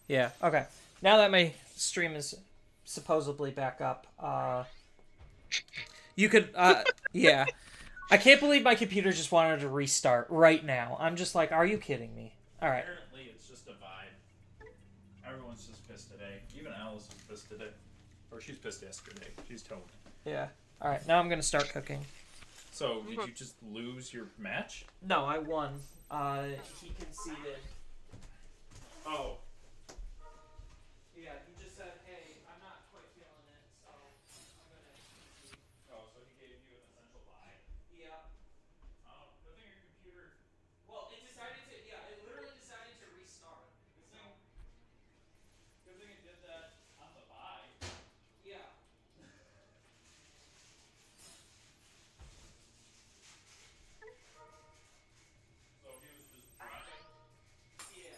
Yeah. Okay. Now that my stream is supposedly back up, you could. Yeah. I can't believe my computer just wanted to restart right now. I'm just like, are you kidding me? All right. Apparently, it's just a vibe. Everyone's just pissed today. Even Alice is pissed today. Or she's pissed yesterday. She's toned. Yeah. All right. Now I'm gonna start cooking. So, did you just lose your match? No, I won. He conceded. Oh. Yeah, he just said, "Hey, I'm not quite feeling it, so I'm gonna concede." Oh, so he gave you an essential buy? Yeah. Oh, good thing your computer. Well, it decided to. Yeah, it literally decided to restart. Good So thing. Good thing it did that on the buy. yeah. So he was just dropping. Yeah.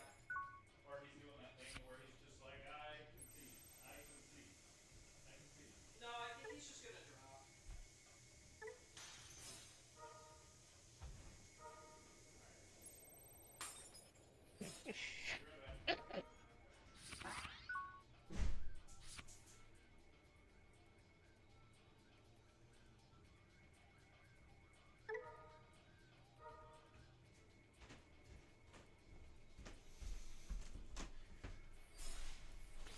Or he's doing that thing where he's just like, I concede. I concede. I concede. No, I think he's just gonna drop. Be right back.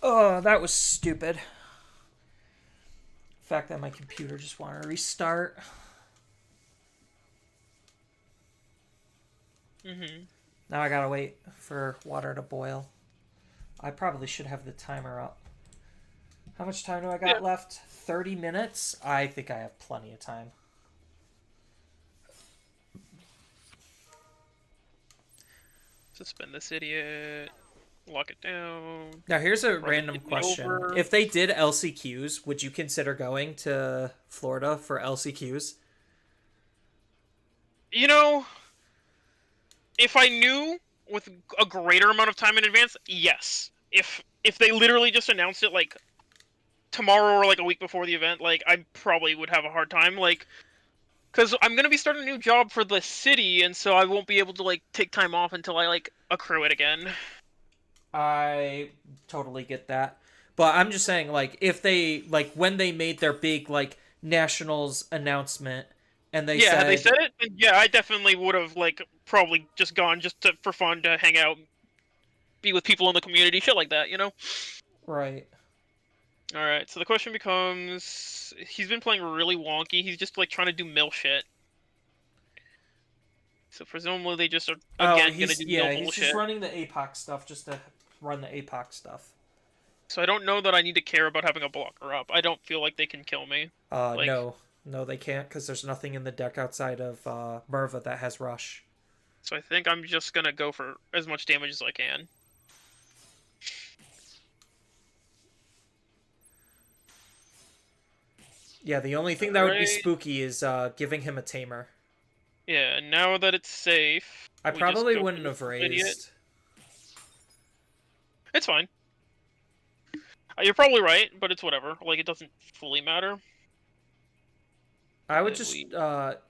Oh, that was stupid. The fact that my computer just wanted to restart. Mm-hmm. Now I gotta wait for water to boil. I probably should have the timer up. How much time do I Yeah. got left? 30 minutes? I think I have plenty of time. Suspend this idiot. Lock it down. Now, here's a Run the random kidney question. over. If they did LCQs, would you consider going to Florida for LCQs? You know, if I knew with a greater amount of time in advance, yes. If they literally just announced it like tomorrow or like a week before the event, like I probably would have a hard time. Like, because I'm gonna be starting a new job for the city, and so I won't be able to like take time off until I like accrue it again. I totally get that. But I'm just saying, like, if they, like, when they made their big, like, nationals announcement and they Yeah, had they said, said it, then yeah, I definitely would have like probably just gone just for fun to hang out, be with people in the community, shit like that, you know. right. All right, so the question becomes: he's been playing really wonky. He's just like trying to do mill shit. So presumably they just are Oh, again gonna do mill he's just bullshit. running the APOC stuff just to run the APOC stuff. So I don't know that I need to care about having a blocker up. I don't feel like they can kill me. Like, No. No, they can't because there's nothing in the deck outside of Merva that has Rush. so I think I'm just gonna go for as much damage as I can. Yeah, the only thing that would be Alright. spooky is giving him a tamer. Yeah, now that it's safe, I we just probably go for wouldn't this have idiot. raised. It's fine. You're probably right, but it's whatever. Like, it doesn't fully matter. I And would then just,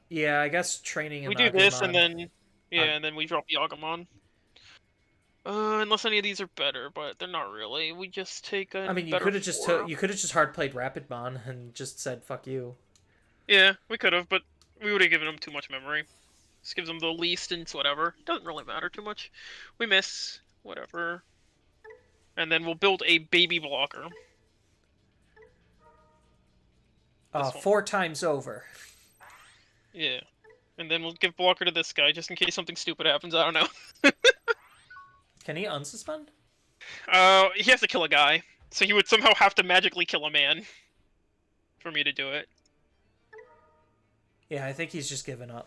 yeah, I guess training we an do this, and Agumon. then Uh, yeah, and then we drop the Agumon. Unless any of these are better, but they're not really. We just take a I mean, better 4. you could have just hard played Rapidmon and just said fuck you. Yeah, we could have, but we would have given them too much memory. This gives them the least, and it's whatever. Doesn't really matter too much. We miss, whatever. And then we'll build a baby blocker. This one. 4 times over. Yeah. And then we'll give blocker to this guy, just in case something stupid happens, I don't know. Can he unsuspend? He has to kill a guy. So he would somehow have to magically kill a man for me to do it. Yeah, I think he's just given up.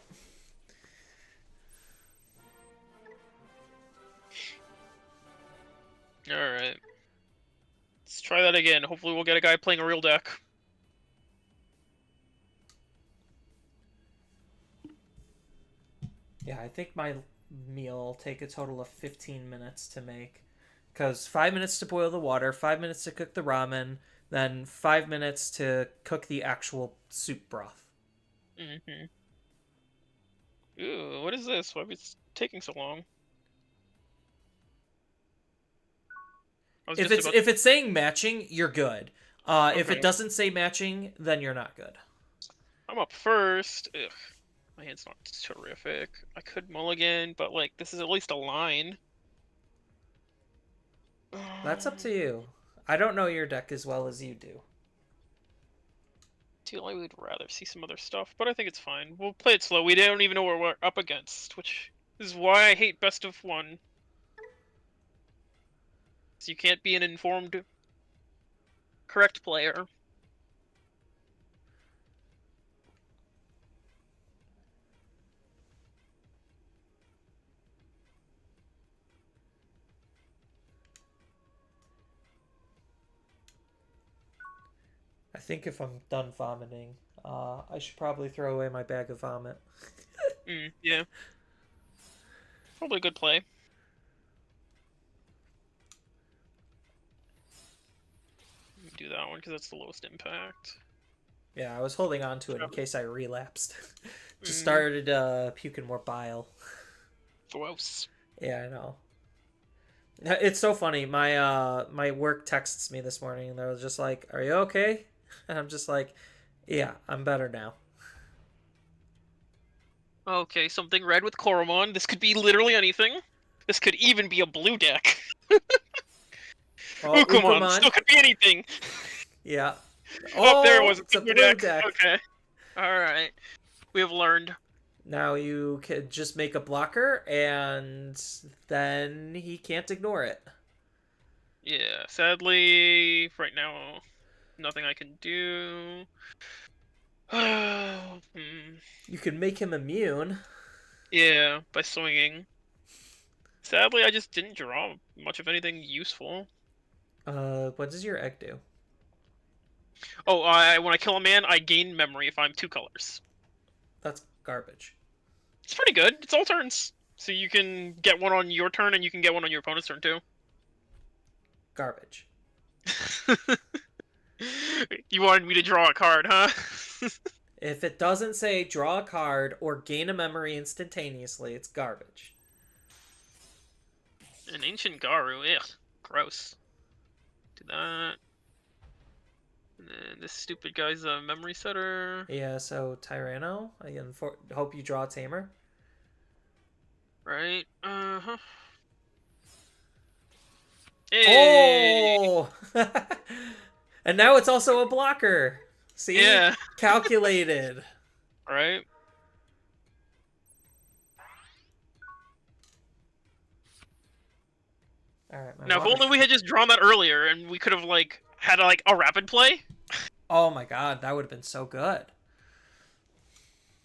Alright. Let's try that again. Hopefully we'll get a guy playing a real deck. Yeah, I think my meal will take a total of 15 minutes to make. Because 5 minutes to boil the water, 5 minutes to cook the ramen, then 5 minutes to cook the actual soup broth. Mm-hmm. Ooh, what is this? Why is it taking so long? was If just it's about. if it's saying matching, you're good. If Okay. it doesn't say matching, then you're not good. I'm up first. Ugh, my hand's not terrific. I could mulligan, but like this is at least a line. That's up to you. I don't know your deck as well as you do. I would rather see some other stuff, but I think it's fine. We'll play it slow. We don't even know what we're up against, which is why I hate best of one. So you can't be an informed, correct player. I think if I'm done vomiting, I should probably throw away my bag of vomit. Yeah. Probably a good play. Do that one because that's the lowest impact. Yeah, I was holding on to it in case I relapsed. Just Mm. started puking more bile. Gross. Yeah, I know. It's so funny. My work texts me this morning and they're just like, "Are you okay?" And I'm just like, "Yeah, I'm better now." Okay, something red with Koromon. This could be literally anything. This could even be a blue deck. Oh, Ukumon. Ukamon. Still could be anything. Yeah. Oh, there it Oh, was. it's a A blue blue deck. deck. Okay. Alright. We have learned. Now you could just make a blocker and then he can't ignore it. Yeah, sadly, right now, nothing I can do. You can make him immune. Yeah, by swinging. Sadly, I just didn't draw much of anything useful. What does your egg do? Oh, when I kill a man, I gain memory if I'm 2 colors. That's garbage. It's pretty good. It's all turns. So you can get one on your turn, and you can get one on your opponent's turn, too. Garbage. You wanted me to draw a card, huh? If it doesn't say draw a card or gain a memory instantaneously, it's garbage. An Ancient Garu, ugh. Gross. Do that. And then this stupid guy's a memory setter. Yeah, so Tyranno, I hope you draw a Tamer. Right? Hey! Oh! And now it's also a blocker. See? Yeah. Calculated. Right? Alright, my Now, if water. only we had just drawn that earlier, and we could have, like, had, like, a rapid play. Oh my god, that would have been so good.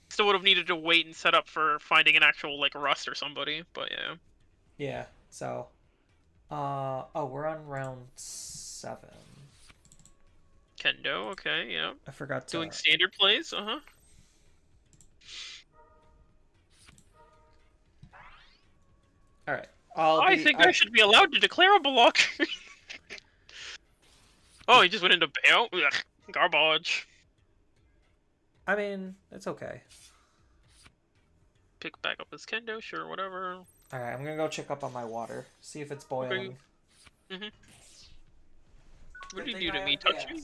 Still would have needed to wait and set up for finding an actual, like, Rust or somebody, but yeah. Yeah, so. Oh, we're on round 7. Kendo, okay, yeah. I forgot to. Doing standard plays, uh-huh. Alright. I think I should be allowed to declare a block. Oh, he just went into bail? Ugh, garbage. I mean, it's okay. Pick back up his Kendo, sure, whatever. Alright, I'm gonna go check up on my water. See if it's boiling. Okay. What did you do to me? Touch me?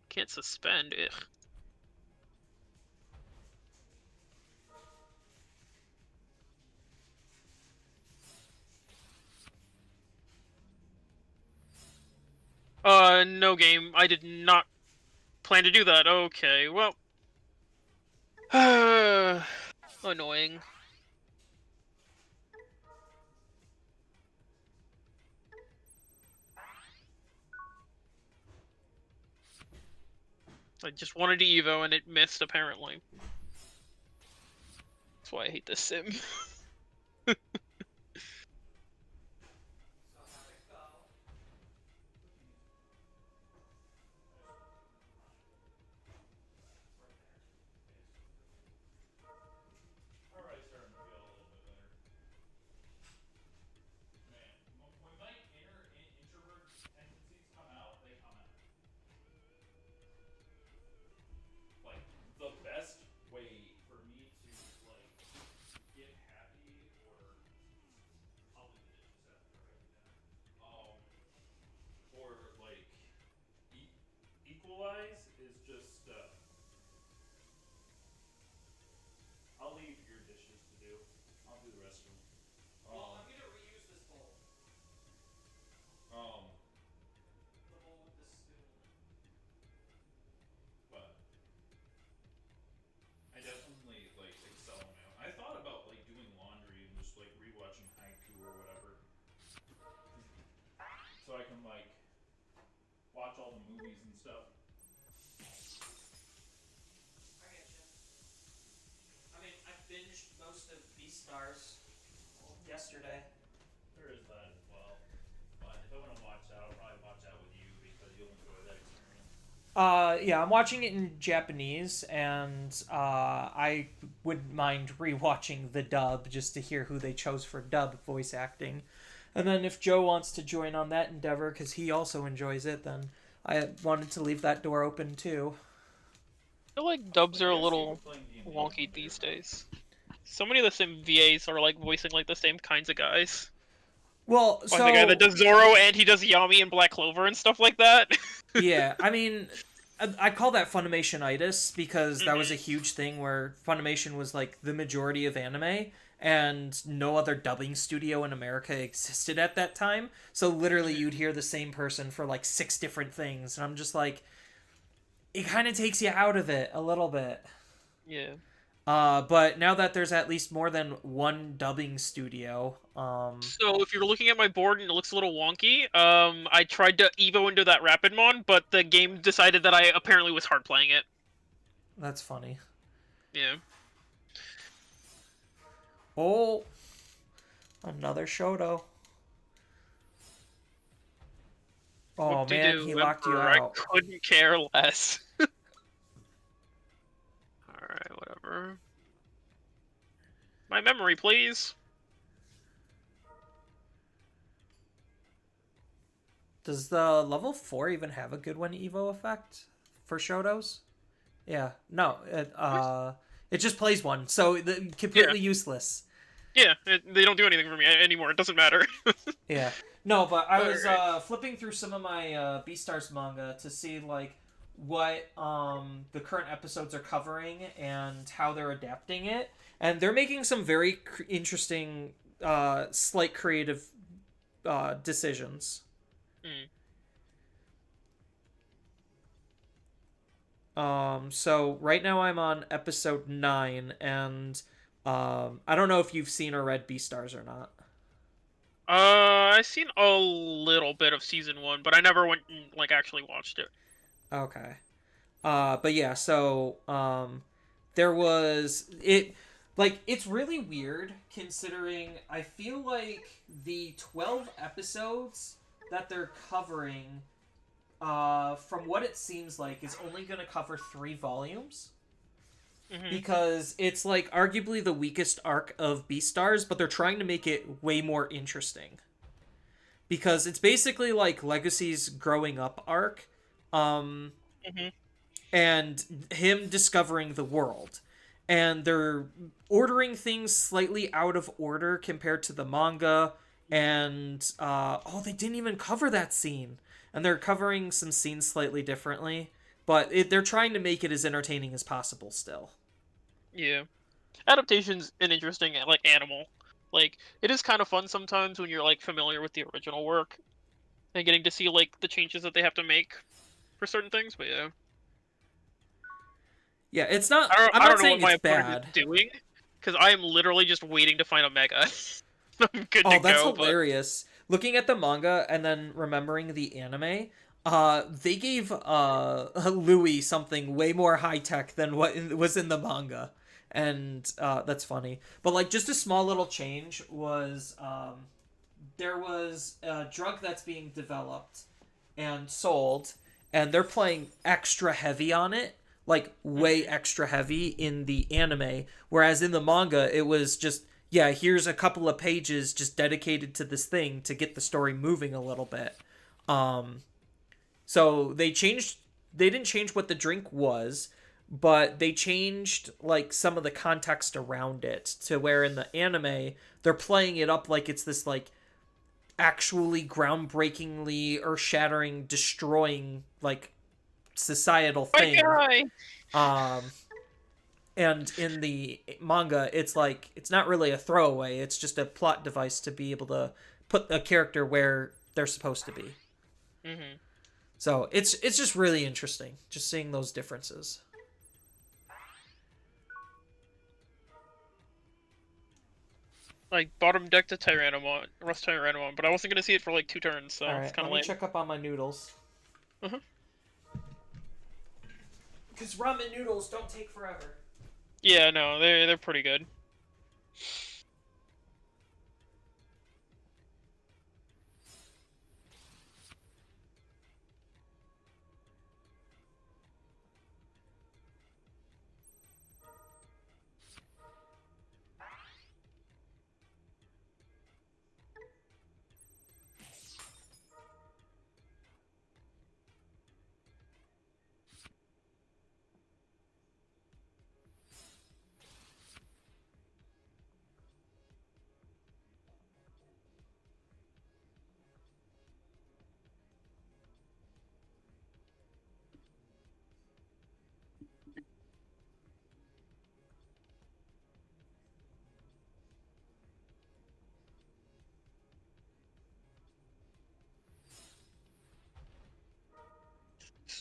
Can't suspend, ugh. No game. I did not plan to do that. Okay, well. Annoying. I just wanted to Evo and it missed, apparently. That's why I hate this sim. Alright, starting to feel a little bit better. Man, when my inner introvert tendencies come out, they come out. Like, the best way for me to, like, get happy or movies and stuff. I get you. I mean, I binged most of Beastars yesterday. There is that as well. But if I want to watch that, I'll probably watch that with you because you'll enjoy that experience. Yeah, I'm watching it in Japanese, and I wouldn't mind rewatching the dub just to hear who they chose for dub voice acting. And then if Joe wants to join on that endeavor because he also enjoys it, then I wanted to leave that door open too. I feel like dubs are a I guess people little playing D&D wonky on these there, days. So many of the same VAs are like voicing like the same kinds of guys. Well, Like the guy that so does Zoro and he does Yami and Black Clover and stuff like that. yeah, I mean, I call that Funimation-itis because that was a Mhm. huge thing where Funimation was like the majority of anime, and no other dubbing studio in America existed at that time. So literally, you'd hear the same person for like 6 different things, and I'm just like, it kind of takes you out of it a little bit. Yeah. But now that there's at least more than one dubbing studio, So if you're looking at my board and it looks a little wonky, I tried to Evo into that Rapidmon, but the game decided that I apparently was hard playing it. that's funny. Yeah. Oh, another Shoto. Oh man, he locked you I out. couldn't care less. Alright, whatever. My memory, please. Does the level 4 even have a good one Evo effect for Shotos? Yeah. No, it just plays one, so completely useless. Yeah, they don't do anything for me anymore. It doesn't matter. Yeah. No, but I was Alright. flipping through some of my Beastars manga to see like what the current episodes are covering and how they're adapting it, and they're making some very interesting slight creative decisions. Mm. So right now I'm on episode 9, and I don't know if you've seen or read Beastars or not. I seen a little bit of season 1, but I never went and like actually watched it. Okay. But yeah, so there was it like it's really weird considering I feel like the 12 episodes that they're covering from what it seems like is only going to cover 3 volumes Hmm. because it's like arguably the weakest arc of Beastars, but they're trying to make it way more interesting because it's basically like Legacy's growing up arc. Um Hmm. and him discovering the world. And they're ordering things slightly out of order compared to the manga. And, they didn't even cover that scene. And they're covering some scenes slightly differently. But they're trying to make it as entertaining as possible still. Yeah. Adaptation's an interesting like animal. Like it is kind of fun sometimes when you're like familiar with the original work and getting to see like the changes that they have to make for certain things. But yeah, Yeah, it's not. I'm I not don't know what saying my it's opponent is bad. doing because I am literally just waiting to find a mega. I'm good to Oh, that's go. But hilarious. Looking at the manga and then remembering the anime, they gave Louis something way more high tech than what was in the manga, and that's funny. But like, just a small little change was there was a drug that's being developed and sold, and they're playing extra heavy on it, like way Mhm. extra heavy in the anime, whereas in the manga it was just, yeah, here's a couple of pages just dedicated to this thing to get the story moving a little bit. Um, so they didn't change what the drink was, but they changed like some of the context around it to where in the anime they're playing it up like it's this like actually groundbreakingly earth-shattering destroying like societal my thing. guy. um and in the manga it's like it's not really a throwaway, it's just a plot device to be able to put a character where they're supposed to be. Hmm. So it's just really interesting just seeing those differences. Like bottom deck to Tyrannomon, Rust Tyrannomon, but I wasn't gonna see it for like 2 turns, All so it's right, kind let of me lame. check up on my noodles. Uh-huh. Because ramen noodles don't take forever. Yeah, no, they're pretty good.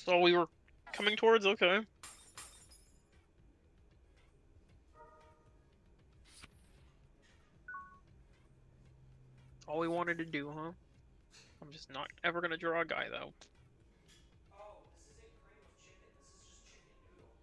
So we were coming towards, okay. All we wanted to do, huh? I'm just not ever gonna draw a guy, though. Oh, this isn't cream of chicken. This is just chicken noodle.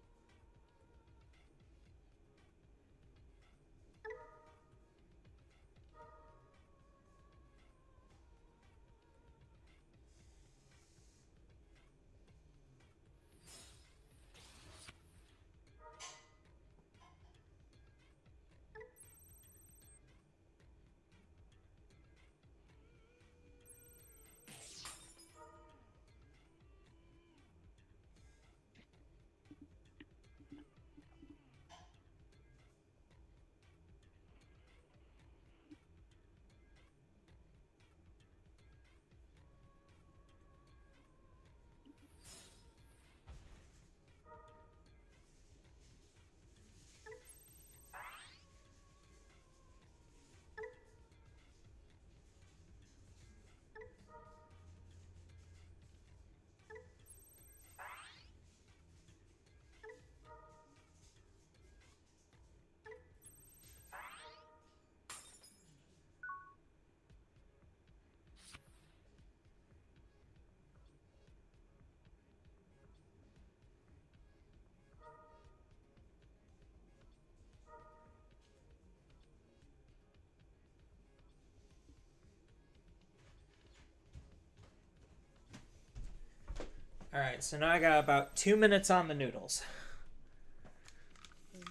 Alright, so now I got about 2 minutes on the noodles.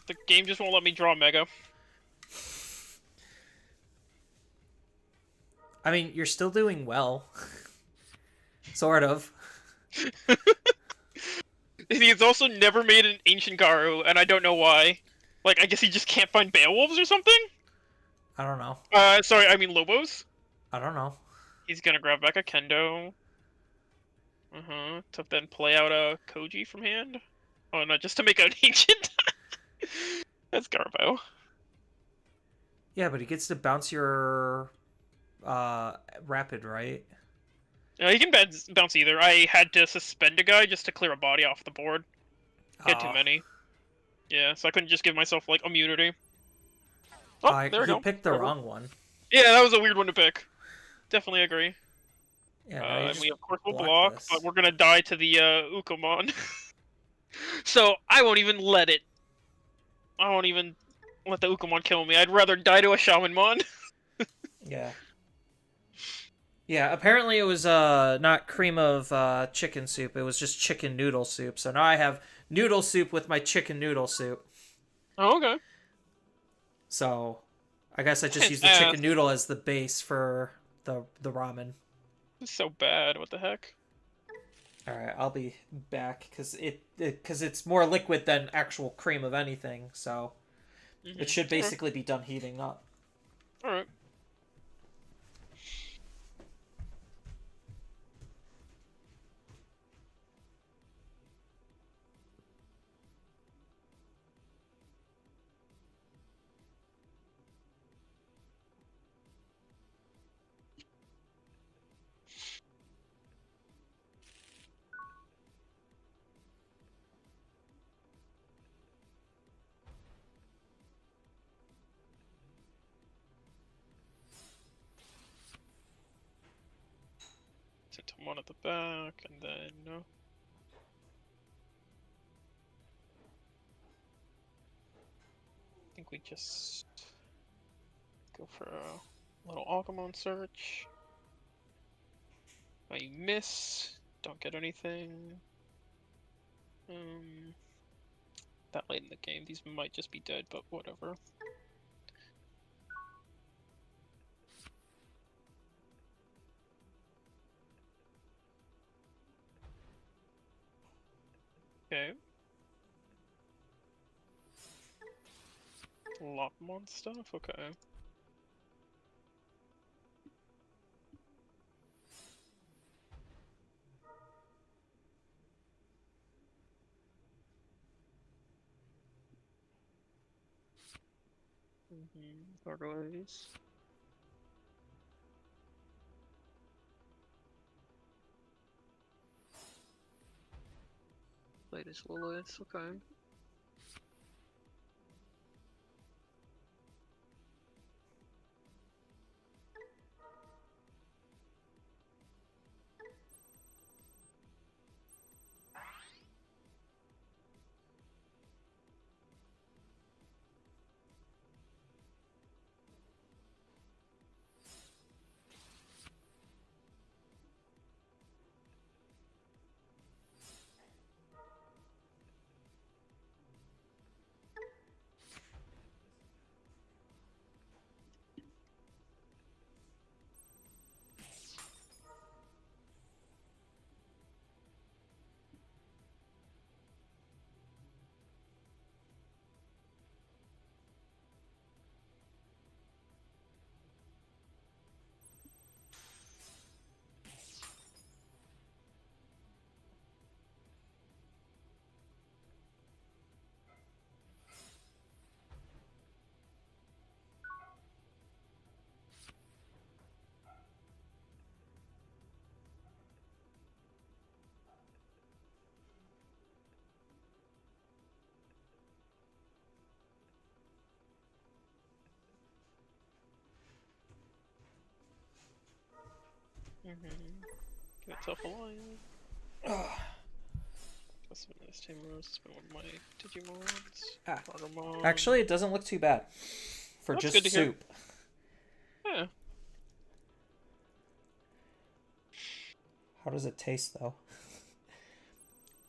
The game just won't let me draw Mega. I mean, you're still doing well. Sort of. He's also never made an Ancient Garu, and I don't know why. Like, I guess he just can't find Beowulfs or something? I don't know. Sorry, I mean Lobos. I don't know. He's gonna grab back a Kendo. To then play out a Koji from hand. Oh, no, just to make an Ancient. That's Garbo. Yeah, but he gets to bounce your rapid, right? No, he can bounce either. I had to suspend a guy just to clear a body off the board. He had too many. Yeah, so I couldn't just give myself, like, immunity. Oh, there we go. You picked the wrong one. Yeah, that was a weird one to pick. Definitely agree. Yeah, and we of course will block, but we're gonna die to the Ukomon. So I won't even let it. I won't even let the Ukomon kill me. I'd rather die to a Shamanmon. Yeah. Yeah, apparently it was not cream of chicken soup. It was just chicken noodle soup. So now I have noodle soup with my chicken noodle soup. Oh, okay. So I guess I just use the chicken noodle as the base for the ramen. It's so bad. What the heck? All right, I'll be back because it's more liquid than actual cream of anything. So it should basically be done heating up. All right. Sent one at the back, and then no. think we just go for a little Agumon search. I miss. Don't get anything. That late in the game, these might just be dead, but whatever. Okay. Lockmon stuff? Okay. Gargoyles. Latest Liliths, okay. Give itself a line. That's been nice Tamers. It's been one of my Digimons. Agumon. Actually, it doesn't look too bad for That's just good to hear. soup. Yeah. How does it taste, though?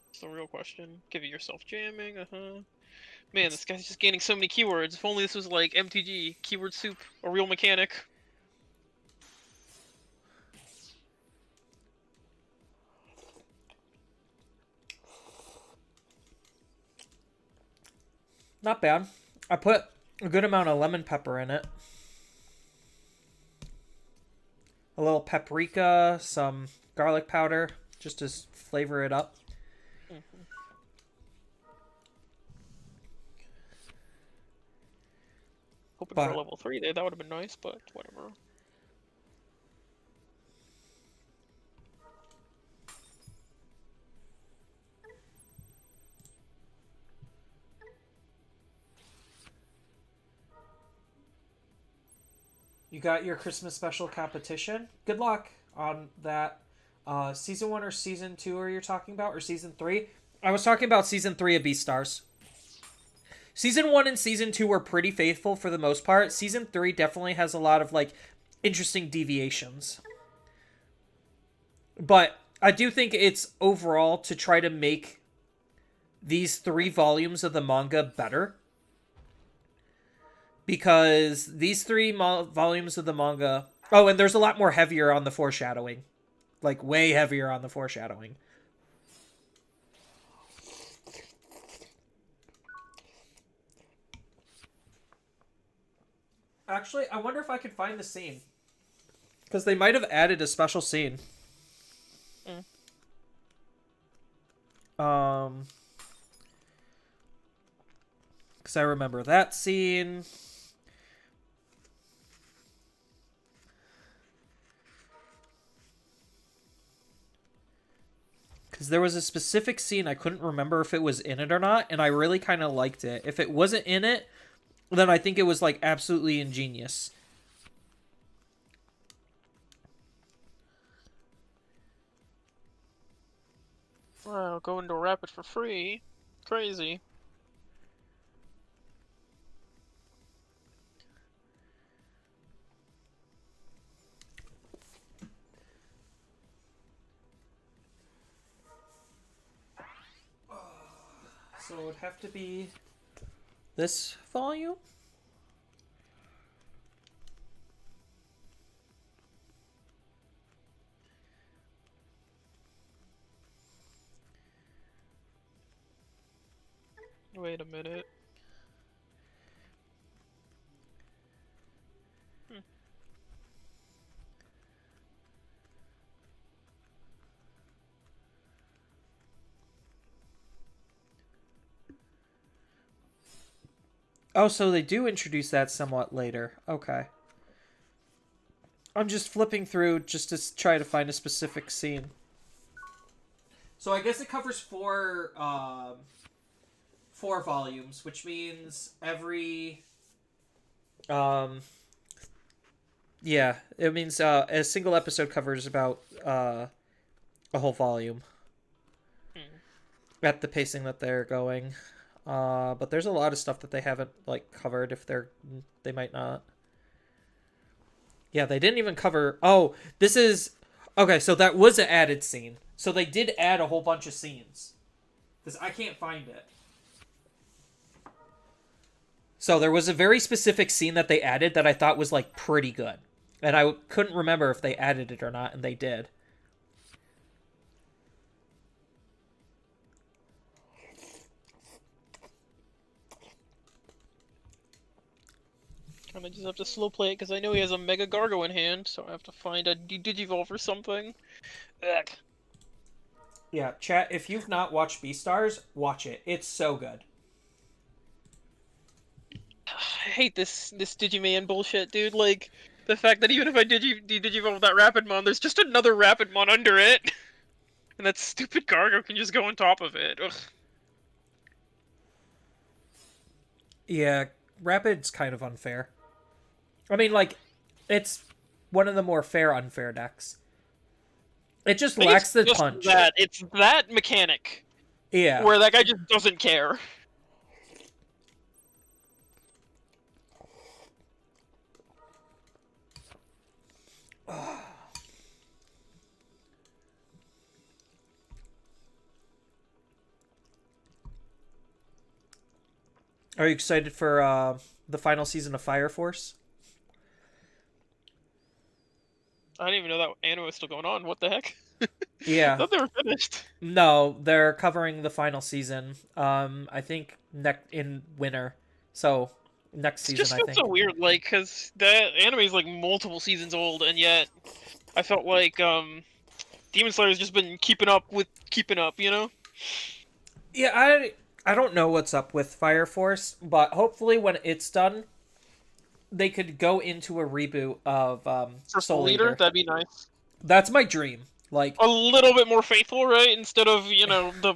It's the real question. Give it yourself jamming, Man, this guy's just gaining so many keywords. If only this was like MTG, keyword soup, a real mechanic. Not bad. I put a good amount of lemon pepper in it. A little paprika, some garlic powder, just to flavor it up. Hoping for a level 3 there, that would have been nice, but whatever. You got your Christmas special competition. Good luck on that. Season 1 or Season 2 are you talking about? Or Season 3? I was talking about Season 3 of Beastars. Season 1 and Season 2 were pretty faithful for the most part. Season 3 definitely has a lot of, like, interesting deviations. But I do think it's overall to try to make these 3 volumes of the manga better. Because these 3 volumes of the manga... Oh, and there's a lot more heavier on the foreshadowing. Like, way heavier on the foreshadowing. Actually, I wonder if I could find the scene. Because they might have added a special scene. Because I remember that scene. Because there was a specific scene, I couldn't remember if it was in it or not, and I really kind of liked it. If it wasn't in it, then I think it was, like, absolutely ingenious. Wow, go into Rapid for free. Crazy. would have to be this volume. Wait a minute. Oh, so they do introduce that somewhat later. Okay. I'm just flipping through just to try to find a specific scene. So I guess it covers four volumes, which means every yeah, it means a single episode covers about a whole volume at the pacing that they're going. But there's a lot of stuff that they haven't like covered. If they might not. Yeah, they didn't even cover. Oh, this is okay. So that was an added scene. So they did add a whole bunch of scenes. Because I can't find it. So there was a very specific scene that they added that I thought was like pretty good. And I couldn't remember if they added it or not, and they did. I just have to slow play it because I know he has a Mega Gargo in hand, so I have to find a Digivolve or something. Ugh. Yeah, chat, if you've not watched Beastars, watch it. It's so good. I hate this Digiman bullshit, dude. Like, the fact that even if I Digivolve that Rapidmon, there's just another Rapidmon under it. And that stupid Gargo can just go on top of it. Ugh. Yeah, Rapid's kind of unfair. I mean, like, it's one of the more unfair decks. It just lacks the punch. It's that mechanic. Yeah. Where that guy just doesn't care. Are you excited for the final season of Fire Force? I didn't even know that anime was still going on. What the heck? Yeah. I thought they were finished. No, they're covering the final season. I think in winter. So next season, Just feels so weird, like, because the anime is like multiple seasons old, and yet I felt like Demon Slayer's just been keeping up, you know? Yeah, I don't know what's up with Fire Force, but hopefully when it's done, they could go into a reboot of Soul Eater. That'd be nice. That's my dream. Like a little bit more faithful, right? Instead of, you know, the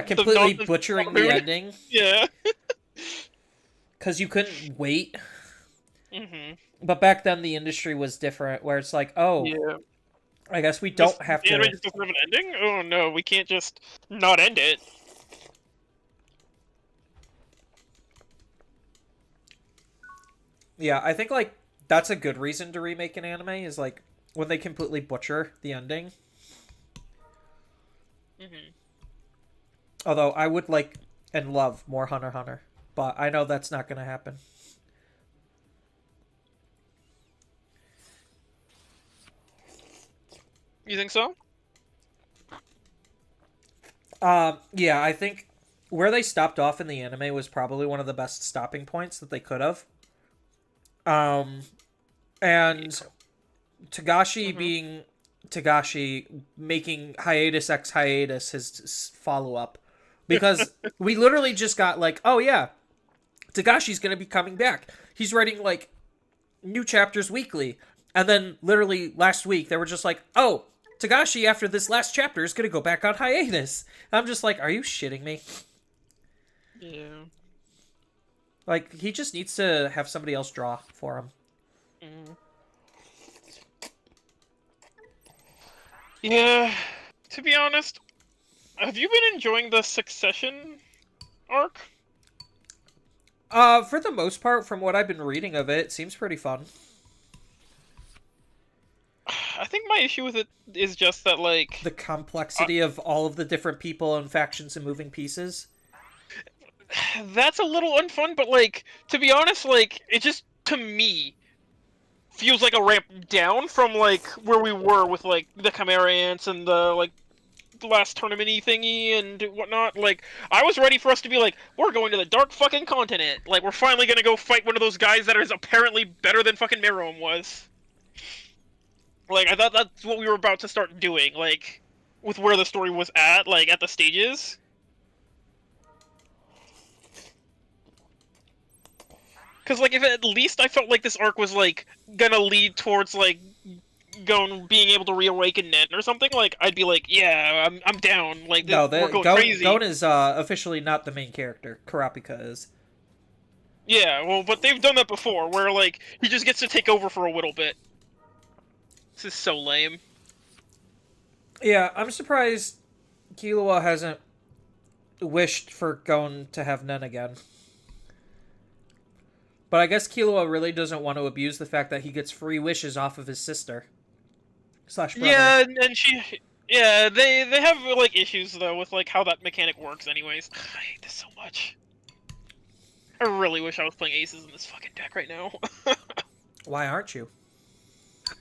completely butchering the ending. Yeah. Because you couldn't wait. Mm-hmm. But back then the industry was different, where it's like, oh, yeah, I guess we don't have to. The anime just doesn't have an ending? Oh no, we can't just not end it. Yeah, I think, like, that's a good reason to remake an anime, is, like, when they completely butcher the ending. Mm-hmm. Although, I would like and love more Hunter x Hunter. But I know that's not going to happen. You think so? Yeah, I think where they stopped off in the anime was probably one of the best stopping points that they could have. And Togashi being Togashi, making Hiatus X Hiatus his follow-up. Because we literally just got like, oh yeah, Togashi's gonna be coming back. He's writing like new chapters weekly. And then literally last week they were just like, oh, Togashi after this last chapter is gonna go back on hiatus. I'm just like, are you shitting me? Yeah. Like, he just needs to have somebody else draw for him. Mm. Yeah, to be honest, have you been enjoying the Succession arc? For the most part, from what I've been reading of it, it seems pretty fun. I think my issue with it is just that, like... the complexity of all of the different people and factions and moving pieces. that's a little unfun, but like to be honest, like it just to me feels like a ramp down from like where we were with like the Chimera Ants and the like the last tournament-y thingy and whatnot. Like I was ready for us to be like, we're going to the dark fucking continent. Like we're finally gonna go fight one of those guys that is apparently better than fucking Meruem was. Like I thought that's what we were about to start doing. Like with where the story was at, like at the stages. Because, like, if at least I felt like this arc was, like, gonna lead towards, like, being able to reawaken Nen or something, like, I'd be like, yeah, I'm down. Like, No, we're going crazy. Gon is officially not the main character. Kurapika is. Yeah, well, but they've done that before, where, like, he just gets to take over for a little bit. This is so lame. Yeah, I'm surprised Killua hasn't wished for Gon to have Nen again. But I guess Killua really doesn't want to abuse the fact that he gets free wishes off of his sister. / brother. Yeah, and she... Yeah, they have, like, issues, though, with, like, how that mechanic works anyways. I hate this so much. I really wish I was playing Aces in this fucking deck right now. Why aren't you?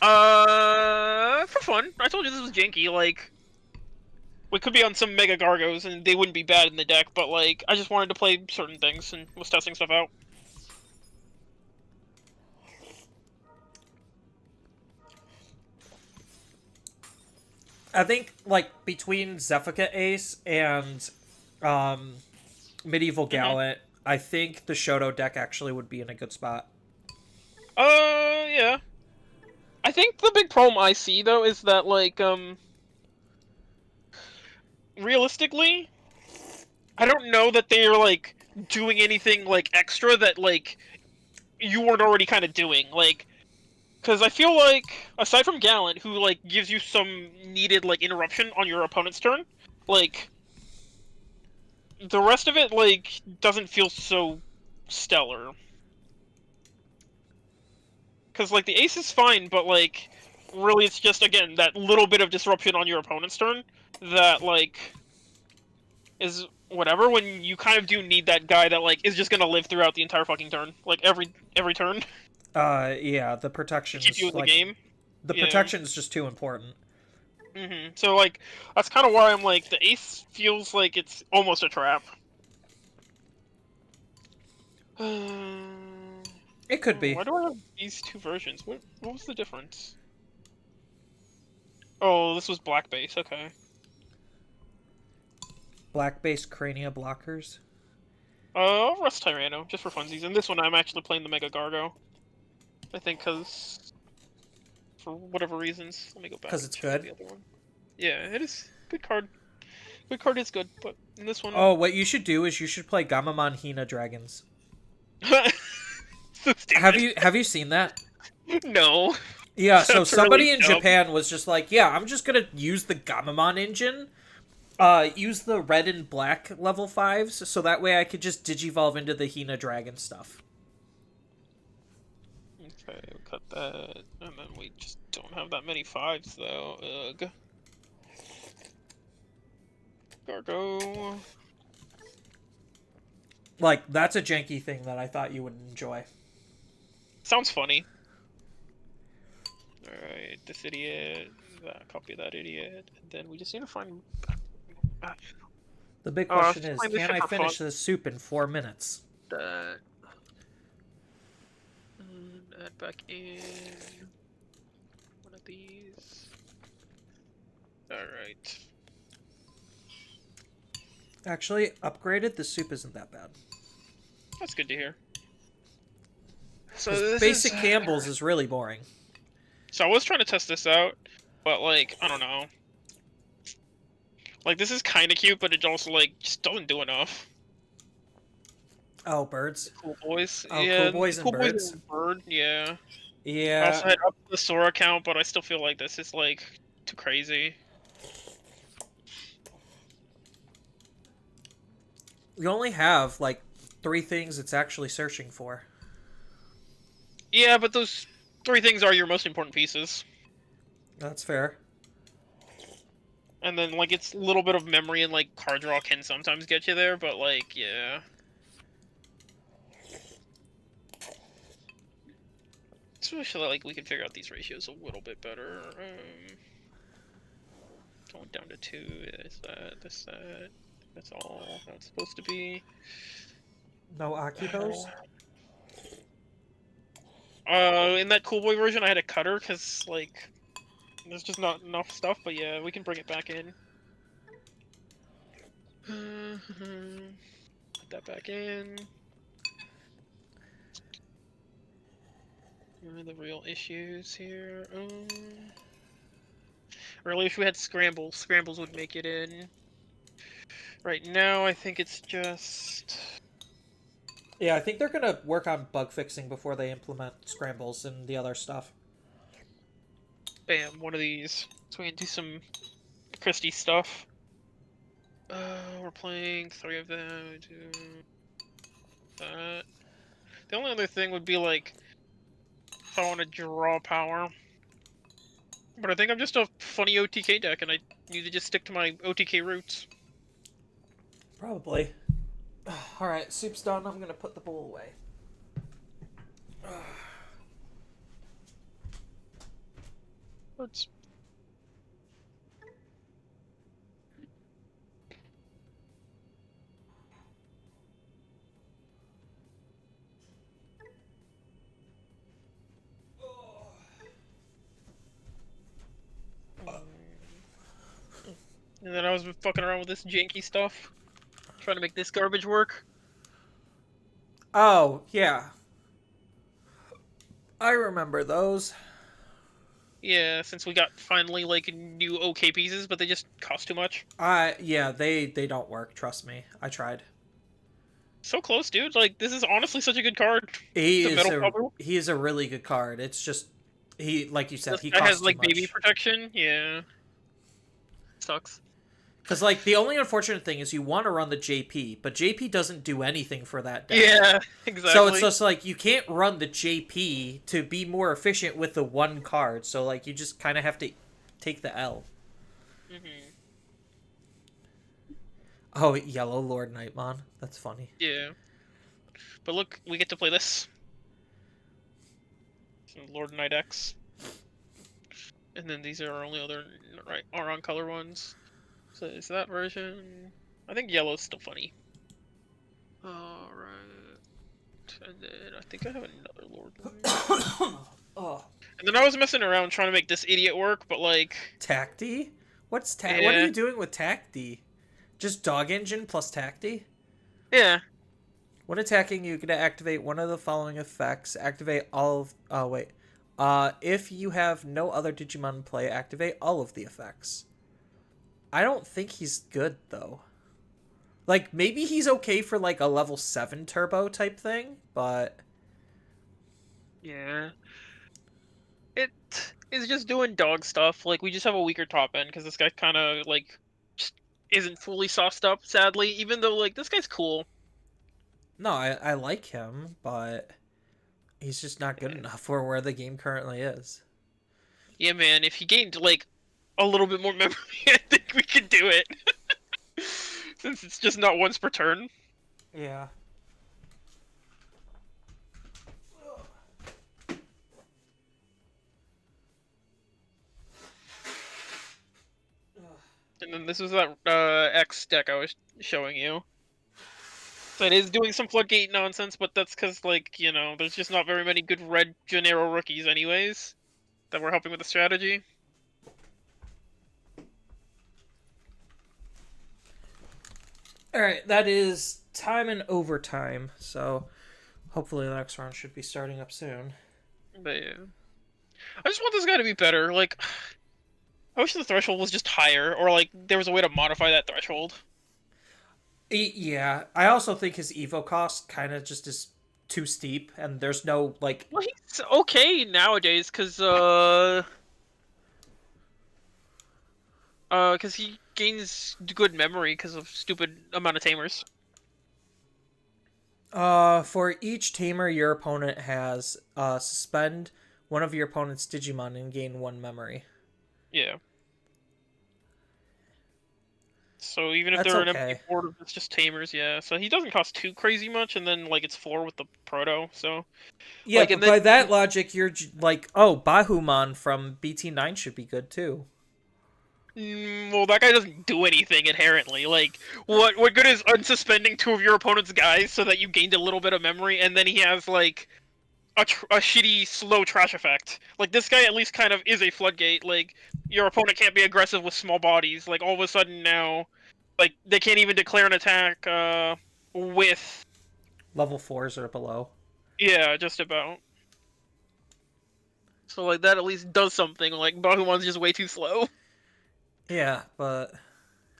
For fun. I told you this was janky, like... We could be on some Mega Gargos, and they wouldn't be bad in the deck, but, like, I just wanted to play certain things, and was testing stuff out. I think, like, between Zephica Ace and Medieval Gallant, I think the Shoto deck actually would be in a good spot. Yeah. I think the big problem I see, though, is that, like, realistically, I don't know that they're, like, doing anything, like, extra that, like, you weren't already kind of doing. Like, because I feel like, aside from Gallant, who, like, gives you some needed, like, interruption on your opponent's turn, like, the rest of it, like, doesn't feel so stellar. Because, like, the ace is fine, but, like, really it's just, again, that little bit of disruption on your opponent's turn that, like, is whatever, when you kind of do need that guy that, like, is just gonna live throughout the entire fucking turn. Like, every turn. Yeah, the protection Keep you in like, the game. The protection is just too important. So, like, that's kind of why I'm like, the ace feels like it's almost a trap. It could be. Why do I have these two versions? What was the difference? Oh, this was black base, okay. Black base Crania blockers? Rust Tyranno, just for funsies. And this one I'm actually playing the Mega Gargo. I think because... For whatever reasons. Let me go back. Because it's good? The other one. Yeah, it is. Good card. Good card is good, but in this one... Oh, what you should do is you should play Gamamon Hina Dragons. So Have you seen that? No. Yeah, so That's somebody really in dumb. Japan was just like, yeah, I'm just gonna use the Gamamon engine, use the red and black level 5s, so that way I could just digivolve into the Hina Dragon stuff. Okay, we'll cut that. And then we just don't have that many 5s, though. Ugh. Gargo. Like, that's a janky thing that I thought you would enjoy. Sounds funny. Alright, this idiot. Copy that idiot. And then we just need to find... The big question is, find this can shit I for finish fun. this soup in 4 minutes? That. And add back in one of these. Alright. Actually, upgraded, the soup isn't that bad. That's good to hear. So 'Cause this basic is... Campbell's is really boring. So I was trying to test this out, but like, I don't know. Like, this is kind of cute, but it also, like, just doesn't do enough. Oh, birds. Cool boys. Oh, yeah, cool boys and cool birds. and bird, yeah. I Yeah. also had up the Sora count, but I still feel like this is, like, too crazy. You only have, like, 3 things it's actually searching for. Yeah, but those 3 things are your most important pieces. That's fair. And then, like, it's a little bit of memory and, like, card draw can sometimes get you there, but, like, yeah. just wish that like we could figure out these ratios a little bit better. Going down to 2 is that. That's all how it's supposed to be. No Akibos? In that Cool Boy version, I had a cutter because like there's just not enough stuff. But yeah, we can bring it back in. Put that back in. What are the real issues here? Really, if we had scrambles, scrambles would make it in. Right now, I think it's just... Yeah, I think they're going to work on bug fixing before they implement scrambles and the other stuff. Bam, one of these. So we can do some Christie stuff. We're playing 3 of them. Do that. The only other thing would be, like, if I want to draw power. But I think I'm just a funny OTK deck, and I need to just stick to my OTK roots. Probably. Alright, soup's done. I'm going to put the bowl away. Let's... And then I was fucking around with this janky stuff, trying to make this garbage work. Oh, yeah. I remember those. Yeah, since we got finally like new okay pieces, but they just cost too much. Yeah, they don't work, trust me. I tried. So close, dude. Like, this is honestly such a good card. He The is metal a puzzle. he is a really good card. It's just like you said, This he guy costs has like too much. baby protection. Yeah, sucks. Because, like, the only unfortunate thing is you want to run the JP, but JP doesn't do anything for that deck. Yeah, exactly. So it's just, like, you can't run the JP to be more efficient with the one card. So, like, you just kind of have to take the L. Mm-hmm. Oh, Yellow Lord Nightmon. That's funny. Yeah. But look, we get to play this. Some Lord Knight X. And then these are our only other on color ones. So is that version? I think yellow's still funny. Alright. And then I think I have another Lord one. Oh. And then I was messing around trying to make this idiot work, but like... Tacti? What are Yeah. you doing with Tacti? Just Dog Engine plus Tacti? Yeah. When attacking, you can activate one of the following effects. Activate all of... Oh, wait. If you have no other Digimon in play, activate all of the effects. I don't think he's good, though. Like, maybe he's okay for, like, a level 7 turbo type thing, but... Yeah. It is just doing dog stuff. Like, we just have a weaker top end, because this guy kind of, like, just isn't fully sauced up, sadly. Even though, like, this guy's cool. No, I like him, but... He's just not good enough for where the game currently is. Yeah, man, if he gained, like, a little bit more memory, I think we could do it. Since it's just not once per turn. Yeah. And then this is that X deck I was showing you. So it is doing some floodgate nonsense, but that's because, like, you know, there's just not very many good red Gennaro rookies anyways that were helping with the strategy. Alright, that is time and overtime, so hopefully the next round should be starting up soon. But yeah. I just want this guy to be better. Like, I wish the threshold was just higher, or, like, there was a way to modify that threshold. Yeah, I also think his Evo cost kind of just is too steep, and there's no, like... Well, he's okay nowadays, because he gains good memory because of stupid amount of tamers. For each tamer your opponent has, suspend one of your opponent's Digimon and gain 1 memory. Yeah. So even if That's they're an empty okay. board, it's just tamers, yeah. So he doesn't cost too crazy much, and then like it's 4 with the proto. So Yeah, like, but and then by that logic, you're like, oh, Bahuman from BT9 should be good too. well, that guy doesn't do anything inherently. Like, what good is unsuspending 2 of your opponent's guys so that you gained a little bit of memory, and then he has like a shitty slow trash effect. Like, this guy at least kind of is a floodgate. Like, your opponent can't be aggressive with small bodies. Like, all of a sudden now, like, they can't even declare an attack with, Level 4s or below. yeah, just about. So like that at least does something. Like, Bakuman's just way too slow. Yeah, but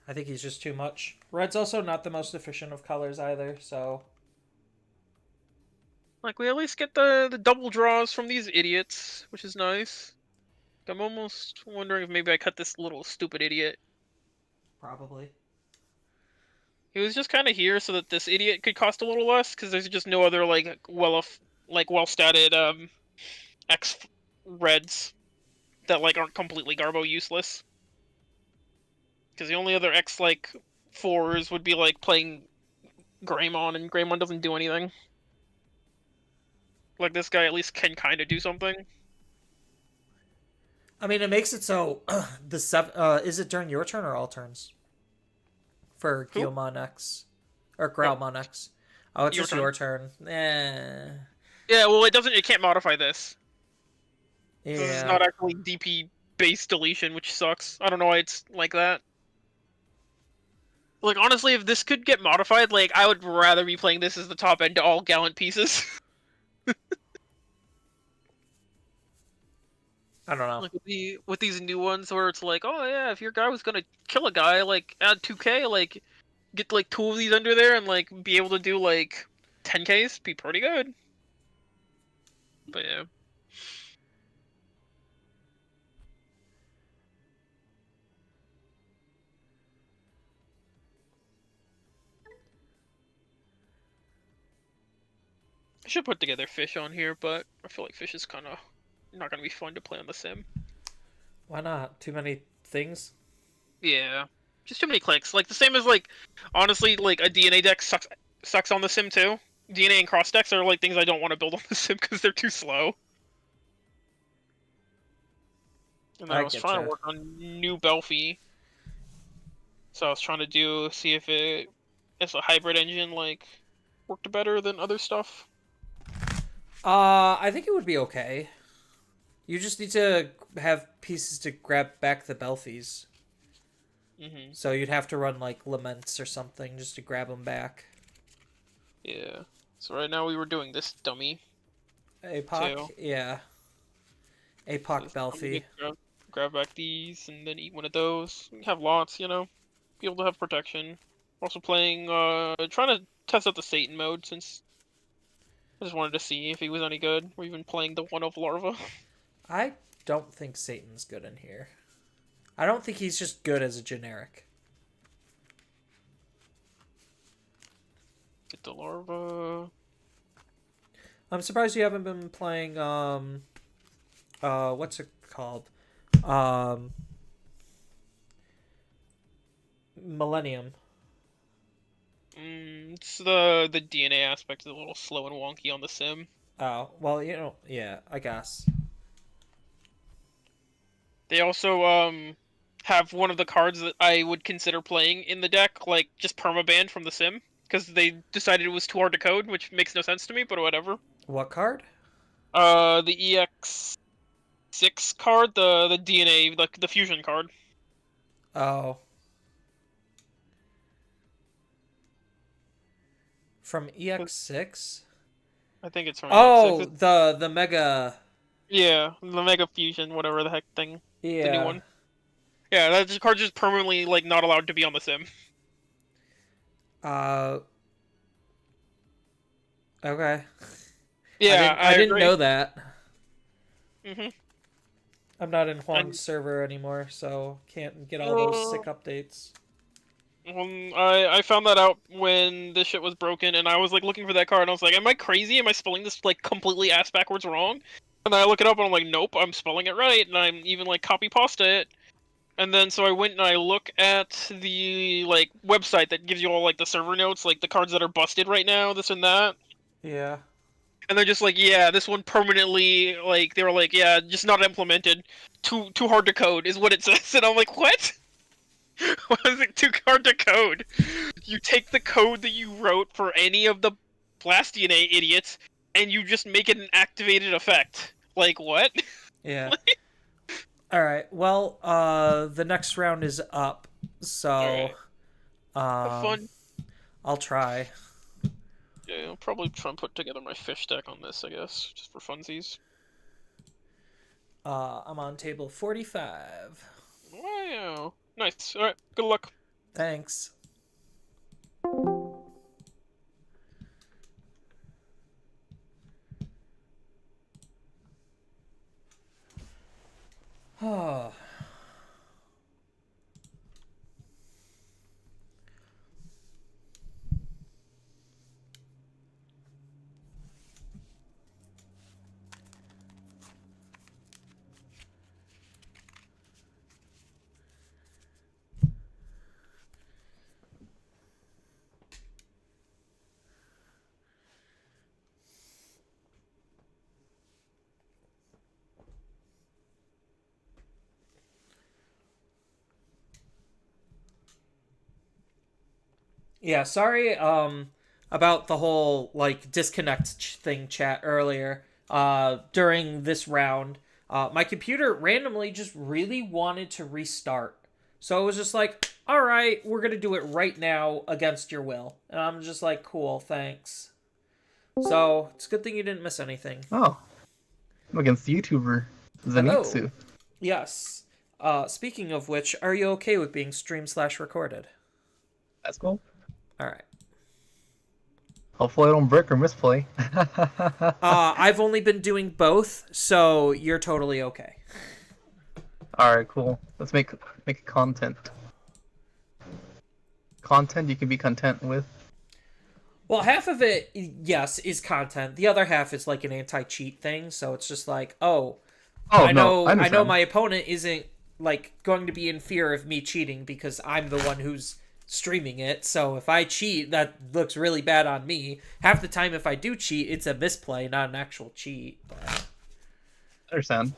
I think he's just too much. Red's also not the most efficient of colors either, so Like, we at least get the double draws from these idiots, which is nice. I'm almost wondering if maybe I cut this little stupid idiot. probably. He was just kind of here so that this idiot could cost a little less, because there's just no other like well-statted X reds that like aren't completely Garbo useless. Because the only other X like 4s would be like playing Greymon, and Greymon doesn't do anything. Like, this guy at least can kind of do something. I mean, it makes it so is it during your turn or all turns for Who? Guilmon X or Oh, Growlmon X? Oh, it's your just turn. your turn. Yeah, well, it can't modify this. This is Yeah. not actually DP based deletion, which sucks. I don't know why it's like that. Like, honestly, if this could get modified, like, I would rather be playing this as the top end to all gallant pieces. I don't know. Like, with these new ones where it's like, oh yeah, if your guy was gonna kill a guy, like, add 2k, like, get like 2 of these under there and like be able to do like 10Ks, be pretty good. But yeah. I should put together Fish on here, but I feel like Fish is kind of not gonna be fun to play on the sim. Why not? Too many things? Yeah, just too many clicks. Like, the same as like, honestly, like a DNA deck sucks on the sim too. DNA and cross decks are like things I don't want to build on the sim because they're too slow. And then I I was get trying you. to work on new Belfie, so I was trying to see if it's a hybrid engine like worked better than other stuff. I think it would be okay. You just need to have pieces to grab back the Belfies. Mm-hmm. So you'd have to run like Laments or something just to grab them back. Yeah. So right now we were doing this dummy. APOC? Too. Yeah. So APOC I'm Belfie. gonna grab back these and then eat one of those. Have lots, you know. Be able to have protection. Also playing, trying to test out the Satan mode since I just wanted to see if he was any good. Or even playing the one of Larva. I don't think Satan's good in here. I don't think he's just good as a generic. Get the Larva. I'm surprised you haven't been playing what's it called? Millennium. It's the DNA aspect is a little slow and wonky on the sim. Oh, well, yeah, I guess. They also have one of the cards that I would consider playing in the deck, like just permabanned from the sim, because they decided it was too hard to code, which makes no sense to me, but whatever. What card? The EX6 card, the DNA, like the fusion card. Oh. From EX6? I think it's from Oh, EX6. the Mega. Yeah, the Mega Fusion, whatever the heck thing, the new Yeah. one. Yeah, that card's just permanently like not allowed to be on the sim. Uh. Okay. Yeah, I didn't agree. know that. Mhm. I'm not in Huang's And server anymore, so can't get all those sick updates. I found that out when this shit was broken, and I was like looking for that card, and I was like, "Am I crazy? Am I spelling this like completely ass backwards wrong?" And then I look it up, and I'm like, "Nope, I'm spelling it right," and I'm even like copy pasta it. And then so I went and I look at the like website that gives you all like the server notes, like the cards that are busted right now, this and that. Yeah. And they're just like, yeah, this one permanently, like they were like, yeah, just not implemented. Too hard to code is what it says. And I'm like, what? Why is it too hard to code? You take the code that you wrote for any of the Blast DNA idiots, and you just make it an activated effect. Like what? Yeah. All right. Well, the next round is up, so Alright. Have um, fun. I'll try. Yeah, I'll probably try and put together my fish deck on this, I guess, just for funsies. I'm on table 45. Wow. Nice. Alright, good luck. Thanks. Oh. Yeah, sorry about the whole like disconnect thing chat earlier. During this round, my computer randomly just really wanted to restart. So it was just like, "All right, we're going to do it right now against your will." And I'm just like, "Cool, thanks." So, it's a good thing you didn't miss anything. Oh, I'm against the YouTuber Hello. Zenitsu. Yes. Speaking of which, are you okay with being stream/recorded? That's cool. All right. Hopefully I don't brick or misplay. I've only been doing both, so you're totally okay. Alright, cool. Let's make content. Content you can be content with. Well, half of it, yes, is content. The other half is like an anti-cheat thing. So it's just like, oh, Oh I no, know, I I know understand. my opponent isn't like going to be in fear of me cheating because I'm the one who's streaming it. So if I cheat, that looks really bad on me. Half the time, if I do cheat, it's a misplay, not an actual cheat. But... I understand.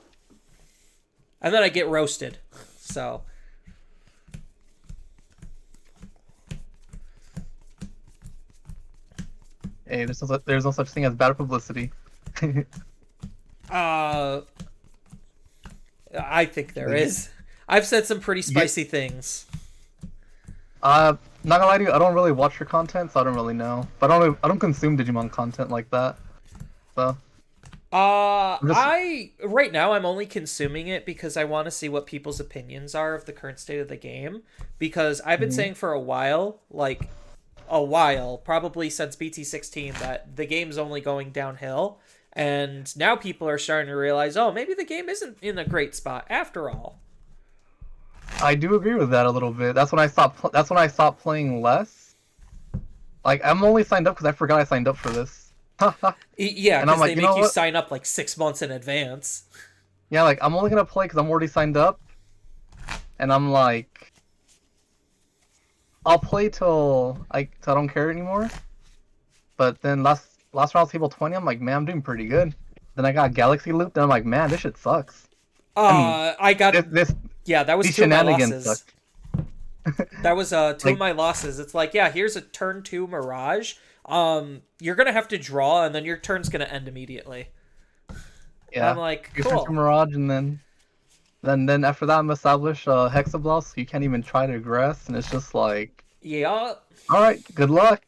And then I get roasted. So. Hey, there's no such thing as bad publicity. I think there is. I've said some pretty spicy things. Not gonna lie to you, I don't really watch your content, so I don't really know. But I don't consume Digimon content like that. So. Right now I'm only consuming it because I want to see what people's opinions are of the current state of the game. Because I've been saying for a while, probably since BT16, that the game's only going downhill. And now people are starting to realize, oh, maybe the game isn't in a great spot after all. I do agree with that a little bit. That's when I stopped playing less. Like I'm only signed up because I forgot I signed up for this. Yeah, and I'm because like, they you make know you what? sign up like 6 months in advance. Yeah, like I'm only gonna play because I'm already signed up, and I'm like, I'll play till I don't care anymore. But then last round table 20, I'm like, man, I'm doing pretty good. Then I got Galaxy Loop, then I'm like, man, this shit sucks. I got This yeah, that was these 2 of my shenanigans losses. suck. That was 2 Like- of my losses. It's like, yeah, here's a turn 2 Mirage. You're gonna have to draw, and then your turn's gonna end immediately. Yeah, I'm like, you cool. switch to Mirage, and then after that, I'm established Hexablast, so you can't even try to aggress, and it's just like, Yeah, all right, good luck.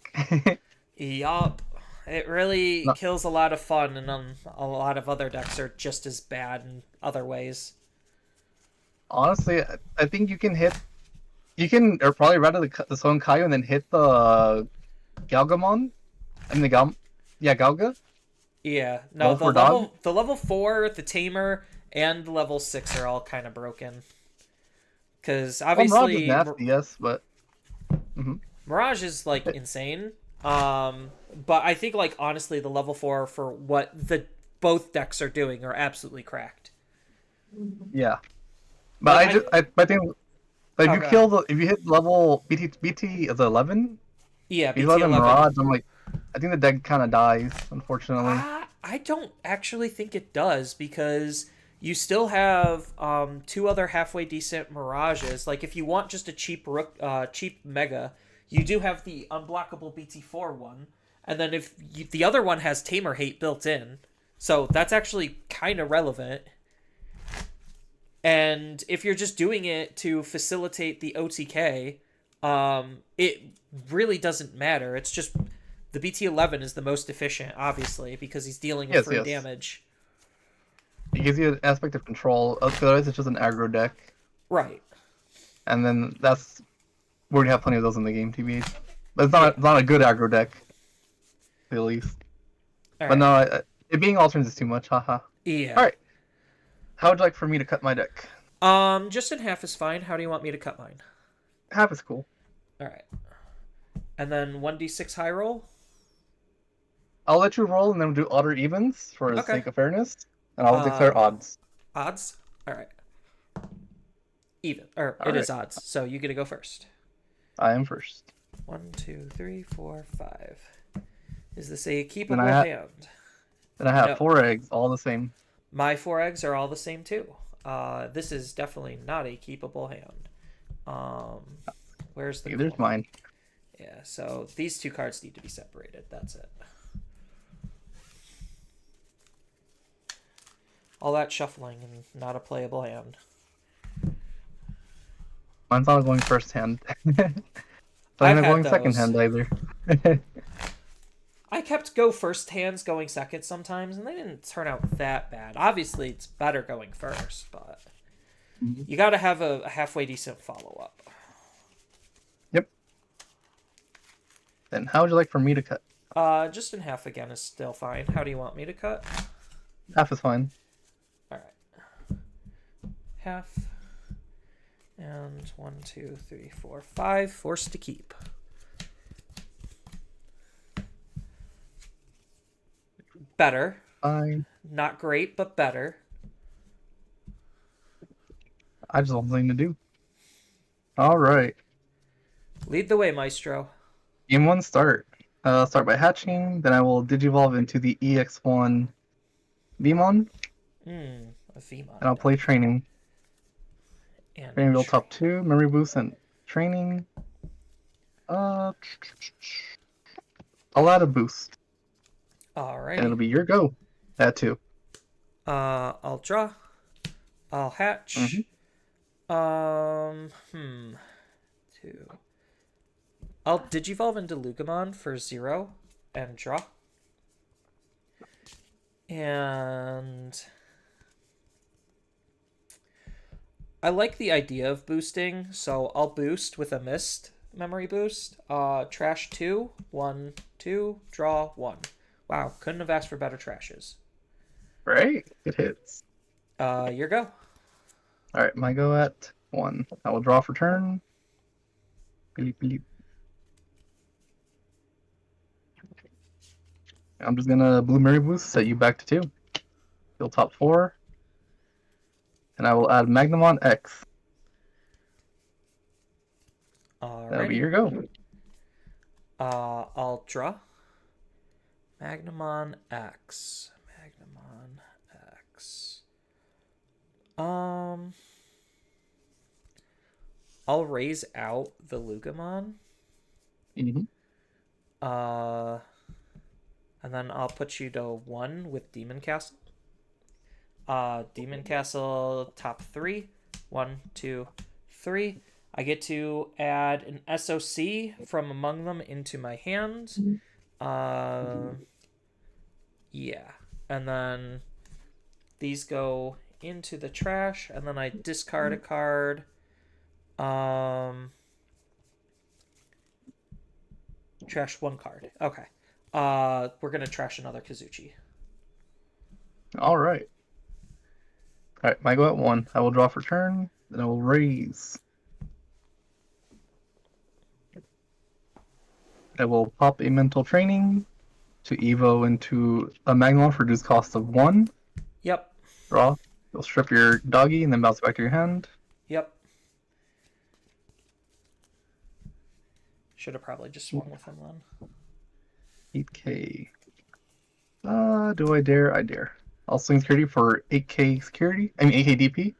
yup. It really No. kills a lot of fun, and a lot of other decks are just as bad in other ways. Honestly, I think you can, or probably rather the Son Kaio and then hit the Galgamon, and Galga. Yeah, no, Roll for dodge? the level 4, the Tamer, and the level 6 are all kind of broken. Because Mirage obviously, is nasty, yes, but Mirage is like insane. But I think like honestly, the level 4 for what both decks are doing are absolutely cracked. yeah. But Like, I think like, oh, if you go kill ahead. the if you hit level BT is 11, Yeah, BT 11 BT11. Mirage, I'm like, I think the deck kind of dies, unfortunately. I don't actually think it does because you still have two other halfway decent mirages. Like if you want just a cheap mega, you do have the unblockable BT4 one, and then the other one has Tamer Hate built in, so that's actually kind of relevant. And if you're just doing it to facilitate the OTK, it really doesn't matter. It's just the BT11 is the most efficient, obviously, because he's dealing with Yes, free yes. damage. It gives you an aspect of control. Otherwise, it's just an aggro deck, Right. and then that's we're gonna have plenty of those in the game, TBH. But Yeah. it's not a good aggro deck, at least. All But right. no, it being alternates is too much. Haha. Yeah. All right. How would you like for me to cut my deck? Just in half is fine. How do you want me to cut mine? Half is cool. All right. And then 1d6 high roll. I'll let you roll, and then we'll do odd or evens for the Okay. sake of fairness, and I'll declare odds. Odds. All right. Even. Or All it is right. odds. So you get to go first. I am first. 1, 2, 3, 4, 5. Is this a keepable Then I hand? Then I have No. 4 eggs, all the same. My 4 eggs are all the same too. This is definitely not a keepable hand. Where's the? Okay, there's mine. Yeah. So these two cards need to be separated. That's it. All that shuffling and not a playable hand. Mine's not going first hand. So I've I'm not had going second those. hand either. I kept go first hands going second sometimes, and they didn't turn out that bad. Obviously, it's better going first, but you got to have a halfway decent follow up. Yep. Then how would you like for me to cut? Just in half again is still fine. How do you want me to cut? Half is fine. All right. Half. And 1, 2, 3, 4, 5. Forced to keep. Better. Fine. Not great, but better. I just want something to do. All right. Lead the way, Maestro. Game 1 start. Start by hatching. Then I will digivolve into the EX1 Vmon, A Vemon. and I'll play training. And Training build top 2, memory boost, and training. I'll add a boost, All and it'll right. be your go. Add 2. I'll draw. I'll hatch. Mhm. 2. I'll digivolve into Lugamon for 0 and draw. And I like the idea of boosting, so I'll boost with a mist memory boost. Trash 2, 1, 2, draw 1. Wow, couldn't have asked for better trashes. Right? It hits. Your go. All right, my go at 1. I will draw for turn. Bleep, bleep. I'm just gonna blue Mary boost, set you back to 2. Fill top 4. And I will add Magnamon X. That'll be Alrighty. your go. I'll draw. Magnamon X. Magnamon X. I'll raise out the Lugamon. Mhm. And then I'll put you to 1 with Demon Castle. Demon Castle top 3. 1, 2, 3. I get to add an SOC from among them into my hand. Yeah. And then these go into the trash, and then I discard a card. Trash 1 card. Okay. We're gonna trash another Kazuchi. All right. All right, my go at 1. I will draw for turn. Then I will raise. I will pop a mental training to Evo into a Magnamon for reduced cost of 1. Yep. Draw. You'll strip your doggy and then bounce back to your hand. Should have probably just swung with him then. 8k. Do I dare? I dare. I'll swing security for 8k security. I mean 8k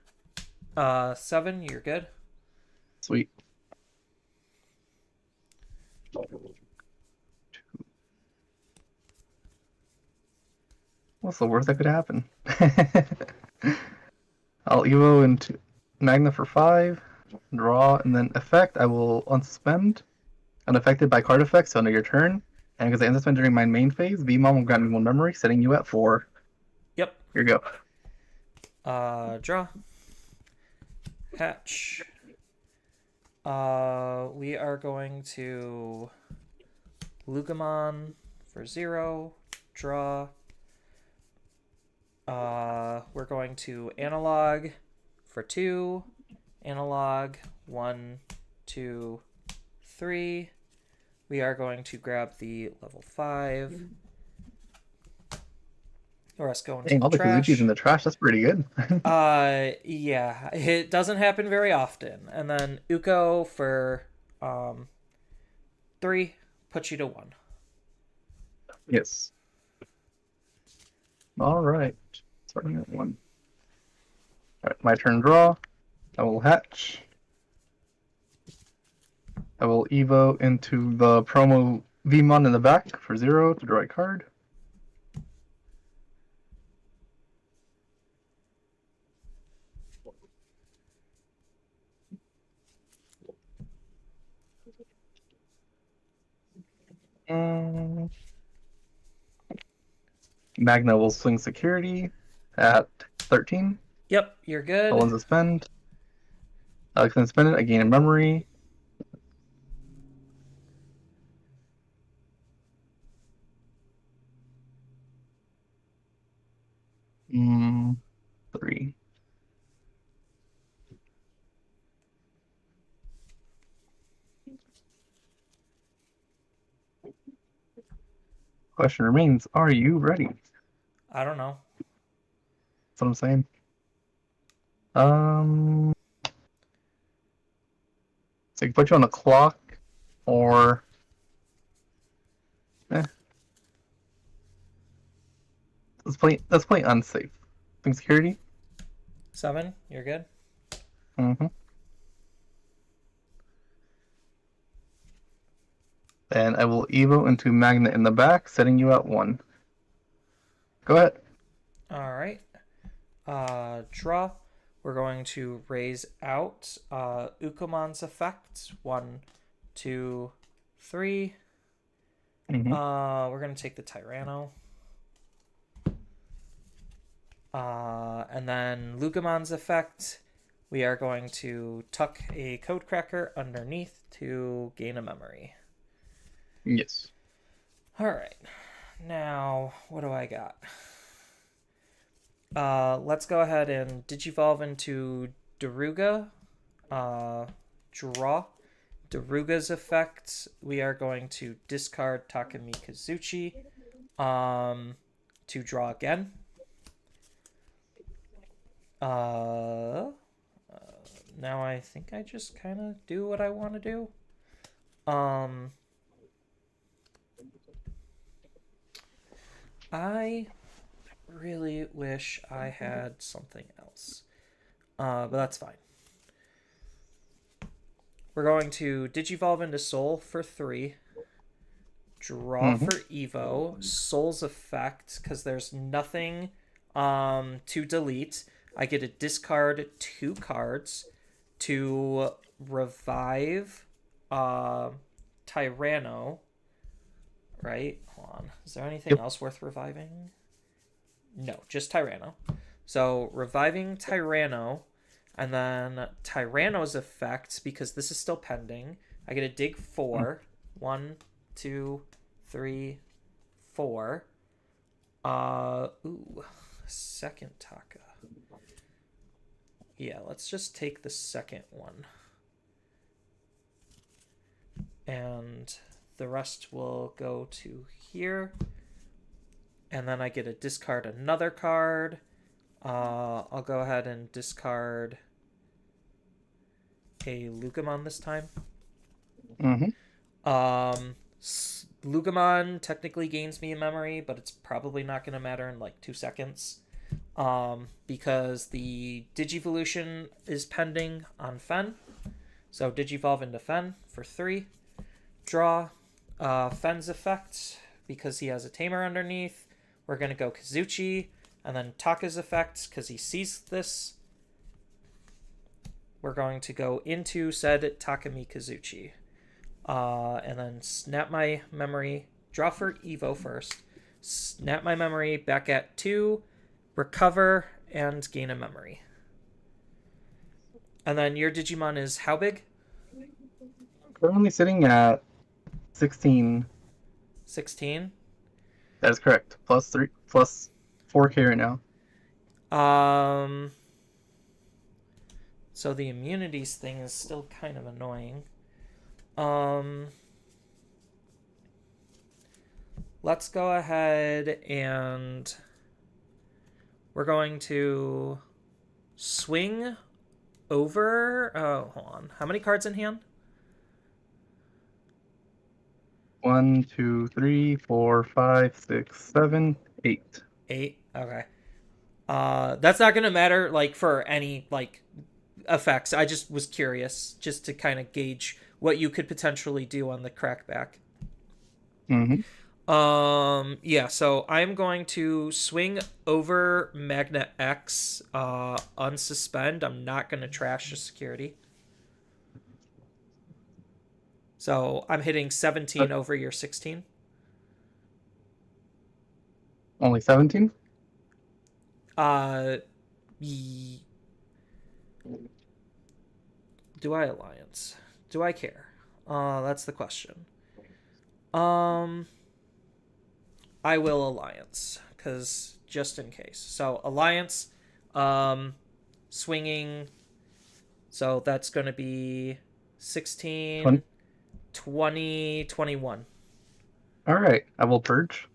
DP. 7, you're good. Sweet. What's the worst that could happen? I'll Evo into Magna for 5, draw, and then effect. I will unsuspend. Unaffected by card effects, so under your turn. And because I unsuspend during my main phase, VMON will grant me 1 memory, setting you at 4. Yep. Here you Draw. Hatch. We are going to Lugamon for 0. Draw. We're going to Analog for 2. Analog 1, 2, 3. We are going to grab the level 5. Or us going Dang, to all the trash. Kazuchis in the trash, that's pretty good. Yeah, it doesn't happen very often. And then Uko for 3 puts you to 1. Yes. Alright. Starting at 1. Alright, my turn draw. I will hatch. I will Evo into the promo VMon in the back for 0 to draw a card. Magna will swing security at 13. Yep, you're good. I'll unsuspend. I can spend it. I gain a memory. Mm, 3. Question remains, are you ready? I don't know. That's what I'm saying. So I can put you on the clock, or let's play unsafe. Think security. 7, you're good. Mm-hmm. And I will Evo into Magna in the back, setting you at 1. Go ahead. All right. Draw. We're going to raise out Ukumon's effect. 1, 2, 3. Mm-hmm. We're going to take the Tyranno. And then Lugamon's effect. We are going to tuck a code cracker underneath to gain a memory. Yes. All right. Now, what do I got? Let's go ahead and digivolve into Daruga. Draw. Daruga's effect. We are going to discard Takumi Kazuchi to draw again. Now I think I just kind of do what I want to do. I really wish I had something else. But that's fine. We're going to digivolve into Soul for 3. Draw for Evo. Soul's effect, because there's nothing to delete. I get to discard 2 cards to revive Tyranno. Right? Hold on. Is there anything else worth reviving? No, just Tyranno. So reviving Tyranno, and then Tyranno's effect, because this is still pending, I get to dig 4. 1, 2, 3, 4. Second Taka. Yeah, let's just take the second one. And the rest will go to here. And then I get to discard another card. I'll go ahead and discard a Lucamon this time. Lugamon technically gains me a memory, but it's probably not going to matter in like 2 seconds. Because the Digivolution is pending on Fen. So Digivolve into Fen for 3. Draw. Fen's effect, because he has a Tamer underneath. We're going to go Kazuchi. And then Taka's effect, because he sees this. We're going to go into said Takami Kazuchi. And then snap my memory. Draw for Evo first. Snap my memory back at 2. Recover and gain a memory. And then your Digimon is how big? Currently sitting at 16. 16. That is correct. Plus 4K right now. So the immunities thing is still kind of annoying. Let's go ahead and we're going to swing over. Oh, hold on. How many cards in hand? 1, 2, 3, 4, 5, 6, 7, 8. 8. Okay. That's not gonna matter like for any like effects. I just was curious just to kind of gauge what you could potentially do on the crackback. Mm-hmm. Yeah, so I'm going to swing over Magna X, unsuspend. I'm not going to trash the security. So I'm hitting 17 over your 16. Only 17? Do I alliance? Do I care? That's the question. I will alliance because just in case. So alliance, swinging. So that's going to be 16, 20, 21. All right, I will purge.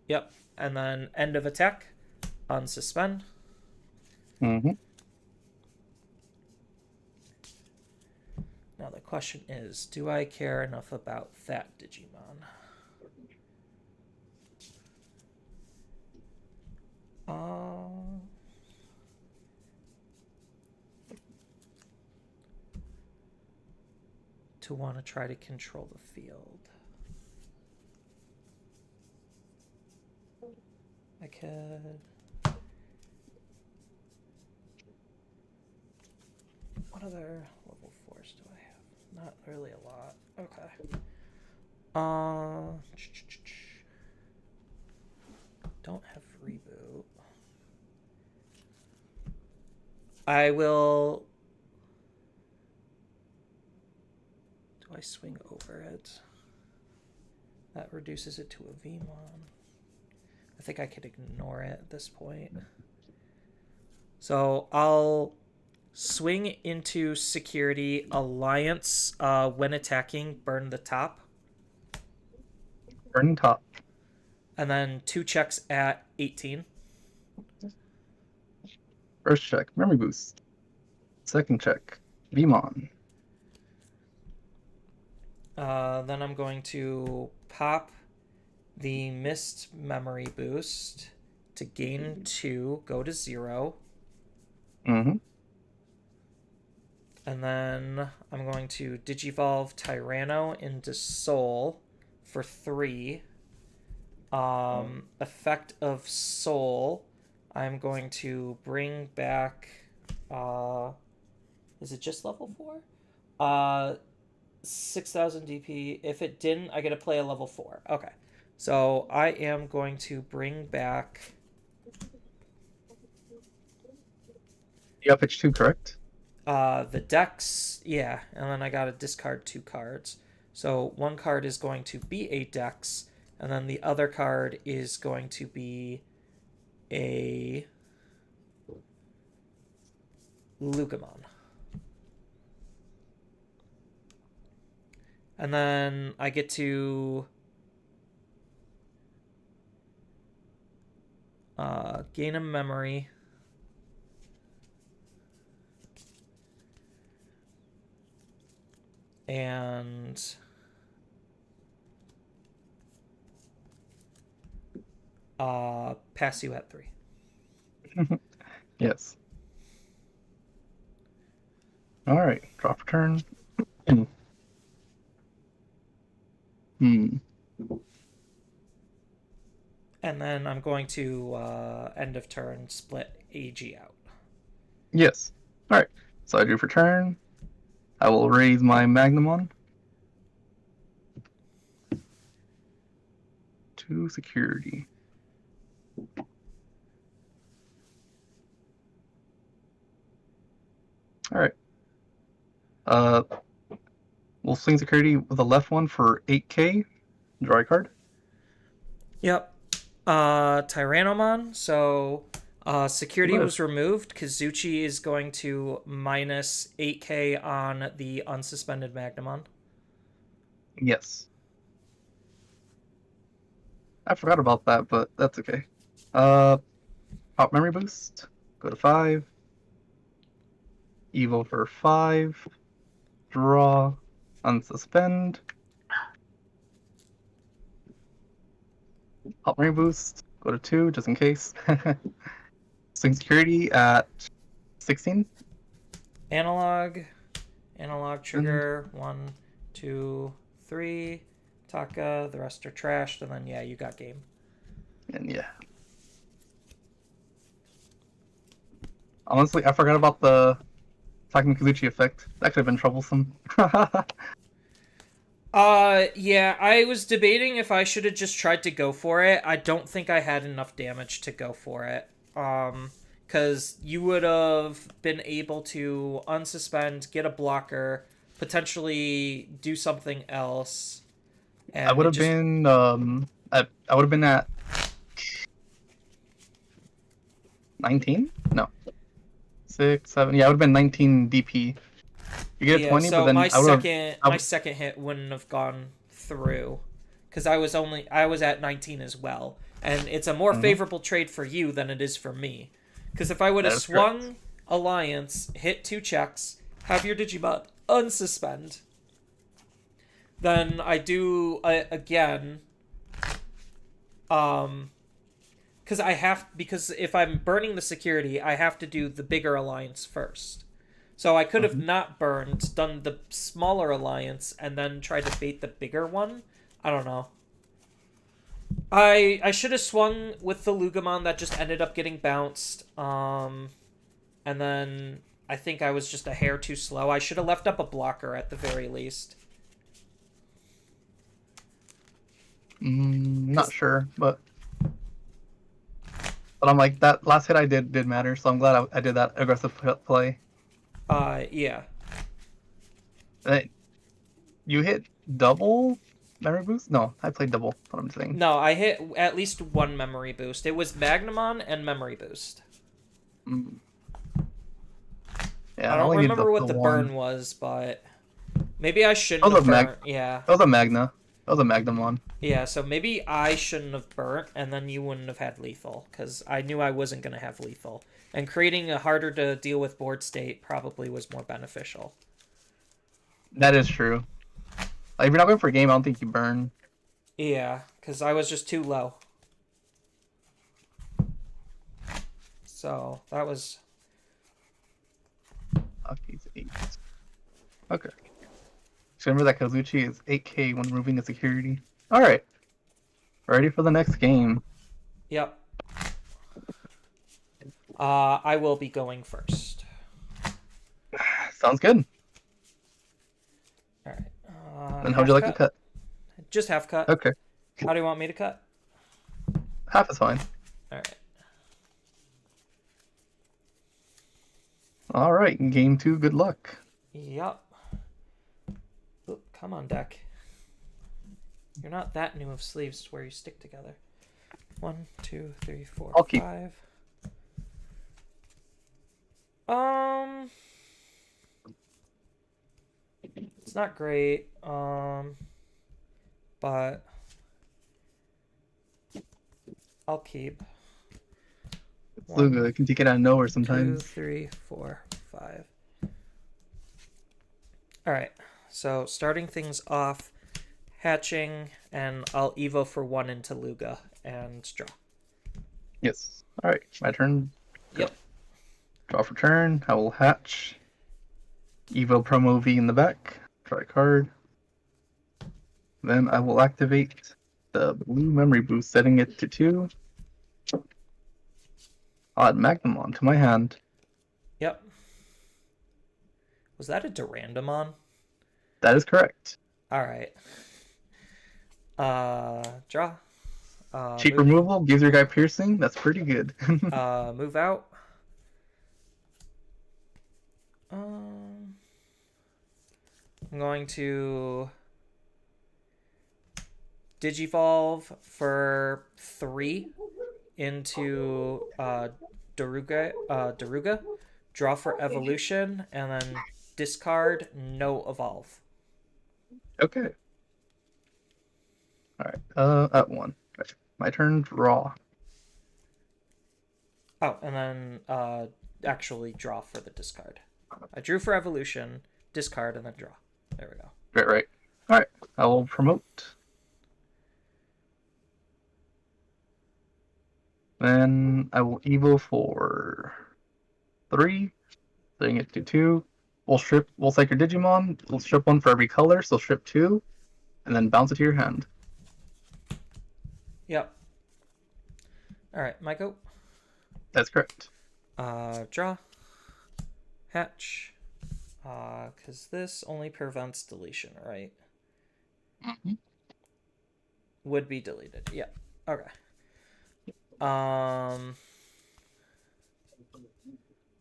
Yep, and then end of attack, unsuspend. Mm-hmm. Now the question is, do I care enough about that Digimon? To want to try to control the field. I could... What other level 4s do I have? Not really a lot. Okay. Don't have reboot. I will... Do I swing over it? That reduces it to a Vmon. I think I could ignore it at this point. So I'll swing into security, alliance, when attacking, burn the top. Burn top. And then 2 checks at 18. First check, memory boost. Second check, Vmon. Then I'm going to pop the missed memory boost to gain 2, go to 0. Mm-hmm. And then I'm going to Digivolve Tyranno into Soul for 3. Effect of Soul, I'm going to bring back... is it just level 4? 6,000 DP. If it didn't, I get to play a level 4. Okay. So I am going to bring back... You up pitch 2, correct? The Dex, yeah, and then I gotta discard 2 cards. So 1 card is going to be a Dex, and then the other card is going to be a Lugamon. And then I get to gain a memory. And pass you at 3. Yes. All right. Drop a turn. Hmm. And then I'm going to end of turn split AG out. Yes. All right. So I do for turn. I will raise my Magnamon to security. All right. We'll swing security with the left one for 8K. Draw a card. Yep. Tyrannomon. So security was removed. Kazuchi is going to minus 8K on the unsuspended Magnamon. Yes. I forgot about that, but that's okay. Pop memory boost. Go to 5. Evo for 5. Draw. Unsuspend. Pop memory boost. Go to 2, just in case. Swing security at 16. Analog trigger. 1, 2, 3. Taka. The rest are trashed, and then yeah, you got game. And yeah. Honestly, I forgot about the Takumi Kazuchi effect. That could have been troublesome. Yeah, I was debating if I should have just tried to go for it. I don't think I had enough damage to go for it. Because you would have been able to unsuspend, get a blocker, potentially do something else. And I would have been, I would have been at 19? No. 6, 7. Yeah, I would have been 19 DP. You get a 20, so but then my my second hit wouldn't have gone through because I was at 19 as well, and it's a more favorable trade for you than it is for me. Because if I would have swung correct. Alliance, hit 2 checks, have your Digimon unsuspend, then I do again. Because if I'm burning the security, I have to do the bigger alliance first. So I could have not burned, done the smaller alliance, and then tried to bait the bigger one. I don't know. I should have swung with the Lugamon that just ended up getting bounced. And then I think I was just a hair too slow. I should have left up a blocker at the very least. Not sure, but I'm like, that last hit I did matter, so I'm glad I did that aggressive play. Yeah. You hit double memory boost? No, I played double. What I'm saying. No, I hit at least 1 memory boost. It was Magnamon and memory boost. Yeah, I don't remember what the burn was, but maybe I shouldn't have burnt. Yeah. That was a Magna. That was a Magnum one. Yeah, so maybe I shouldn't have burnt, and then you wouldn't have had lethal, because I knew I wasn't going to have lethal. And creating a harder to deal with board state probably was more beneficial. That is true. Like, if you're not going for a game, I don't think you burn. Yeah, because I was just too low. So, that was... Okay, 8. Okay. So remember that Kazuchi is 8K when removing a security. Alright. Ready for the next game. Yep. I will be going first. Sounds good. Alright. Then how'd you like to cut? Just half cut. Okay. How do you want me to cut? Half is fine. Alright. Alright, game 2, good luck. Yep. Oop, come on, deck. You're not that new of sleeves where you stick together. 1, 2, 3, 4, I'll keep. 5. It's not great. But I'll keep. Luga can take it out of nowhere sometimes. 2, 3, 4, 5. Alright, so starting things off, hatching, and I'll Evo for 1 into Luga and draw. Yes. Alright, my turn. Go. Yep. Draw for turn. I will hatch. Evo Promo V in the back. Try a card. Then I will activate the blue memory boost, setting it to 2. Add Magnamon to my hand. Yep. Was that a Durandamon? That is correct. Alright. Draw. Cheap Move. removal gives your guy piercing. That's pretty good. Move out. I'm going to Digivolve for 3 into Daruga. Draw for evolution, and then discard, no evolve. Okay. Alright, at 1. Right. My turn, draw. Oh, and then actually draw for the discard. I drew for evolution, discard, and then draw. There we go. Right. Alright, I will promote. Then I will Evo for 3, setting it to 2. We'll take your Digimon, we'll strip 1 for every color, so strip 2, and then bounce it to your hand. Yep. Alright, my go. That's correct. Draw. Hatch. Because this only prevents deletion, right? Mm-hmm. Would be deleted. Yeah. Okay.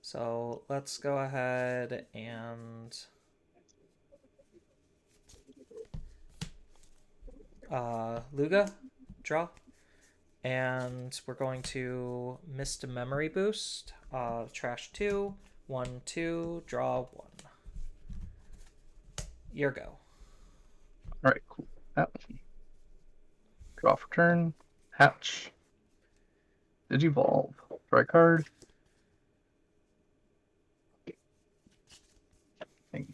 So let's go ahead and Luga, draw, and we're going to Mist Memory Boost. Trash 2, 1, 2, draw 1. Your go. All right, cool. That one. Draw for turn. Hatch. Digivolve. Draw a card. Think.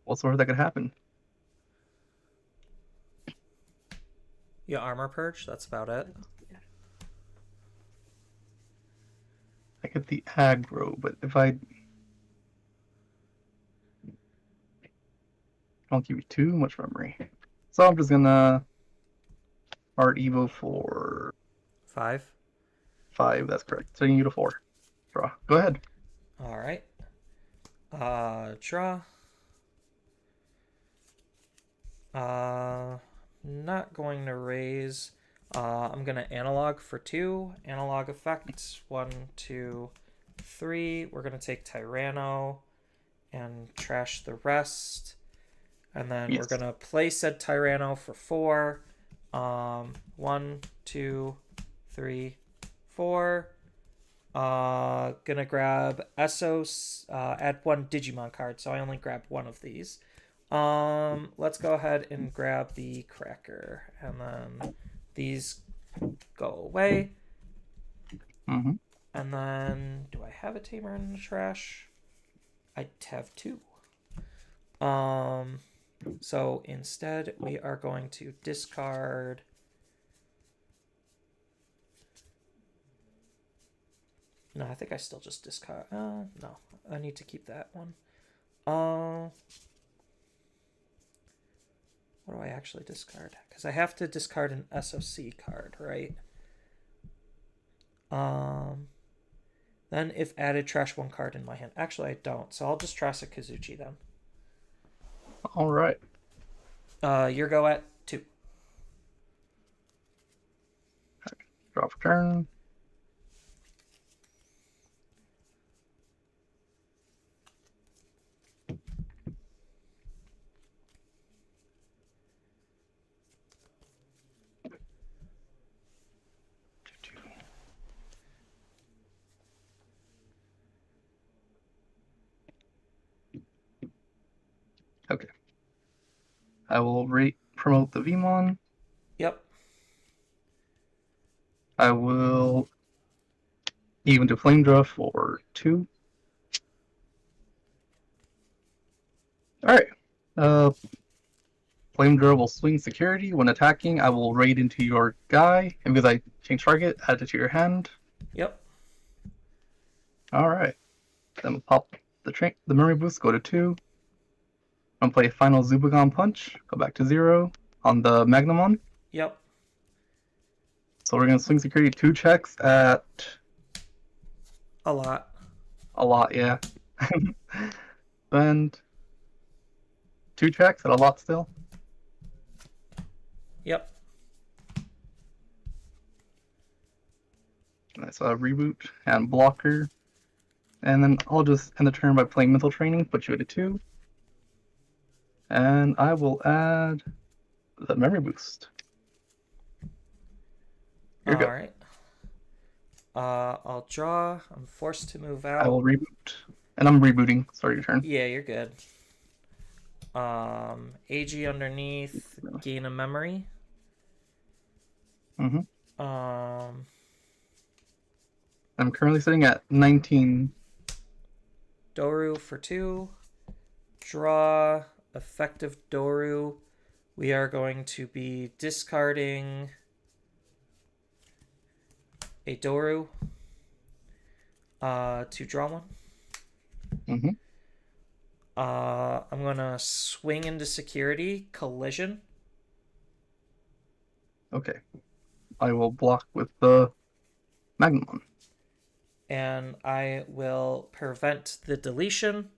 What sort of that could happen? Yeah, Armor Purge, that's about it. I get the aggro, but if I don't give you too much memory. So I'm just gonna Art Evo for 5. 5, that's correct. Setting you to 4. Draw. Go ahead. Alright. Draw. Not going to raise. I'm going to analog for 2. Analog effect. 1, 2, 3. We're going to take Tyranno and trash the rest. And then Yes. we're going to play said Tyranno for 4. 1, 2, 3, 4. Gonna grab Essos, add 1 Digimon card, so I only grab 1 of these. Let's go ahead and grab the Cracker, and then these go away. Mm-hmm. And then, do I have a Tamer in the trash? I have 2. So instead, we are going to discard. No, I think I still just discard. No, I need to keep that one. What do I actually discard? Because I have to discard an SOC card, right? Then if added, trash 1 card in my hand. Actually, I don't. So I'll just trash a Kazuchi then. All right. Your go at 2. Draw for turn. Okay. I will promote the Vmon. Yep. I will even to Flame Draw for 2. Alright. Flame Draw will swing security. When attacking, I will raid into your guy. And because I change target, add it to your hand. Yep. Alright. Then we'll pop the memory boost, go to 2. I'm gonna play Final Zubagon Punch, go back to 0 on the Magnamon. Yep. So we're gonna swing security 2 checks at A lot. a lot, yeah. And 2 checks at a lot still. Yep. That's a reboot and blocker. And then I'll just end the turn by playing Mental Training, put you at a 2. And I will add the memory boost. Here you go. Alright. I'll draw. I'm forced to move out. I will reboot. And I'm rebooting. Sorry, your turn. Yeah, you're good. AG underneath, gain a memory. Mm-hmm. Um, I'm currently sitting at 19. Doru for 2. Draw, effective Doru. We are going to be discarding a Doru to draw one. Mm-hmm. I'm gonna swing into security, collision. Okay. I will block with the Magnamon. And I will prevent the deletion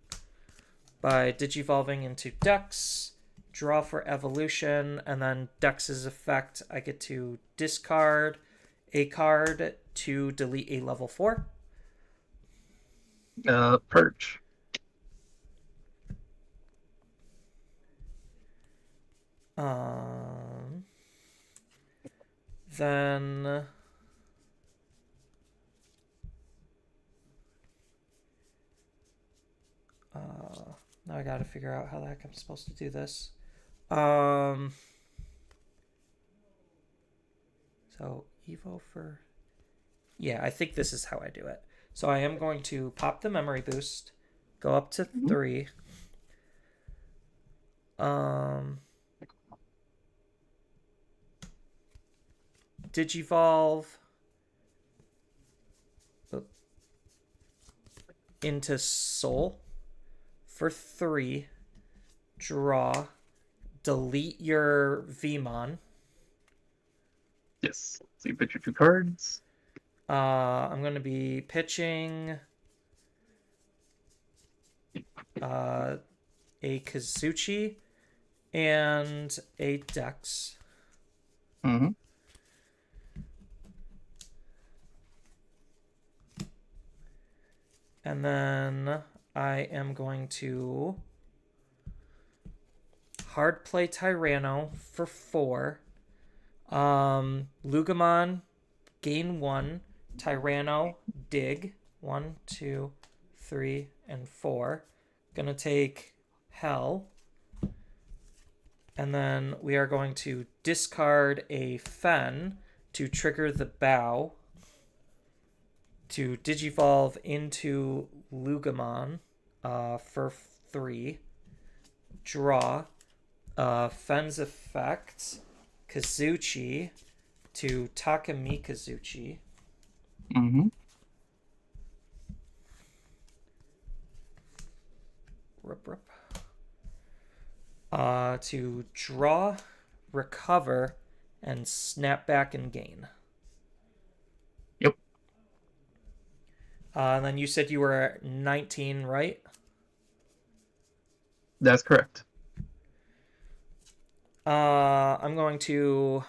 by digivolving into Dex, draw for evolution, and then Dex's effect, I get to discard a card to delete a level 4. Purge. Then now I gotta figure out how the heck I'm supposed to do this. So Evo for... Yeah, I think this is how I do it. So I am going to pop the memory boost, go up to 3. Digivolve into Soul for 3. Draw. Delete your Vmon. Yes. So you pitch your 2 cards. I'm going to be pitching a Kazuchi and a Dex. Mm-hmm. And then I am going to hard play Tyranno for 4. Lugamon, gain 1. Tyranno, dig. 1, 2, 3, and 4. Gonna take Hell. And then we are going to discard a Fen to trigger the Bow. To digivolve into Lugamon for 3. Draw. Fen's effect. Kazuchi to Takami Kazuchi. Mm-hmm. To draw, recover, and snap back and gain. Yep. And then you said you were at 19, right? That's correct. I'm going to...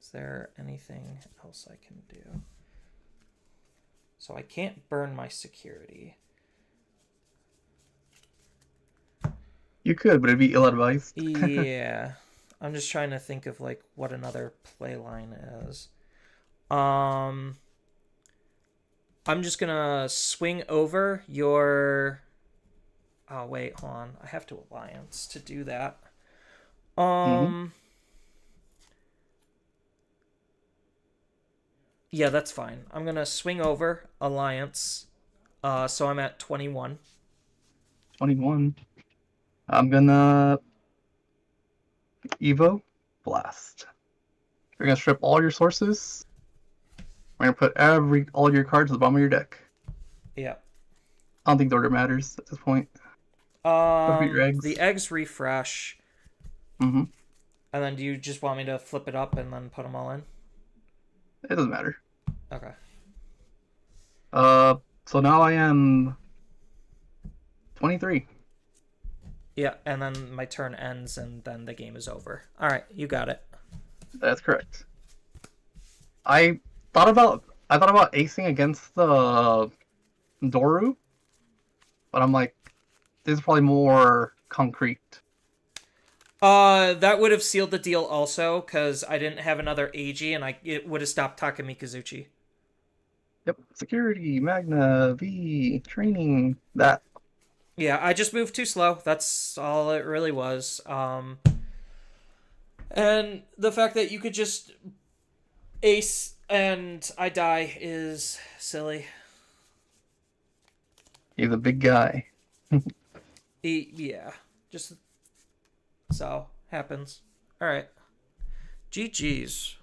Is there anything else I can do? So I can't burn my security. You could, but it'd be ill-advised. Yeah. I'm just trying to think of like what another play line is. I'm just gonna swing over your... Oh, wait, hold on. I have to alliance to do that. Yeah, that's fine. I'm gonna swing over Alliance. So I'm at 21. 21. I'm gonna Evo Blast. You're gonna strip all your sources. We're gonna put all your cards at the bottom of your deck. Yeah. I don't think the order matters at this point. Don't forget your eggs. The eggs refresh. Mm-hmm. And then do you just want me to flip it up and then put them all in? It doesn't matter. Okay. So now I am 23. Yeah, and then my turn ends and then the game is over. All right, you got it. That's correct. I thought about acing against the Doru, but I'm like, this is probably more concrete. That would have sealed the deal also, because I didn't have another AG, and it would have stopped Takamikazuchi. Yep. Security, Magna, V, training, that. Yeah, I just moved too slow. That's all it really was. And the fact that you could just ace and I die is silly. He's a big guy. Yeah, just so happens. All right, GG's.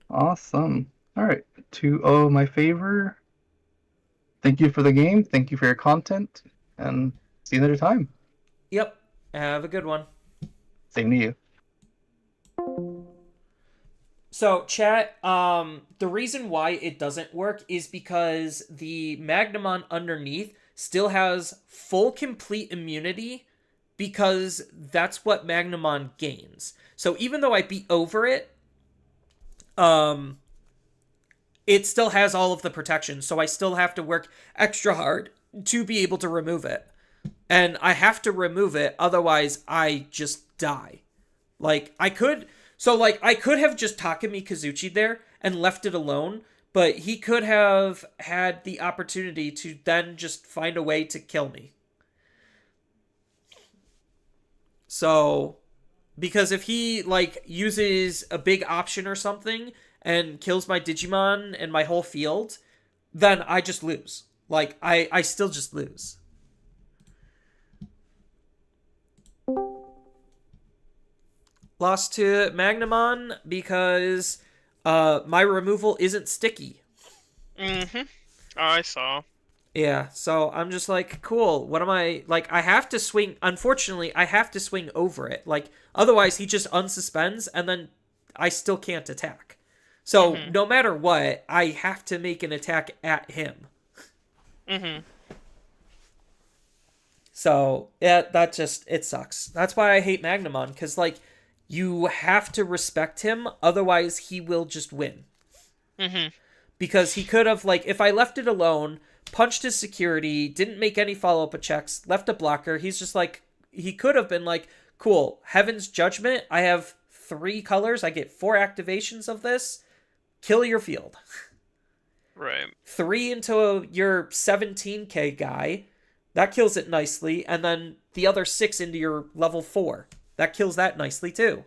Awesome. All right, 2-0 my favor. Thank you for the game. Thank you for your content, and see you another time. Yep. Have a good one. Same to you. So, chat, the reason why it doesn't work is because the Magnamon underneath still has full complete immunity because that's what Magnamon gains. So even though I beat over it, it still has all of the protection, so I still have to work extra hard to be able to remove it. And I have to remove it, otherwise I just die. I could have just Takamikazuchi there and left it alone, but he could have had the opportunity to then just find a way to kill me. So, because if he, uses a big option or something and kills my Digimon and my whole field, then I just lose. I still just lose. Lost to Magnamon because my removal isn't sticky. Mm-hmm. I saw. Yeah, so I'm just like, cool, what am I... I have to swing... Unfortunately, I have to swing over it. Otherwise he just unsuspends, and then I still can't attack. So, no matter what, I have to make an attack at him. Mm-hmm. So, yeah, that just... It sucks. That's why I hate Magnamon, because, you have to respect him, otherwise he will just win. Mm-hmm. Because he could have, if I left it alone, punched his security, didn't make any follow-up checks, left a blocker, he's just he could have been cool, Heaven's Judgment, I have 3 colors, I get 4 activations of this, kill your field. Right. 3 into your 17k guy, that kills it nicely, and then the other 6 into your level 4. That kills that nicely, too.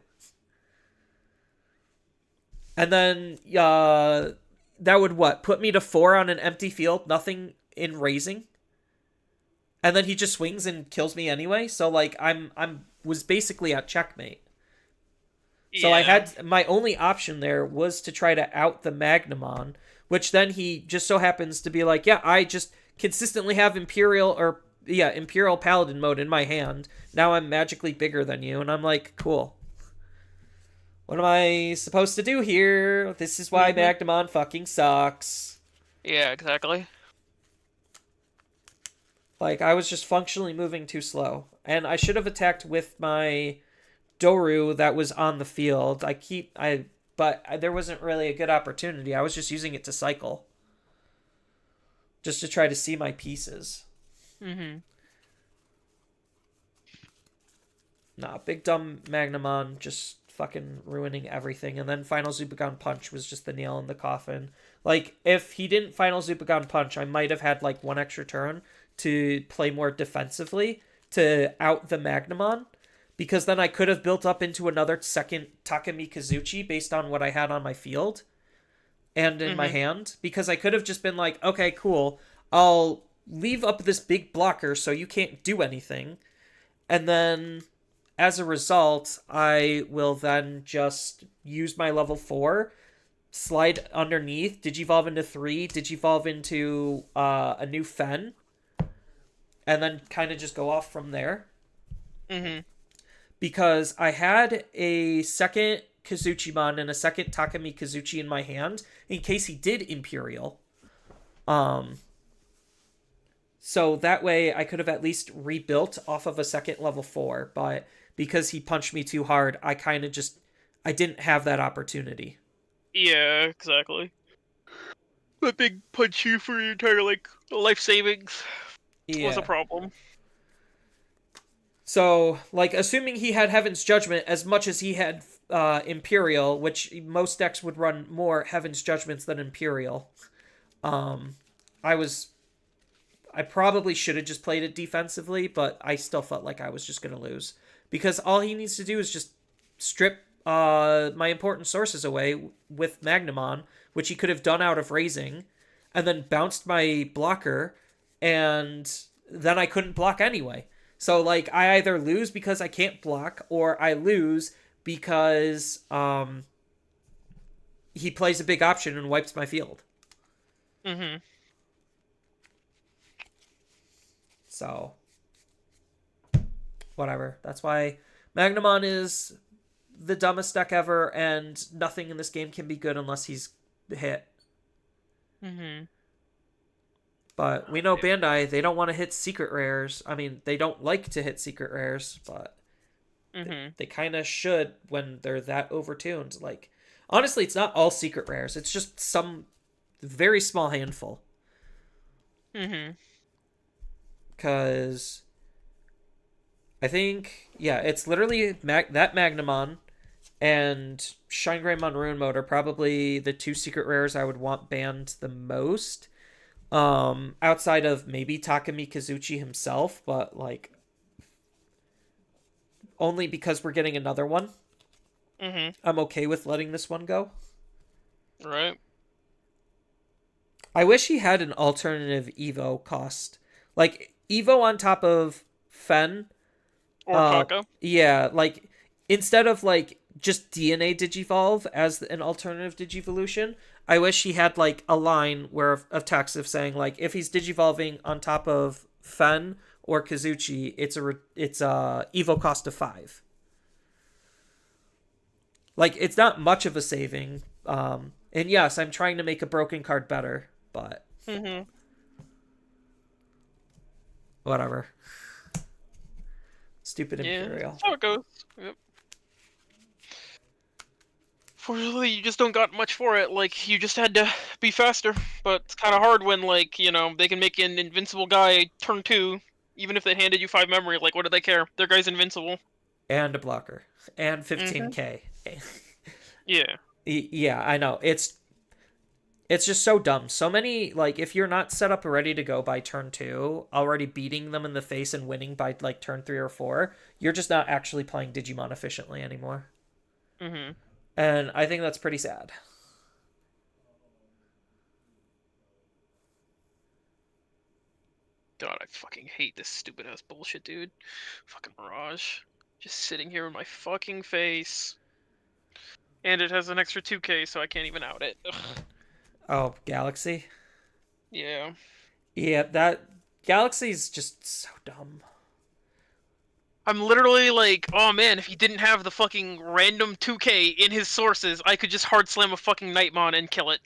And then, that would, put me to 4 on an empty field, nothing in raising? And then he just swings and kills me anyway, so, I'm was basically at checkmate. Yeah. So I had, my only option there was to try to out the Magnamon, which then he just so happens to be yeah, I just consistently have Imperial Paladin mode in my hand. Now I'm magically bigger than you. And I'm cool. What am I supposed to do here? This is why Magnamon fucking sucks. Yeah, exactly. I was just functionally moving too slow. And I should have attacked with my Doru that was on the field. But there wasn't really a good opportunity. I was just using it to cycle. Just to try to see my pieces. Mm-hmm. Nah, big dumb Magnamon just fucking ruining everything. And then Final Zubagon Punch was just the nail in the coffin. If he didn't Final Zubagon Punch, I might have had, 1 extra turn to play more defensively to out the Magnamon. because then I could have built up into another second Takemi Kazuchi based on what I had on my field and in my hand, because I could have just been like, okay, cool, I'll leave up this big blocker so you can't do anything, and then as a result, I will then just use my level 4, slide underneath, Digivolve into 3, Digivolve into a new Fen, and then kind of just go off from there. Because I had a second Kazuchimon and a second Takemi Kazuchi in my hand in case he did Imperial. So that way I could have at least rebuilt off of a second level 4, but because he punched me too hard, I kind of just, I didn't have that opportunity. Yeah, exactly. That big punch you for your entire, like, life savings was a problem. So, like, assuming he had Heaven's Judgment as much as he had Imperial, which most decks would run more Heaven's Judgments than Imperial, I probably should have just played it defensively, but I still felt like I was just going to lose. Because all he needs to do is just strip my important sources away with Magnamon, which he could have done out of raising, and then bounced my blocker, and then I couldn't block anyway. So, like, I either lose because I can't block, or I lose because he plays a big option and wipes my field. So, whatever. That's why Magnamon is the dumbest deck ever, and nothing in this game can be good unless he's hit. But we know Bandai, they don't want to hit secret rares. I mean, they don't like to hit secret rares, but they kind of should when they're that overtuned. Like, honestly, it's not all secret rares. It's just some very small handful. Because I think, yeah, it's literally that Magnamon and Shine Greymon Ruin Mode are probably the 2 secret rares I would want banned the most. Outside of maybe Takemi Kazuchi himself, but, like, only because we're getting another one. I'm okay with letting this one go. Right. I wish he had an alternative Evo cost. Like, Evo on top of Fen. Or Kako. Yeah, like, instead of, like, just DNA Digivolve as an alternative Digivolution, I wish he had, like, a line where of text of saying, like, if he's Digivolving on top of Fen or Kazuchi, it's a Evo cost of 5. Like, it's not much of a saving. And yes, I'm trying to make a broken card better, but whatever. Stupid Imperial. That's how it goes. Yep. Fortunately, you just don't got much for it. Like, you just had to be faster. But it's kind of hard when, like, you know, they can make an invincible guy turn 2, even if they handed you 5 memory. Like, what do they care? Their guy's invincible. And a blocker. And 15k. Yeah. Yeah, I know. It's just so dumb. So many, like, if you're not set up ready to go by turn 2, already beating them in the face and winning by, like, turn 3 or 4, you're just not actually playing Digimon efficiently anymore. And I think that's pretty sad. God, I fucking hate this stupid ass bullshit, dude. Fucking Mirage. Just sitting here in my fucking face. And it has an extra 2k, so I can't even out it. Ugh. Oh, Galaxy? Yeah. Yeah, that Galaxy's just so dumb. I'm literally like, oh man, if he didn't have the fucking random 2k in his sources, I could just hard slam a fucking Nightmon and kill it.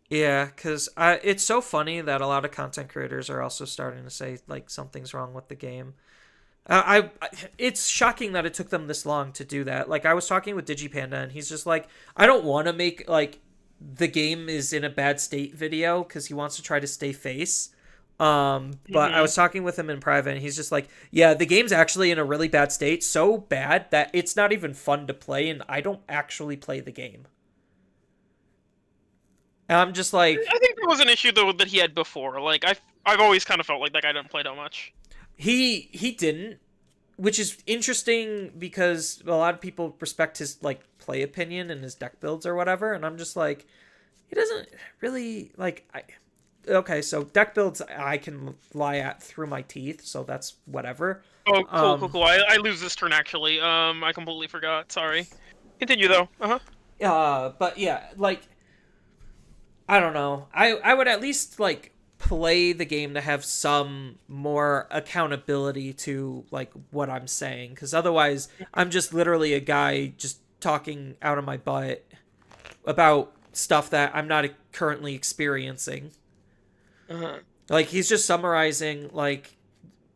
Yeah, because it's so funny that a lot of content creators are also starting to say, like, something's wrong with the game. It's shocking that it took them this long to do that. Like, I was talking with DigiPanda, and he's just like, I don't want to make, like, the game is in a bad state video, because he wants to try to stay face. But I was talking with him in private, and he's just like, yeah, the game's actually in a really bad state, so bad that it's not even fun to play, and I don't actually play the game. And I'm just like, I think there was an issue though that he had before. Like I've always kind of felt like that guy didn't play that much. He didn't. which is interesting because a lot of people respect his like play opinion and his deck builds or whatever, and I'm just like, he doesn't really like. Okay, so deck builds I can lie at through my teeth, so that's whatever. Oh, cool. I lose this turn actually. I completely forgot. Sorry. Continue though. But yeah, like, I don't know. I would at least like play the game to have some more accountability to like what I'm saying, because otherwise I'm just literally a guy just talking out of my butt about stuff that I'm not currently experiencing. Like, he's just summarizing like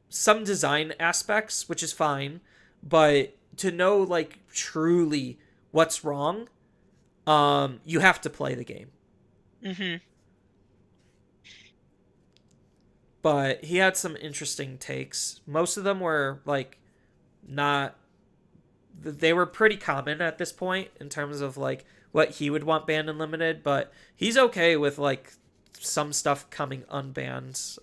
some design aspects, which is fine, but to know like truly what's wrong, you have to play the game. But he had some interesting takes. Most of them were like not, they were pretty common at this point in terms of like what he would want banned and limited, but he's okay with like some stuff coming unbanned.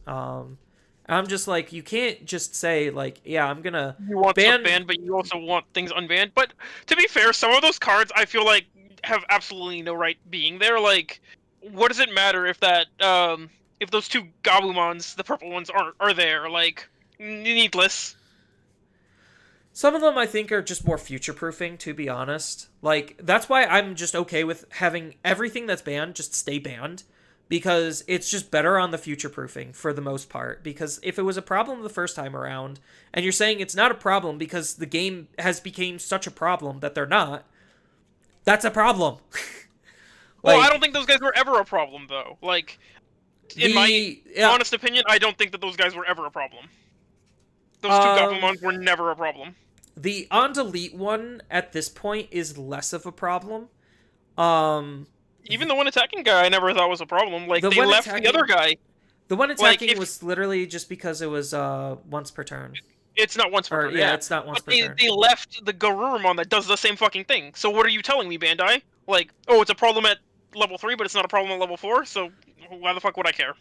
I'm just like, you can't just say like, yeah, I'm gonna You want stuff banned, but you also want things unbanned. But to be fair, some of those cards I feel like have absolutely no right being there. Like, what does it matter if that if those two Gabumons, the purple ones, are there? Like, needless. Some of them I think are just more future proofing, to be honest. Like, that's why I'm just okay with having everything that's banned just stay banned, because it's just better on the future proofing for the most part. Because if it was a problem the first time around, and you're saying it's not a problem because the game has become such a problem that they're not, that's a problem. Well, I don't think those guys were ever a problem, though. Like, in my honest opinion, I don't think that those guys were ever a problem. Those two Gabumons were never a problem. The on-delete one at this point is less of a problem. Even the one attacking guy I never thought was a problem. Like, they left the other guy. The one attacking was literally just because it was once per turn. It's not once per turn. Yeah, it's not once per turn. They left the Garurumon that does the same fucking thing. So what are you telling me, Bandai? Like, oh, it's a problem at level 3, but it's not a problem at level 4, so why the fuck would I care?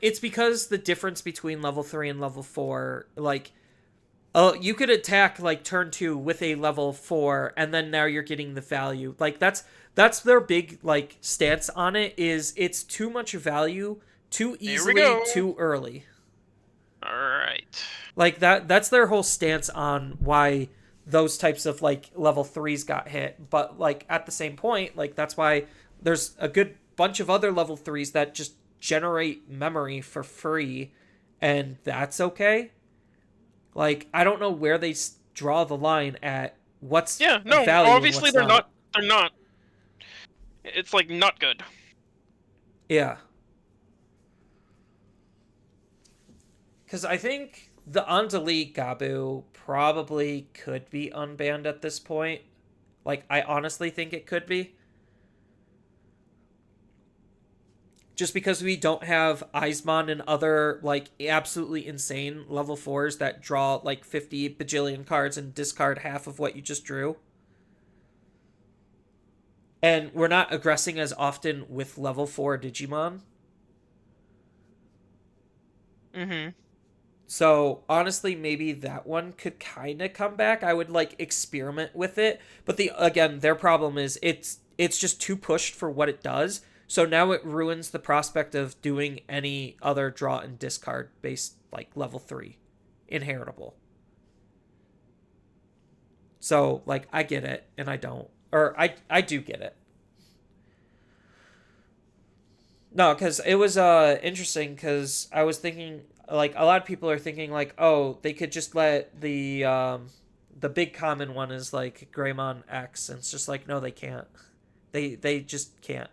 It's because the difference between level 3 and level 4, like, you could attack, like, turn 2 with a level 4, and then now you're getting the value. Like, that's their big, like, stance on it, is it's too much value, too easily, too early. Alright. Like, that's their whole stance on why those types of, like, level 3s got hit. But, like, at the same point, like, that's why there's a good bunch of other level 3s that just generate memory for free, and that's okay. Like, I don't know where they draw the line at what's value. Obviously they're not. They're not. It's like not good. Yeah. Because I think the on-delete Gabu probably could be unbanned at this point. Like, I honestly think it could be. Just because we don't have Eismon and other, like, absolutely insane level 4s that draw, like, 50 bajillion cards and discard half of what you just drew. And we're not aggressing as often with level 4 Digimon. So, honestly, maybe that one could kind of come back. I would, like, experiment with it. But, again, their problem is it's just too pushed for what it does. So now it ruins the prospect of doing any other draw and discard based, like, level 3. Inheritable. So, like, I get it, and I don't. Or, I do get it. No, because it was interesting, because I was thinking, like, a lot of people are thinking, like, oh, they could just let the big common one is, like, Greymon X, and it's just like, no, they can't. They just can't.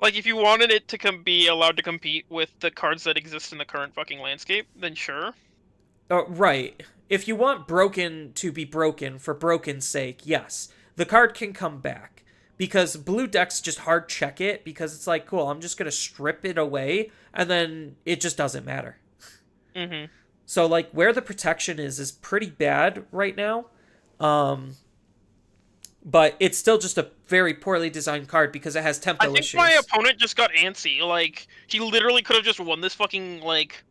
Like, if you wanted it to be allowed to compete with the cards that exist in the current fucking landscape, then sure. Right. If you want broken to be broken for broken's sake, yes. The card can come back. Because blue decks just hard check it, because it's like, cool, I'm just going to strip it away, and then it just doesn't matter. So, like, where the protection is pretty bad right now. But it's still just a very poorly designed card because it has tempo issues. I think my opponent just got antsy. Like, he literally could have just won this fucking, like,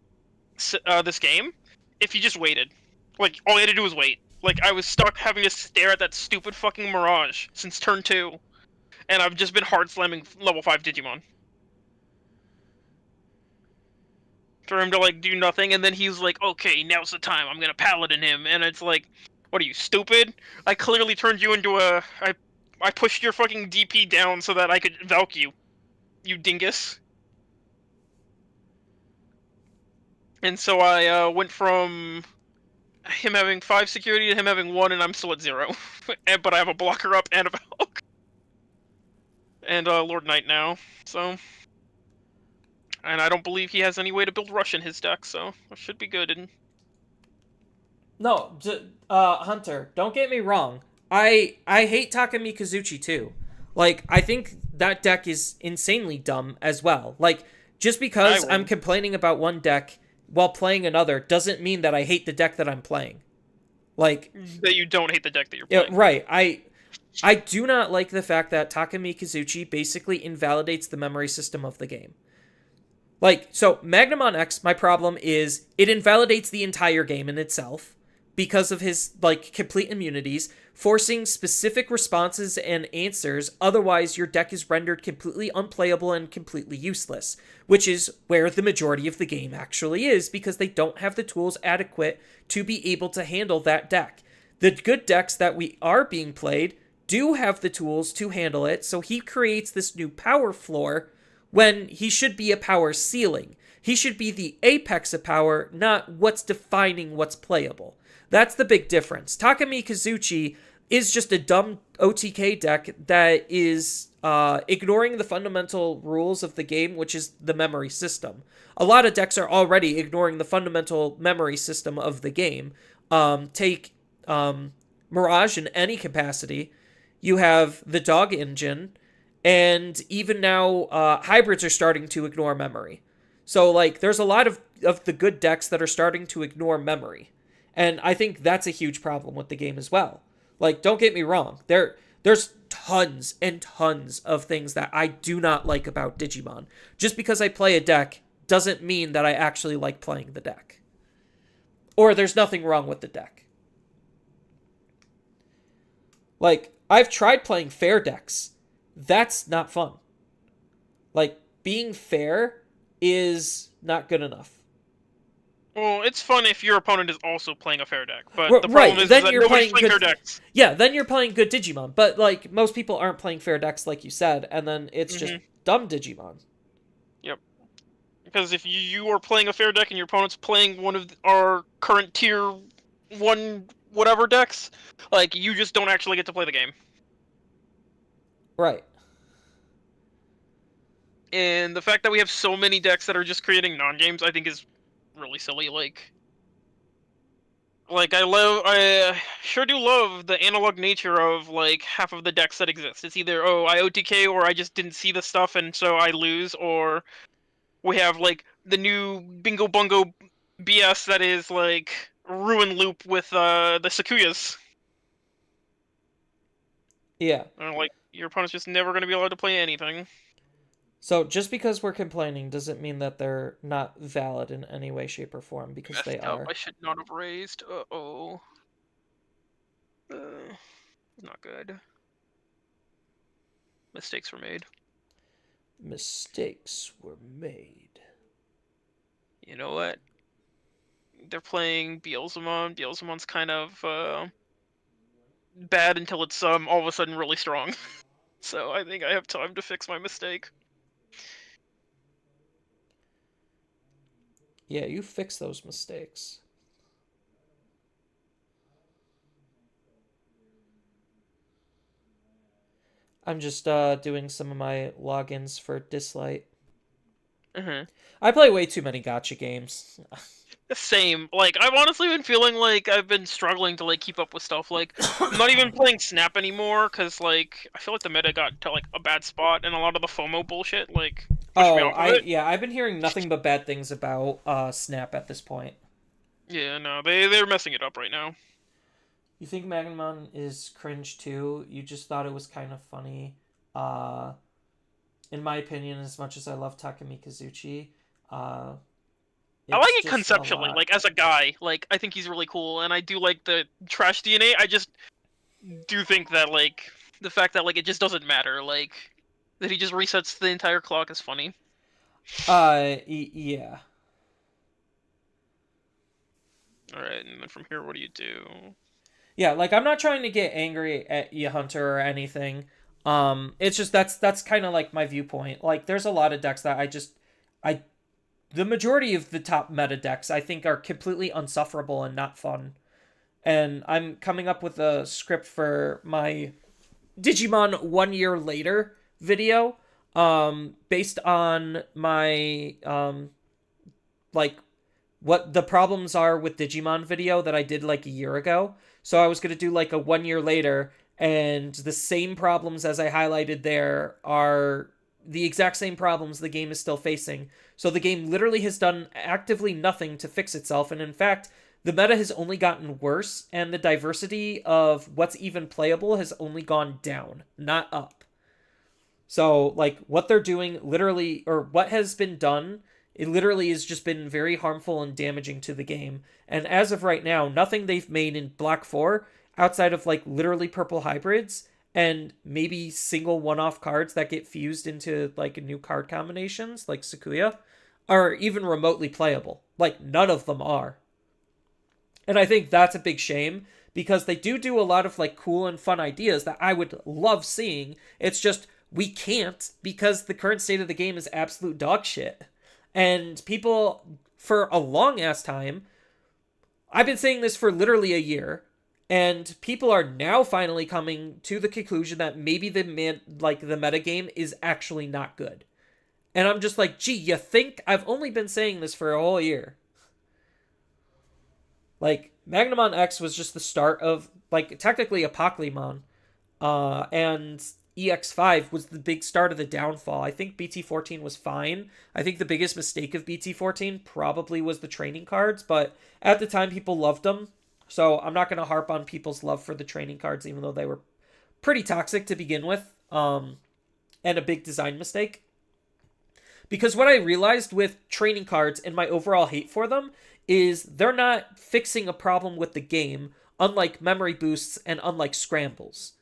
this game. if you just waited. Like, all you had to do was wait. Like, I was stuck having to stare at that stupid fucking Mirage since turn 2, and I've just been hard slamming level 5 Digimon. For him to, like, do nothing, and then he's like, okay, now's the time, I'm gonna Paladin him, and it's like, what are you, stupid? I clearly turned you into a... I pushed your fucking DP down so that I could Valk you, you dingus. And so I went from him having 5 security to him having 1, and I'm still at 0. But I have a blocker up and a Valk. And Lord Knight now, so... And I don't believe he has any way to build Rush in his deck, so it should be good. And No, Hunter, don't get me wrong. I hate Takamikazuchi too. Like, I think that deck is insanely dumb as well. Like, just because I'm complaining about one deck while playing another doesn't mean that I hate the deck that I'm playing. Like, that you don't hate the deck that you're playing. Yeah, right. I do not like the fact that Takamikazuchi basically invalidates the memory system of the game. Like, so Magnamon X, my problem is it invalidates the entire game in itself because of his, like, complete immunities, forcing specific responses and answers, otherwise your deck is rendered completely unplayable and completely useless, which is where the majority of the game actually is, because they don't have the tools adequate to be able to handle that deck. The good decks that we are being played do have the tools to handle it, so he creates this new power floor when he should be a power ceiling. He should be the apex of power, not what's defining what's playable. That's the big difference. Takamikazuchi is just a dumb OTK deck that is ignoring the fundamental rules of the game, which is the memory system. A lot of decks are already ignoring the fundamental memory system of the game. Take Mirage in any capacity. You have the dog engine, and even now, hybrids are starting to ignore memory. So, like, there's a lot of the good decks that are starting to ignore memory. And I think that's a huge problem with the game as well. Like, don't get me wrong. There's tons and tons of things that I do not like about Digimon. Just because I play a deck doesn't mean that I actually like playing the deck. Or there's nothing wrong with the deck. Like, I've tried playing fair decks. That's not fun. Like, being fair is not good enough. Well, it's fun if your opponent is also playing a fair deck, but the right. problem is Then that you're nobody's playing playing good fair decks. Yeah, then you're playing good Digimon. But, like, most people aren't playing fair decks, like you said, and then it's just dumb Digimon. Yep. Because if you are playing a fair deck and your opponent's playing one of our current tier 1 whatever decks, like, you just don't actually get to play the game. Right. And the fact that we have so many decks that are just creating non-games, I think is really silly. Like I sure do love the analog nature of, like, half of the decks that exist. It's either, oh, I OTK, or I just didn't see the stuff and so I lose, or we have, like, the new Bingo Bungo BS that is, like, Ruin Loop with the Sakuyas. Yeah. Or, like, your opponent's just never going to be allowed to play anything. So just because we're complaining doesn't mean that they're not valid in any way, shape, or form, because they are. I should not have raised. Uh-oh. Not good. Mistakes were made. Mistakes were made. You know what? They're playing Beelzemon. Beelzemon's kind of bad until it's all of a sudden really strong. So I think I have time to fix my mistake. Yeah, you fix those mistakes. I'm just doing some of my logins for Dislight. I play way too many gacha games. Same. Like, I've honestly been feeling like I've been struggling to, like, keep up with stuff. Like, I'm not even playing Snap anymore, because, like, I feel like the meta got to, like, a bad spot, and a lot of the FOMO bullshit, like, pushed me off of it. Yeah, I've been hearing nothing but bad things about Snap at this point. Yeah, no, they're messing it up right now. You think Magnamon is cringe too? You just thought it was kind of funny. In my opinion, as much as I love Takamikazuchi, I like It's it just a conceptually, lot. like as a guy. Like I think he's really cool, and I do like the trash DNA. I just do think that like the fact that like it just doesn't matter, like that he just resets the entire clock is funny. Yeah. All right, and then from here, what do you do? Yeah, like I'm not trying to get angry at you, Hunter, or anything. It's just that's kind of like my viewpoint. Like, there's a lot of decks that I the majority of the top meta decks I think are completely unsufferable and not fun. And I'm coming up with a script for my Digimon 1 year later video, based on my like what the problems are with Digimon video that I did like a year ago. So I was going to do like a 1 year later, and the same problems as I highlighted there are the exact same problems the game is still facing. So the game literally has done actively nothing to fix itself, and in fact, the meta has only gotten worse, and the diversity of what's even playable has only gone down, not up. So, like, what they're doing literally, or what has been done, it literally has just been very harmful and damaging to the game. And as of right now, nothing they've made in Black 4, outside of, like, literally purple hybrids, and maybe single one-off cards that get fused into, like, new card combinations, like Sakuya, are even remotely playable. Like, none of them are. And I think that's a big shame, because they do a lot of, like, cool and fun ideas that I would love seeing. It's just we can't, because the current state of the game is absolute dog shit. And people, for a long ass time, I've been saying this for literally a year, and people are now finally coming to the conclusion that maybe the metagame is actually not good. And I'm just like, gee, you think? I've only been saying this for a whole year. Like, Magnamon X was just the start of, like, technically Apocalypse, and EX5 was the big start of the downfall. I think BT14 was fine. I think the biggest mistake of BT14 probably was the training cards, but at the time people loved them. So I'm not going to harp on people's love for the training cards, even though they were pretty toxic to begin with, and a big design mistake. Because what I realized with training cards and my overall hate for them is they're not fixing a problem with the game, unlike memory boosts and unlike scrambles.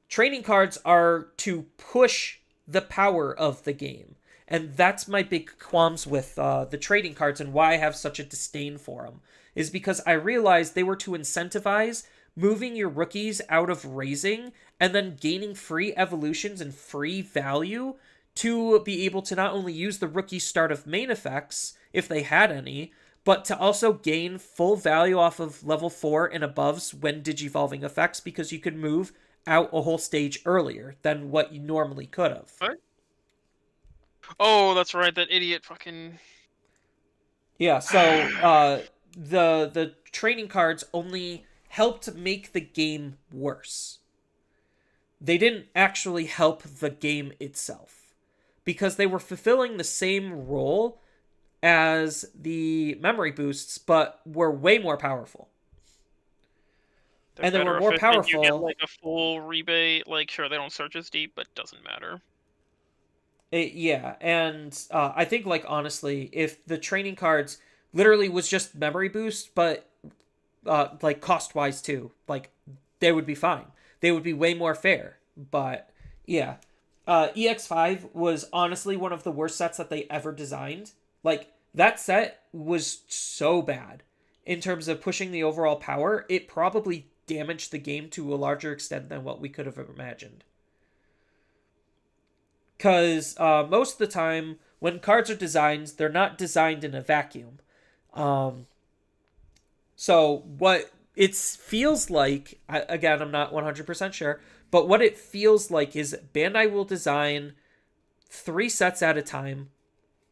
Training cards are to push the power of the game. And that's my big qualms with the trading cards, and why I have such a disdain for them, is because I realized they were to incentivize moving your rookies out of raising and then gaining free evolutions and free value to be able to not only use the rookie start of main effects, if they had any, but to also gain full value off of level 4 and aboves when digivolving effects, because you could move out a whole stage earlier than what you normally could have. What? Oh, that's right, that idiot fucking... Yeah, so the training cards only helped make the game worse. They didn't actually help the game itself, because they were fulfilling the same role as the memory boosts, but were way more powerful. And they were more powerful. You get like a full rebate. Like, sure, they don't search as deep, but doesn't matter. Yeah, and I think, like, honestly, if the training cards literally was just memory boost, but like cost-wise too, like, they would be fine. They would be way more fair. But yeah, EX5 was honestly one of the worst sets that they ever designed. Like, that set was so bad in terms of pushing the overall power. It probably damaged the game to a larger extent than what we could have imagined. Because most of the time, when cards are designed, they're not designed in a vacuum. So what it feels like, again, I'm not 100% sure, but what it feels like is Bandai will design 3 sets at a time,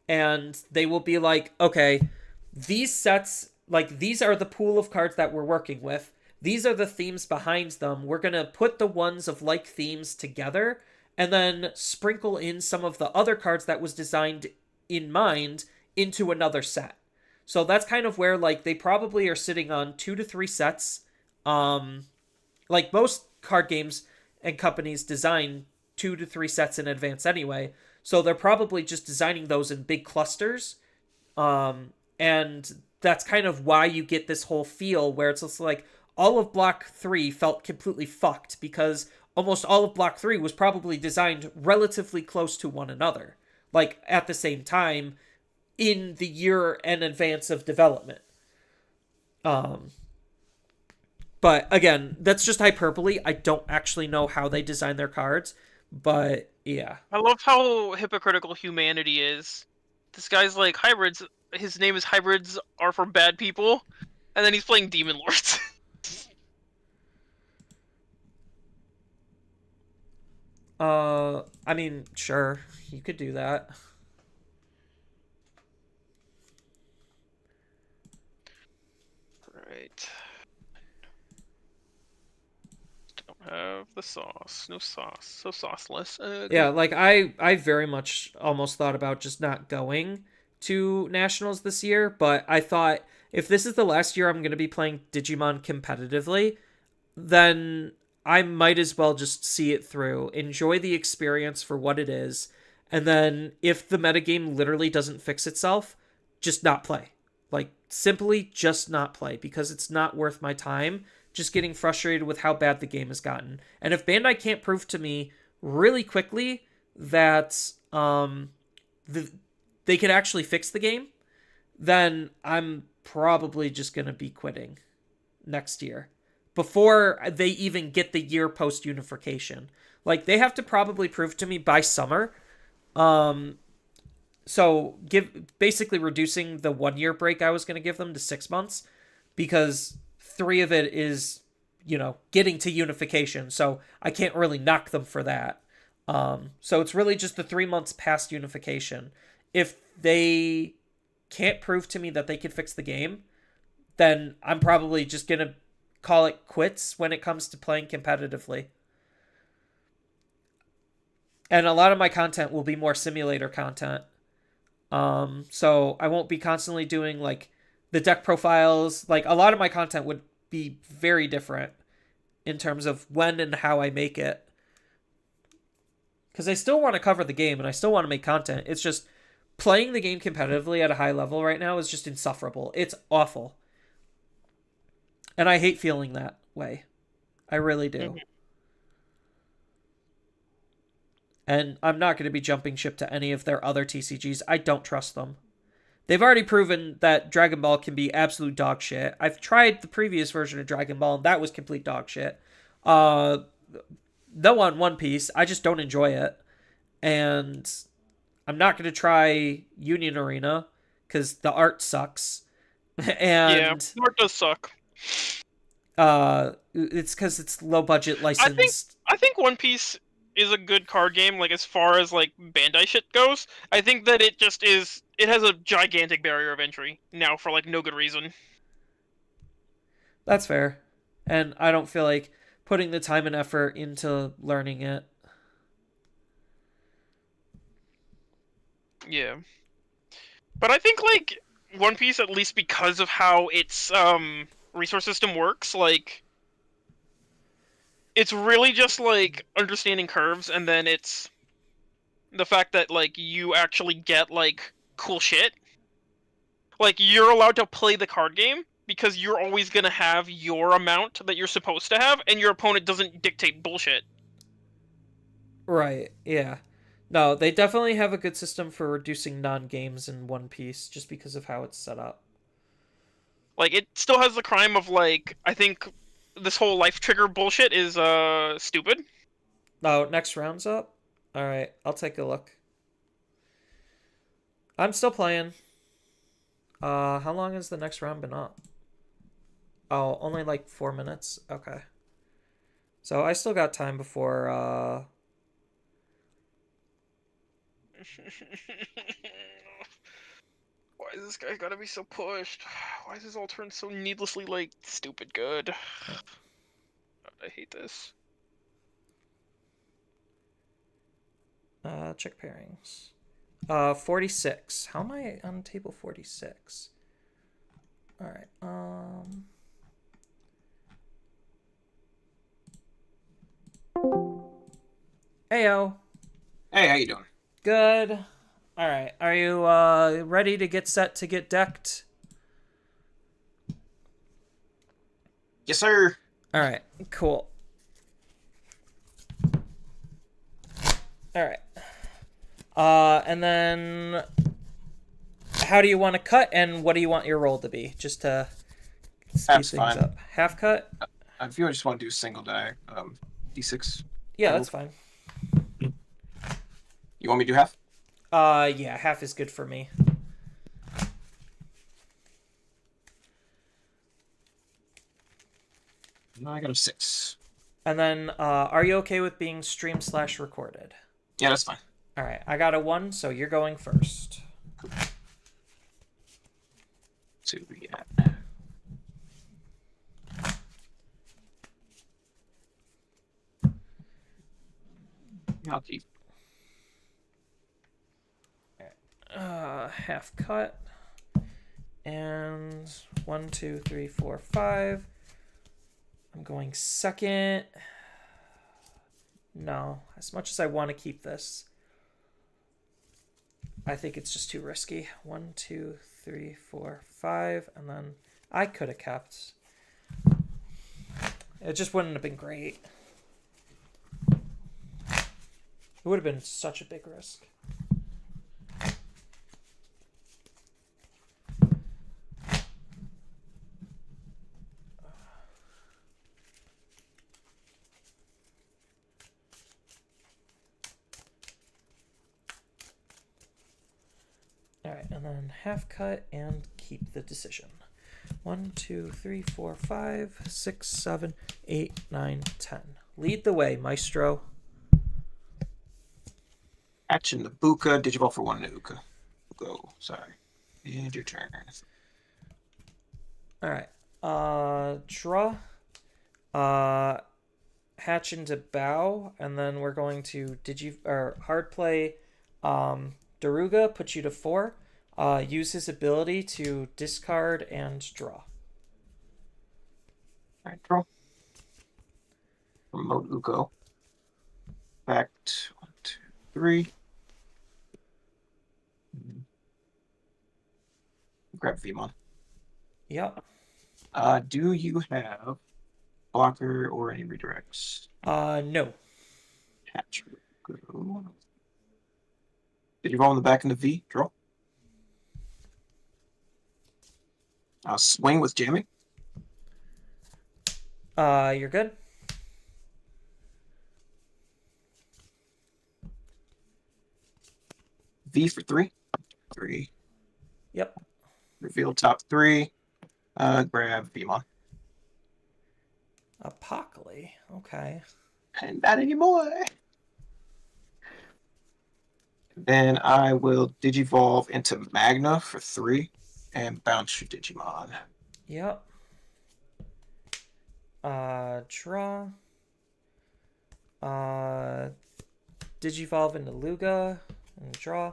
and they will be like, okay, these sets, like, these are the pool of cards that we're working with. These are the themes behind them. We're going to put the ones of like themes together, and then sprinkle in some of the other cards that was designed in mind into another set. So that's kind of where, like, they probably are sitting on 2 to 3 sets. Like, most card games and companies design 2 to 3 sets in advance anyway. So they're probably just designing those in big clusters And that's kind of why you get this whole feel where it's just like all of Block 3 felt completely fucked because almost all of Block 3 was probably designed relatively close to one another, like at the same time in the year in advance of development. Um, but again, that's just hyperbole. I don't actually know how they design their cards, but yeah. I love how hypocritical humanity is. This guy's like, hybrids, his name is Hybrids Are for Bad People, and then he's playing Demon Lords. I mean, sure, you could do that. Right. Don't have the sauce. No sauce. So sauceless. Yeah, like I very much almost thought about just not going to nationals this year, but I thought if this is the last year I'm going to be playing Digimon competitively, then I might as well just see it through, enjoy the experience for what it is, and then if the metagame literally doesn't fix itself, just not play. Like, simply just not play, because it's not worth my time just getting frustrated with how bad the game has gotten. And if Bandai can't prove to me really quickly that they could actually fix the game, then I'm probably just going to be quitting next year before they even get the year post unification. Like they have to probably prove to me by summer. So basically reducing the 1 year break I was going to give them to 6 months because 3 of it is, getting to unification. So I can't really knock them for that. So it's really just the 3 months past unification. If they can't prove to me that they can fix the game, then I'm probably just going to call it quits when it comes to playing competitively. And a lot of my content will be more simulator content. So I won't be constantly doing like the deck profiles. Like a lot of my content would be very different in terms of when and how I make it. Because I still want to cover the game and I still want to make content. It's just playing the game competitively at a high level right now is just insufferable. It's awful. And I hate feeling that way. I really do. Mm-hmm. And I'm not going to be jumping ship to any of their other TCGs. I don't trust them. They've already proven that Dragon Ball can be absolute dog shit. I've tried the previous version of Dragon Ball, and that was complete dog shit. No on One Piece. I just don't enjoy it. And I'm not going to try Union Arena, because the art sucks. And the art does suck. It's because it's low-budget licensed. I think One Piece is a good card game, like as far as like Bandai shit goes. I think that it just is. It has a gigantic barrier of entry now for like no good reason. That's fair, and I don't feel like putting the time and effort into learning it. Yeah, but I think like One Piece, at least because of how its resource system works, like it's really just like understanding curves, and then it's the fact that like you actually get like cool shit. Like you're allowed to play the card game because you're always gonna have your amount that you're supposed to have, and your opponent doesn't dictate bullshit. Right, yeah. No, they definitely have a good system for reducing non-games in One Piece just because of how it's set up. Like it still has the crime of like, I think this whole life trigger bullshit is stupid. Oh, next round's up? Alright, I'll take a look. I'm still playing. How long has the next round been up? Oh, only like 4 minutes? Okay. So I still got time before, Why is this guy gotta be so pushed? Why is his all turn so needlessly, like, stupid good? I hate this. Check pairings. 46. How am I on table 46? Alright, Heyo. Hey, how you doing? Good. All right. Are you ready to get set to get decked? Yes, sir. All right. Cool. All right. And then how do you want to cut, and what do you want your roll to be? Just to speed That's things fine. up. Half cut? I feel I just want to do a single die. D6. Yeah, that's fine. You want me to do half? Yeah, half is good for me. No, I got a 6. And then, are you okay with being stream/recorded? Yeah, that's fine. All right, I got a 1, so you're going first. So we got. I'll keep. Half cut. And 1, 2, 3, 4, 5. I'm going second. No, as much as I want to keep this, I think it's just too risky. 1, 2, 3, 4, 5, and then I could have kept. It just wouldn't have been great. It would have been such a big risk. All right, and then half cut and keep the decision. 1, 2, 3, 4, 5, 6, 7, 8, 9, 10. Lead the way, Maestro. Action the Buka. Digivolve for 1 Nuka. Go. Sorry. And your turn. All right. Draw. Hatch into bow, and then we're going to hard play. Daruga, put you to 4. Use his ability to discard and draw. Alright, draw. Promote Uko. Fact 1, 2, 3. Grab Vmon. Yep. Do you have blocker or any redirects? No. Hatch. Go. Did you roll in the back into V? Draw. Swing with jamming. You're good. V for 3. 3. Yep. Reveal top 3. Grab Vmon. Apocalypse. Okay. And not anymore. Then I will Digivolve into Magna for 3 and bounce your Digimon. Yep. Draw. Digivolve into Luga and draw.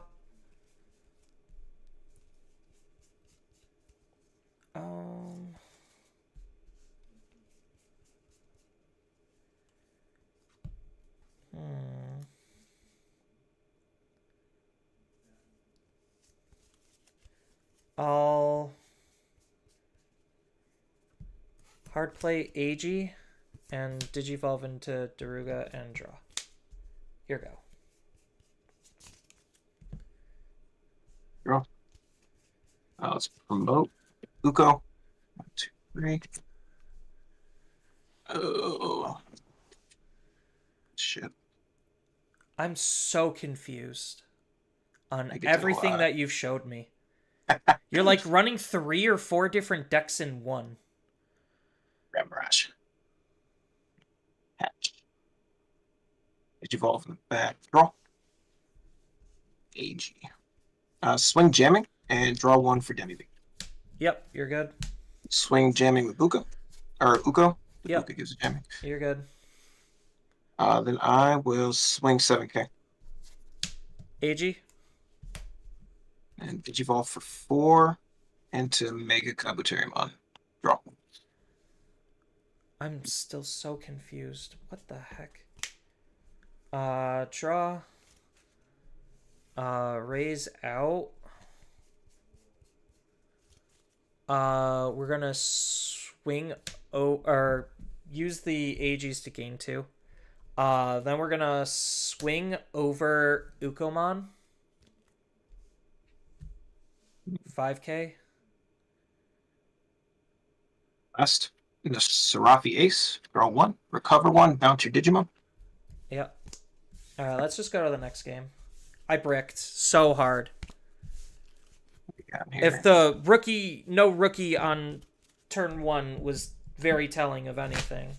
I'll hard play AG and Digivolve into Daruga and draw. Here go. Draw. Let's promote Uko. 1, 2, 3. Oh. Shit. I'm so confused on I get to everything that you've showed me. You're like running 3 or 4 different decks in one. Grab Mirage. Hatch. Digivolve in the back. Draw. AG. Swing jamming and draw 1 for Demi-V. Yep, you're good. Swing jamming with Buka. Or Uko. Yep. Buka gives a jamming. You're good. Then I will swing 7k. AG? And Digivolve for 4 into Mega Kabuterimon. Draw. I'm still so confused. What the heck? Draw. Raise out. We're gonna swing or use the AGs to gain 2. Then we're gonna swing over Ukomon. 5k. Last. The Serafi Ace. Draw 1. Recover 1. Bounce your Digimon. Yep. Alright, let's just go to the next game. I bricked so hard. If the no rookie on turn 1 was very telling of anything.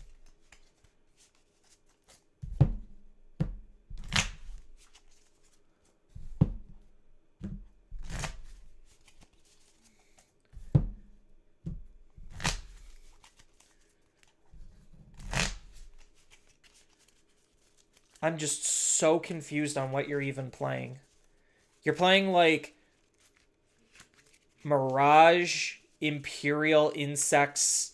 I'm just so confused on what you're even playing. You're playing like Mirage, Imperial Insects.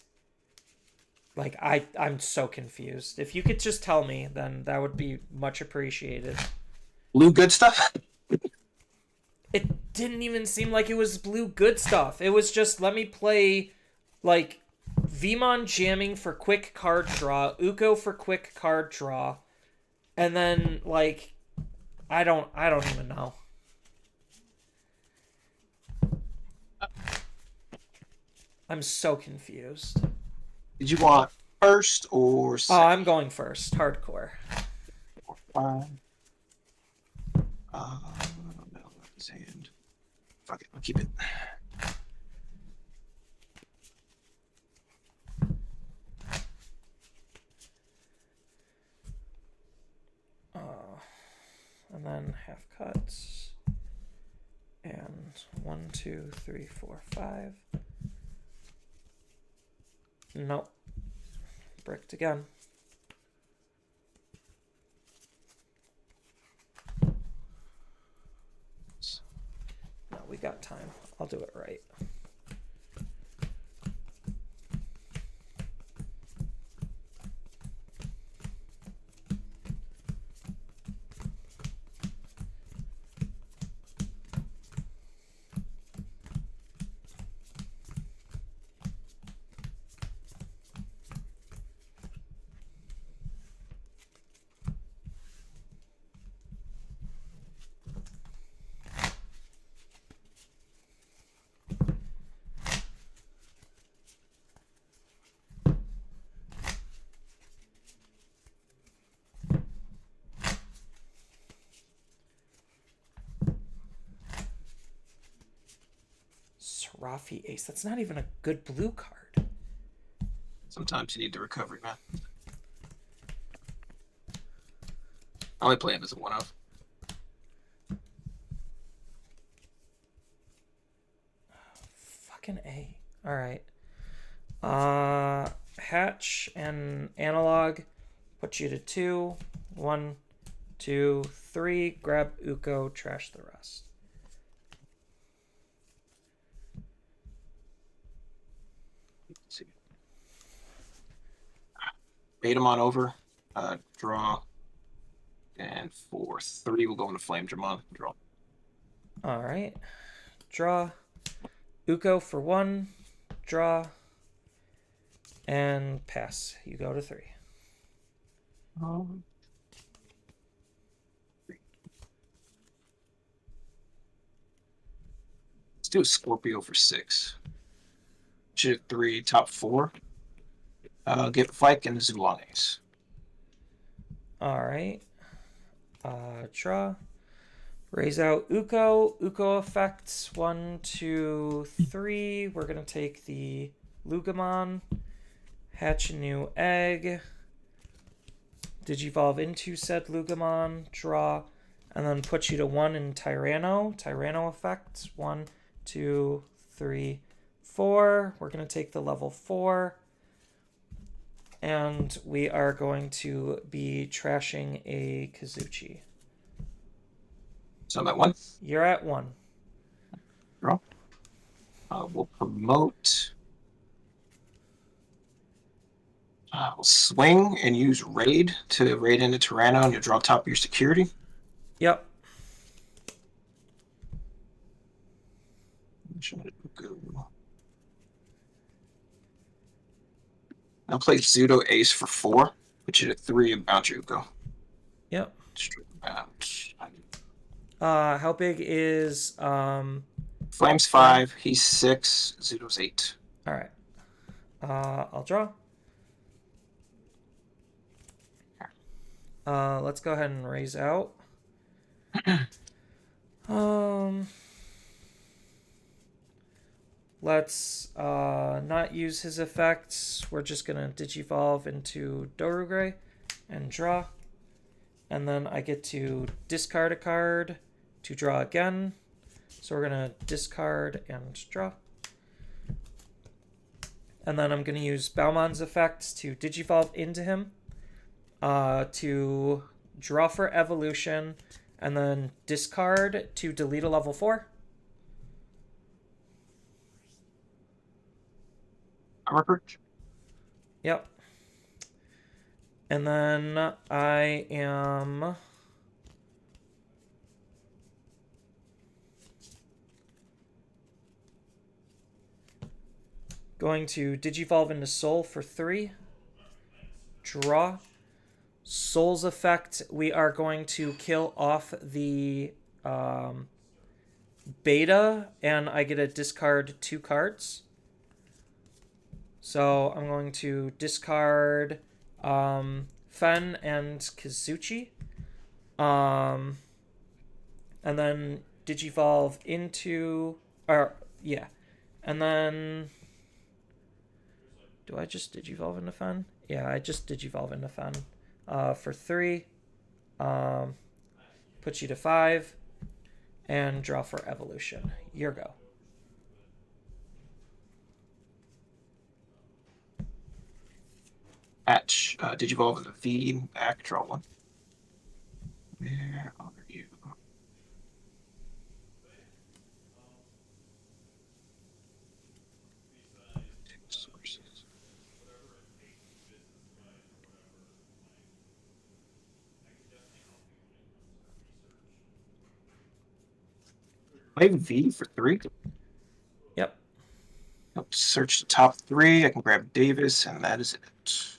Like I'm so confused. If you could just tell me, then that would be much appreciated. Blue good stuff? It didn't even seem like it was blue good stuff. It was just let me play like Vmon jamming for quick card draw, Uko for quick card draw, and then like I don't even know. I'm so confused. Did you want first or second? Oh, I'm going first. Hardcore. 5. No, his hand. Fuck it, I'll keep it. And then half cuts. And 1, 2, 3, 4, 5. Nope. Bricked again. No, we got time. I'll do it right. Serafi Ace. That's not even a good blue card. Sometimes you need the recovery, man. I only play him as a 1-of. Fucking A. Alright. Hatch and Analog. Put you to 2. 1, 2, 3. Grab Uko. Trash the rest. Let's see. Bait him on over. Draw. And for 3, we'll go into Flame Dramon. Draw. Alright. Draw. Uko for 1. Draw. And pass. You go to 3. Let's do a Scorpio for 6. Chip 3, top 4. Get Fike and Zulong Ace. Alright. Draw. Raise out Uko. Uko effects 1, 2, 3. We're going to take the Lugamon. Hatch a new egg. Digivolve into said Lugamon. Draw. And then put you to 1 in Tyranno. Tyranno effects 1, 2, 3, 4. We're going to take the level 4. And we are going to be trashing a Kazuchi. So I'm at 1. You're at 1. Draw. We'll promote. We'll swing and use Raid to raid into Tyranno, and you'll draw top of your security. Yep. I'll play Pseudo Ace for 4. Put you to 3 and bounce Ugo. Yep. Bounce. How big is Flame's 5. He's 6. Pseudo's 8. All right. I'll draw. Let's go ahead and raise out. Let's not use his effects. We're just gonna Digivolve into Dorugray and draw. And then I get to discard a card to draw again. So we're gonna discard and draw. And then I'm gonna use Baumon's effect to Digivolve into him. To draw for evolution, and then discard to delete a level 4. Yep. And then I am going to Digivolve into Soul for 3. Draw. Soul's effect, we are going to kill off the beta, and I get to discard 2 cards. So I'm going to discard Fen and Kazuchi. And then Digivolve into... yeah. And then... Do I just Digivolve into Fen? Yeah, I just Digivolve into Fen. For 3, put you to 5, and draw for evolution. Your go. Patch. Digivolve into V. Back. Draw 1. Where are you? Sources. Play V for 3. Yep. I'll search the top 3. I can grab Davis, and that is it.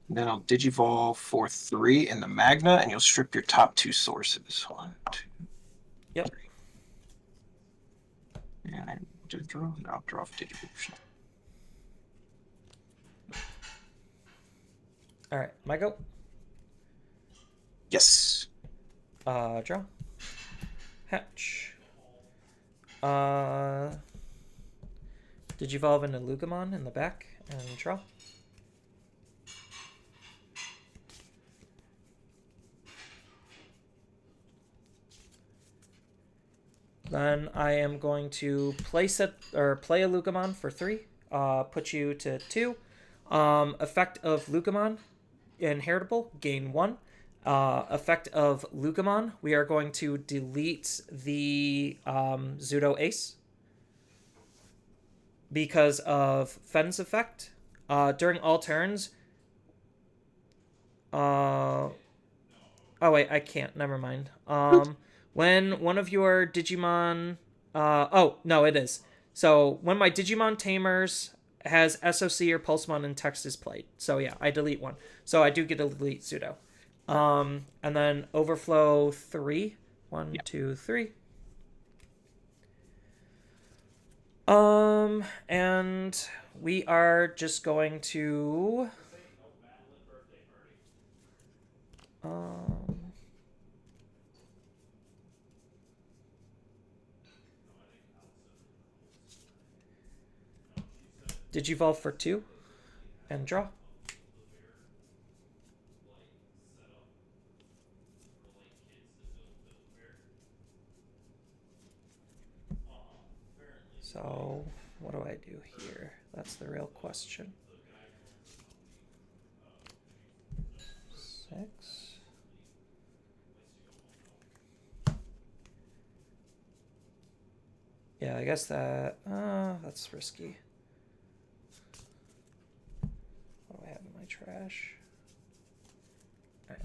And then I'll Digivolve for 3 in the Magna, and you'll strip your top 2 sources. 1, 2, Yep. 3. And I just draw. Now I'll draw for Digivolution. All right, my go. Yes. Draw. Hatch. Digivolve into Lugamon in the back and draw. Then I am going to play a Lugamon for 3. Put you to 2. Effect of Lugamon, inheritable, gain 1. Effect of Lugamon, we are going to delete the Pseudo Ace because of Fen's effect. During all turns. Oh wait, I can't. Never mind. When one of your Digimon... oh, no, it is. So, when my Digimon Tamers has SOC or Pulsemon and text is played. So, yeah, I delete 1. So, I do get to delete Pseudo. And then Overflow 3. 1, 2, 3. And we are just going to... Digivolve for 2 and draw. So, what do I do here? That's the real question. 6. Yeah, I guess that's risky. What do I have in my trash? Alright.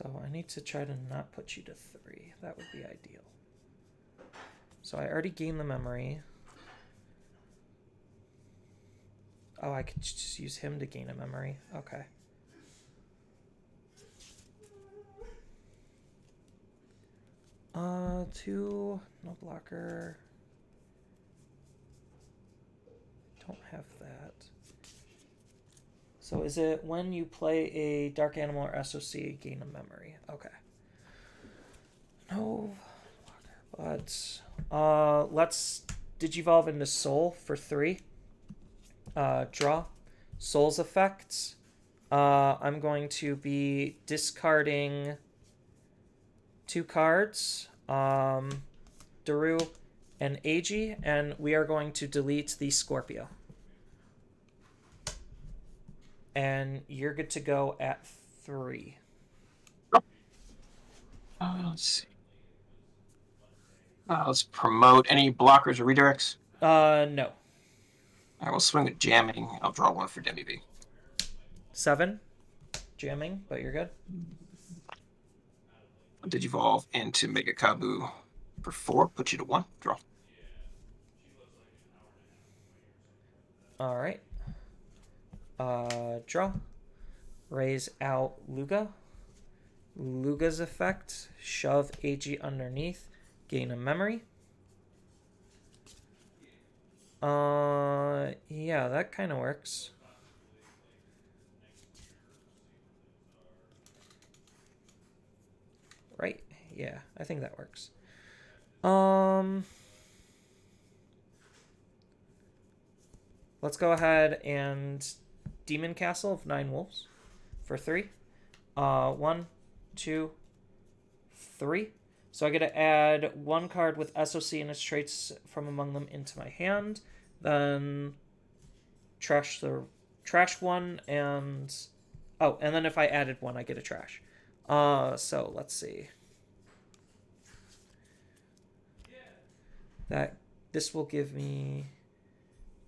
So I need to try to not put you to 3. That would be ideal. So I already gained the memory. Oh, I could just use him to gain a memory. Okay. Two, no blocker. Don't have that. So is it when you play a dark animal or SOC, gain a memory? Okay. No blocker, but let's digivolve into Soul for 3. Draw. Soul's effects. I'm going to be discarding 2 cards. Daru and Agi, and we are going to delete the Scorpio. And you're good to go at 3. Let's see. Let's promote any blockers or redirects. No. I will swing with jamming. I'll draw 1 for Demi V. 7. Jamming, but you're good. Digivolve into Mega Kabu for 4. Put you to 1. Draw. All right. Draw. Raise out Luga. Luga's effect. Shove AG underneath. Gain a memory. Yeah, that kind of works. Right? Yeah, I think that works. Let's go ahead and Demon Castle of 9 Wolves for 3. 1, 2, 3. So I get to add 1 card with SOC and its traits from among them into my hand. Then trash 1 and... Oh, and then if I added 1, I get a trash. So let's see. This will give me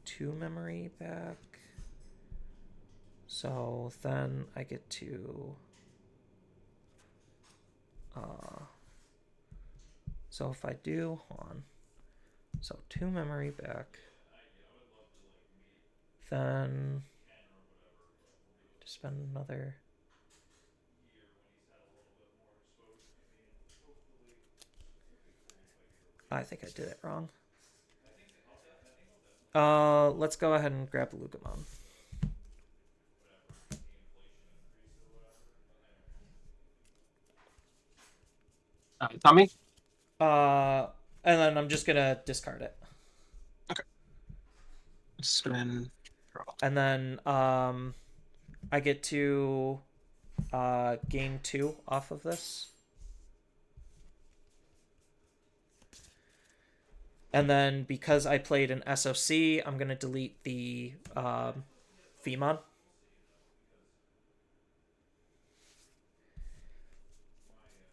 2 memory back. So then I get to... so if I do, hold on. So 2 memory back. Then to spend another... I think I did it wrong. Let's go ahead and grab the Lugamon. Tommy? And then I'm just gonna discard it. Okay. Spin. Draw. And then I get to gain 2 off of this. And then because I played an SOC, I'm gonna delete the Femon.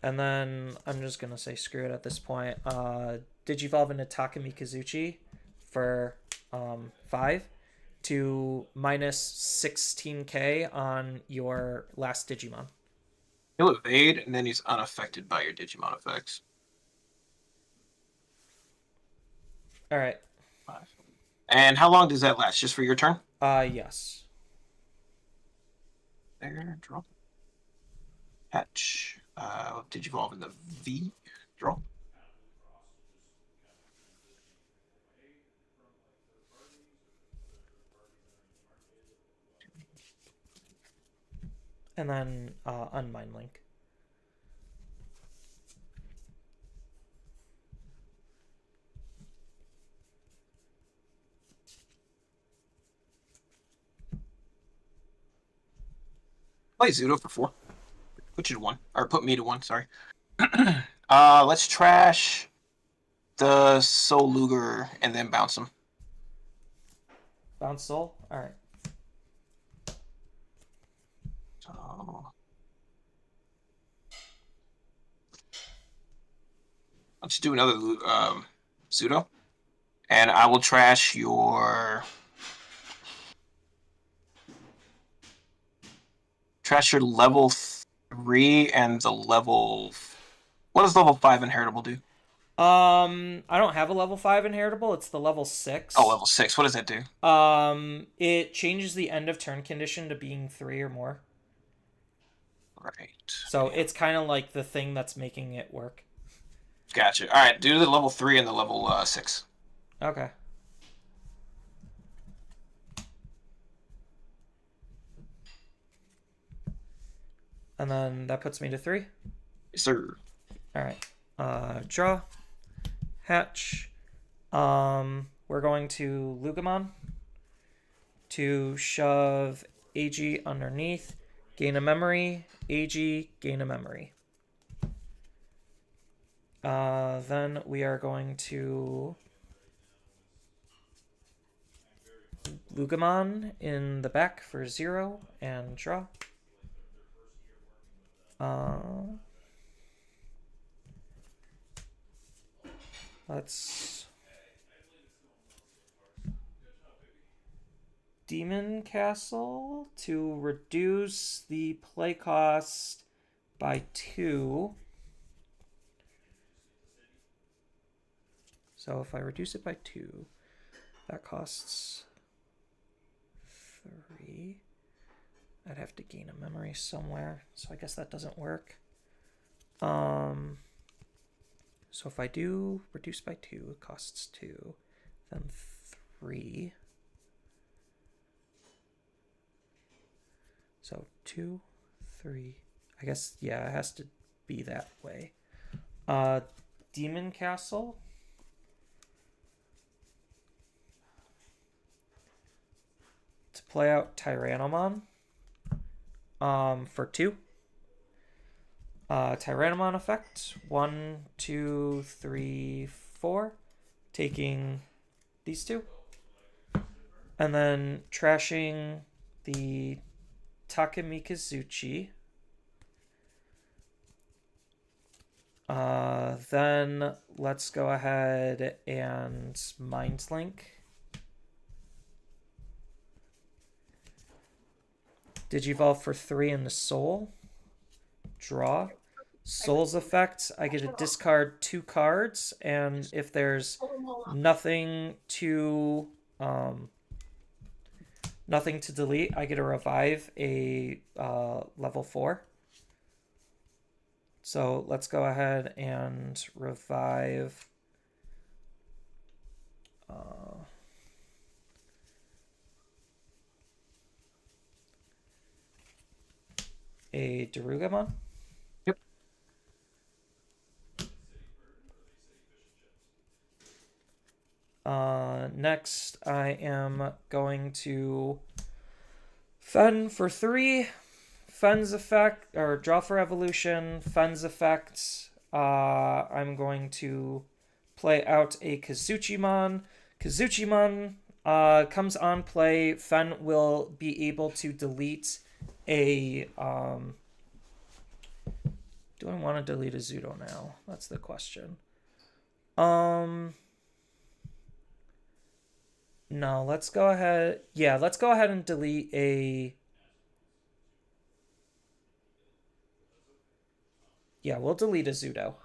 And then I'm just gonna say screw it at this point. Digivolve into Takumi Kazuchi for 5 to minus 16k on your last Digimon. He'll evade, and then he's unaffected by your Digimon effects. All right. 5. And how long does that last? Just for your turn? Yes. There, draw. Hatch. Digivolve in the V. Draw. And then Unmind Link. Play Zudo for 4. Put you to 1. Or put me to 1, sorry. Let's trash the Soul Luger and then bounce him. Bounce Soul? Alright. So... let's do another Zudo. And I will trash your... level 3 and the level. What does level 5 inheritable do? I don't have a level 5 inheritable. It's the level 6. Oh, level 6. What does that do? It changes the end of turn condition to being 3 or more. Right. So it's kind of like the thing that's making it work. Gotcha. All right, do the level 3 and the level 6. Okay. And then that puts me to 3. Yes, sir. All right. Draw. Hatch. We're going to Lugamon to shove AG underneath. Gain a memory. AG, gain a memory. Then we are going to Lugamon in the back for 0 and draw. Let's Demon Castle to reduce the play cost by 2. So if I reduce it by 2, that costs 3. I'd have to gain a memory somewhere, so I guess that doesn't work. So if I do reduce by 2, it costs 2, then 3. So 2, 3. I guess, yeah, it has to be that way. Demon Castle. To play out Tyrannomon. For 2. Tyrannomon effect. 1, 2, 3, 4. Taking these 2. And then trashing the Takamikazuchi. Then let's go ahead and Mind Link. Digivolve for 3 in the Soul. Draw. Soul's effect, I get to discard 2 cards, and if there's nothing to delete, I get to revive a level 4. So let's go ahead and revive a Darugamon. Yep. Next, I am going to Fen for 3. Fen's effect, or draw for evolution. Fen's effect. I'm going to play out a Kazuchimon. Kazuchimon comes on play. Fen will be able to delete a. Do I want to delete a Zudo now? That's the question. No, let's go ahead. Yeah, let's go ahead and delete a. Yeah, we'll delete a Zudo.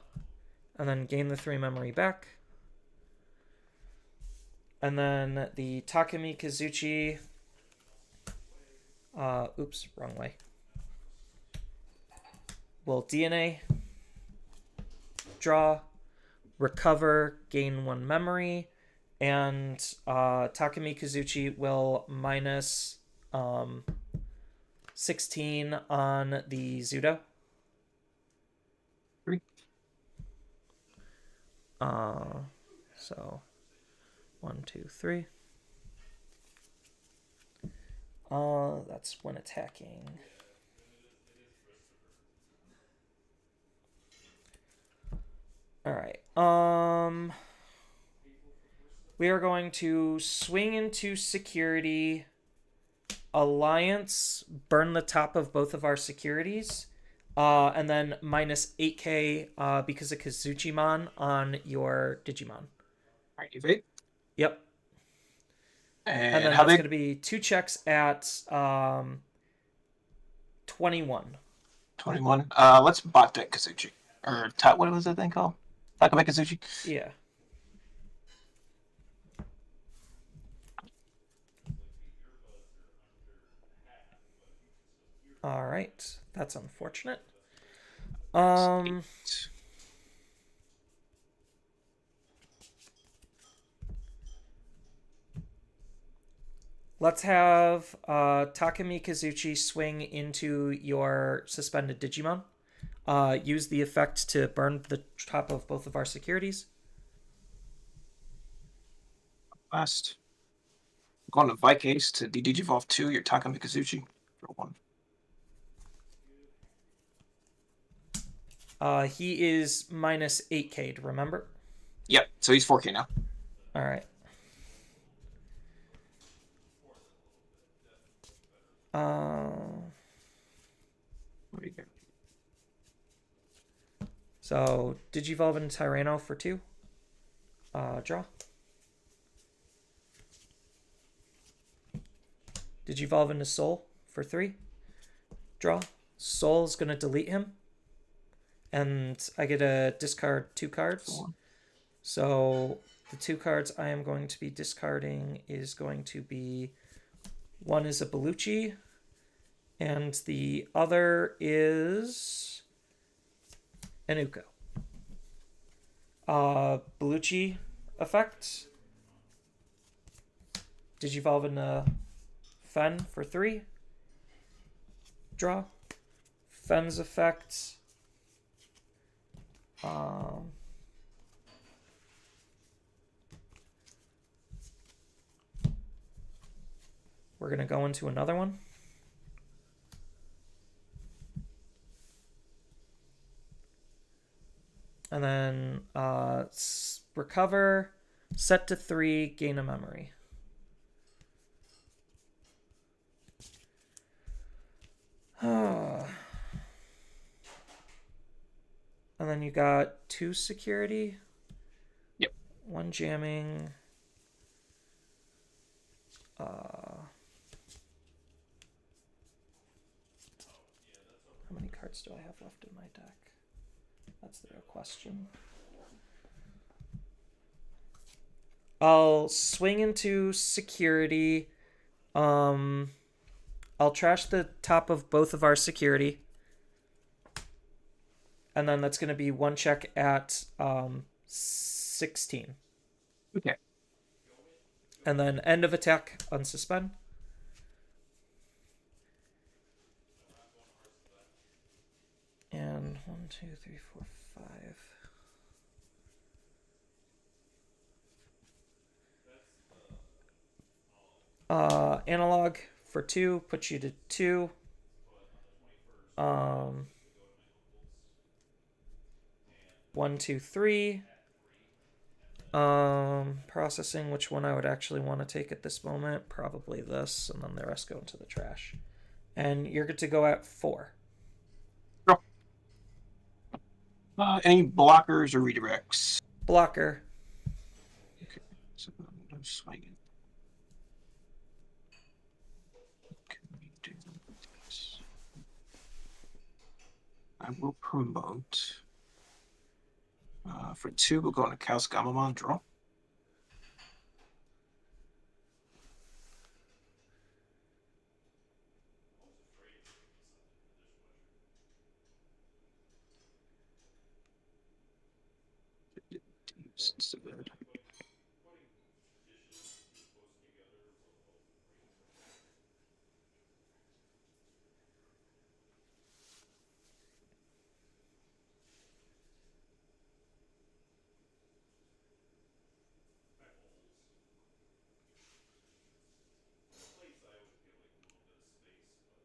And then gain the 3 memory back. And then the Takumi Kazuchi. Oops, wrong way. We'll DNA. Draw. Recover. Gain 1 memory. And Takumi Kazuchi will minus 16 on the Zudo. 3. So 1, 2, 3. That's when attacking. All right. We are going to swing into security. Alliance, burn the top of both of our securities. And then minus 8k because of Kazuchimon on your Digimon. Alright, you've 8. Yep. And then how that's big? going to be 2 checks at 21. 21. Let's bot deck Kazuchi. Or what was that thing called? Takame Kazuchi. Yeah. All right, that's unfortunate. Let's have Takumi Kazuchi swing into your suspended Digimon. Use the effect to burn the top of both of our securities. Last. Going to Vikase to Digivolve 2, your Takame Kazuchi. For 1. He is minus 8K'd, remember? Yep, so he's 4K now. All right. So, Digivolve into Tyranno for 2. Draw. Digivolve into Soul for 3. Draw. Soul's going to delete him. And I get to discard 2 cards. So the 2 cards I am going to be discarding is going to be, one is a Bellucci, and the other is an Uko. Bellucci effect. Digivolve into Fen for 3. Draw. Fen's effect. We're going to go into another one. And then recover, set to 3, gain a memory. And then you got 2 security. Yep. 1 jamming. How many cards do I have left in my deck? That's the real question. I'll swing into security. I'll trash the top of both of our security. And then that's going to be 1 check at 16. Okay. And then end of attack, unsuspend. And 1, 2, 3, 4, 5. Analog for 2 puts you to 2. 1, 2, 3. Processing which one I would actually want to take at this moment. Probably this, and then the rest go into the trash. And you're good to go at 4. Any blockers or redirects? Blocker. Okay, so no swinging. Can we do this? I will promote. For 2, we'll go into Chaos Gamamon, draw. So good.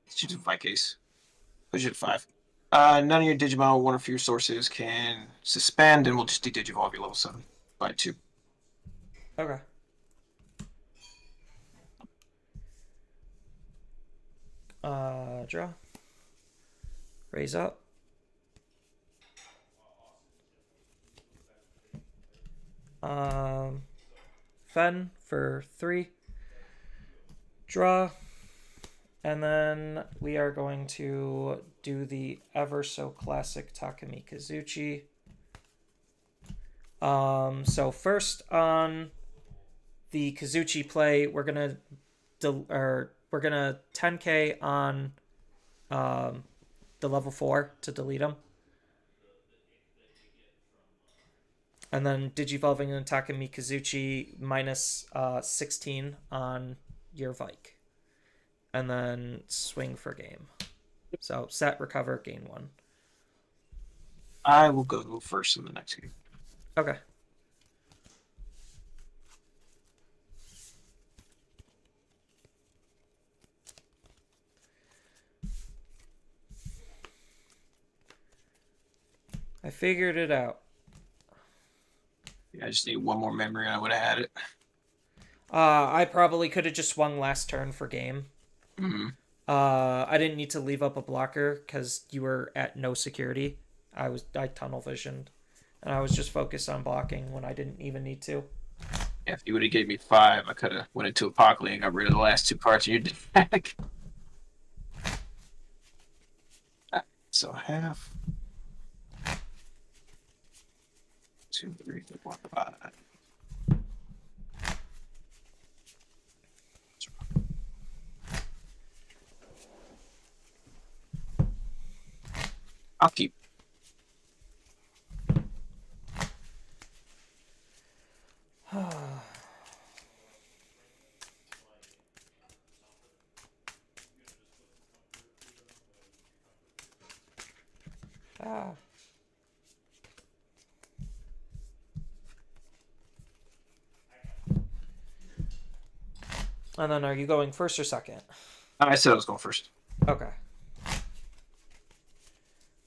Let's use a Vikase. Push it 5. None of your Digimon, one or fewer sources can suspend, and we'll just de-Digivolve your level 7 by 2. Okay. Draw. Raise up. Fen for 3. Draw. And then we are going to do the ever so classic Takumi Kazuchi. So first on the Kazuchi play, we're gonna 10k on the level 4 to delete them. And then Digivolving and Takumi Kazuchi minus 16 on your Vike. And then swing for game. So set, recover, gain 1. I will go first in the next game. Okay. I figured it out. Yeah, I just need one more memory and I would have had it. I probably could have just swung last turn for game. Mm-hmm. I didn't need to leave up a blocker because you were at no security. I tunnel visioned, and I was just focused on blocking when I didn't even need to. Yeah, if you would have gave me 5, I could have went into Apocalypse and got rid of the last 2 cards in your deck. So half. 2, 3, 4, 5. I'll keep. Ah. And then are you going first or second? I said I was going first. Okay.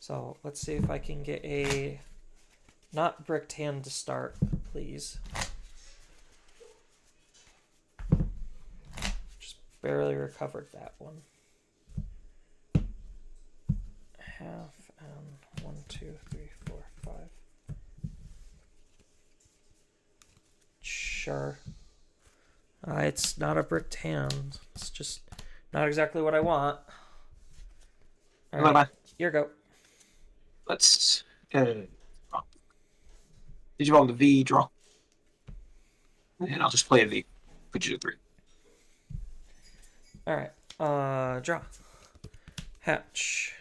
So let's see if I can get a not bricked hand to start, please. Just barely recovered that one. Half and 1, 2, 3, 4, 5. Sure. It's not a bricked hand. It's just not exactly what I want. All right, your go. Let's did you roll the V draw? And I'll just play a V. Put you to 3. All right. Draw. Hatch.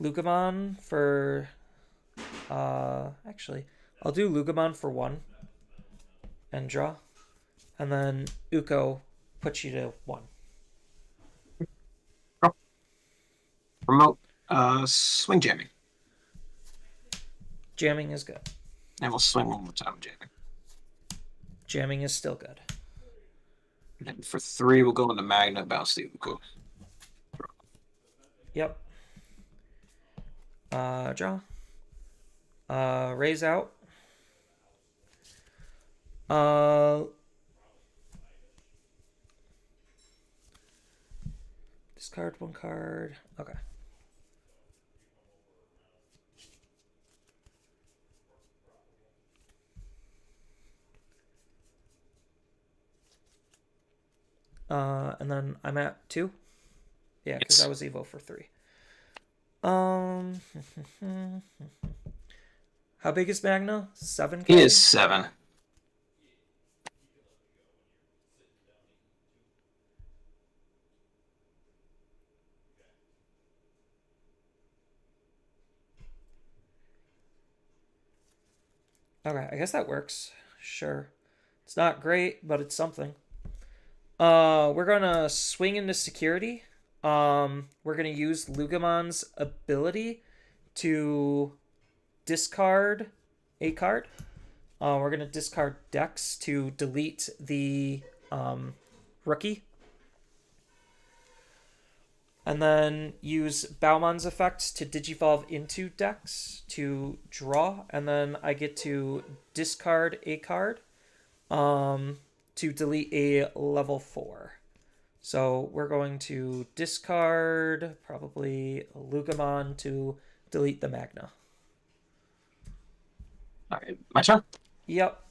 Lugamon for actually I'll do Lugamon for 1 and draw. And then Uko puts you to 1. Remote swing jamming. Jamming is good. And we'll swing one more time jamming. Jamming is still good. And then for 3, we'll go into Magna, bounce the Uko. Yep. Draw. Raise out. Discard 1 card. Okay. And then I'm at 2. Yeah, because I was Evo for 3. How big is Magna? 7K? He is 7. Okay, I guess that works. Sure. It's not great, but it's something. We're gonna swing into security. We're gonna use Lugamon's ability to discard a card. We're gonna discard Dex to delete the rookie. And then use Bauman's effect to digivolve into Dex to draw. And then I get to discard a card to delete a level 4. So we're going to discard probably a Lugamon to delete the Magna. All right, my turn. Yep.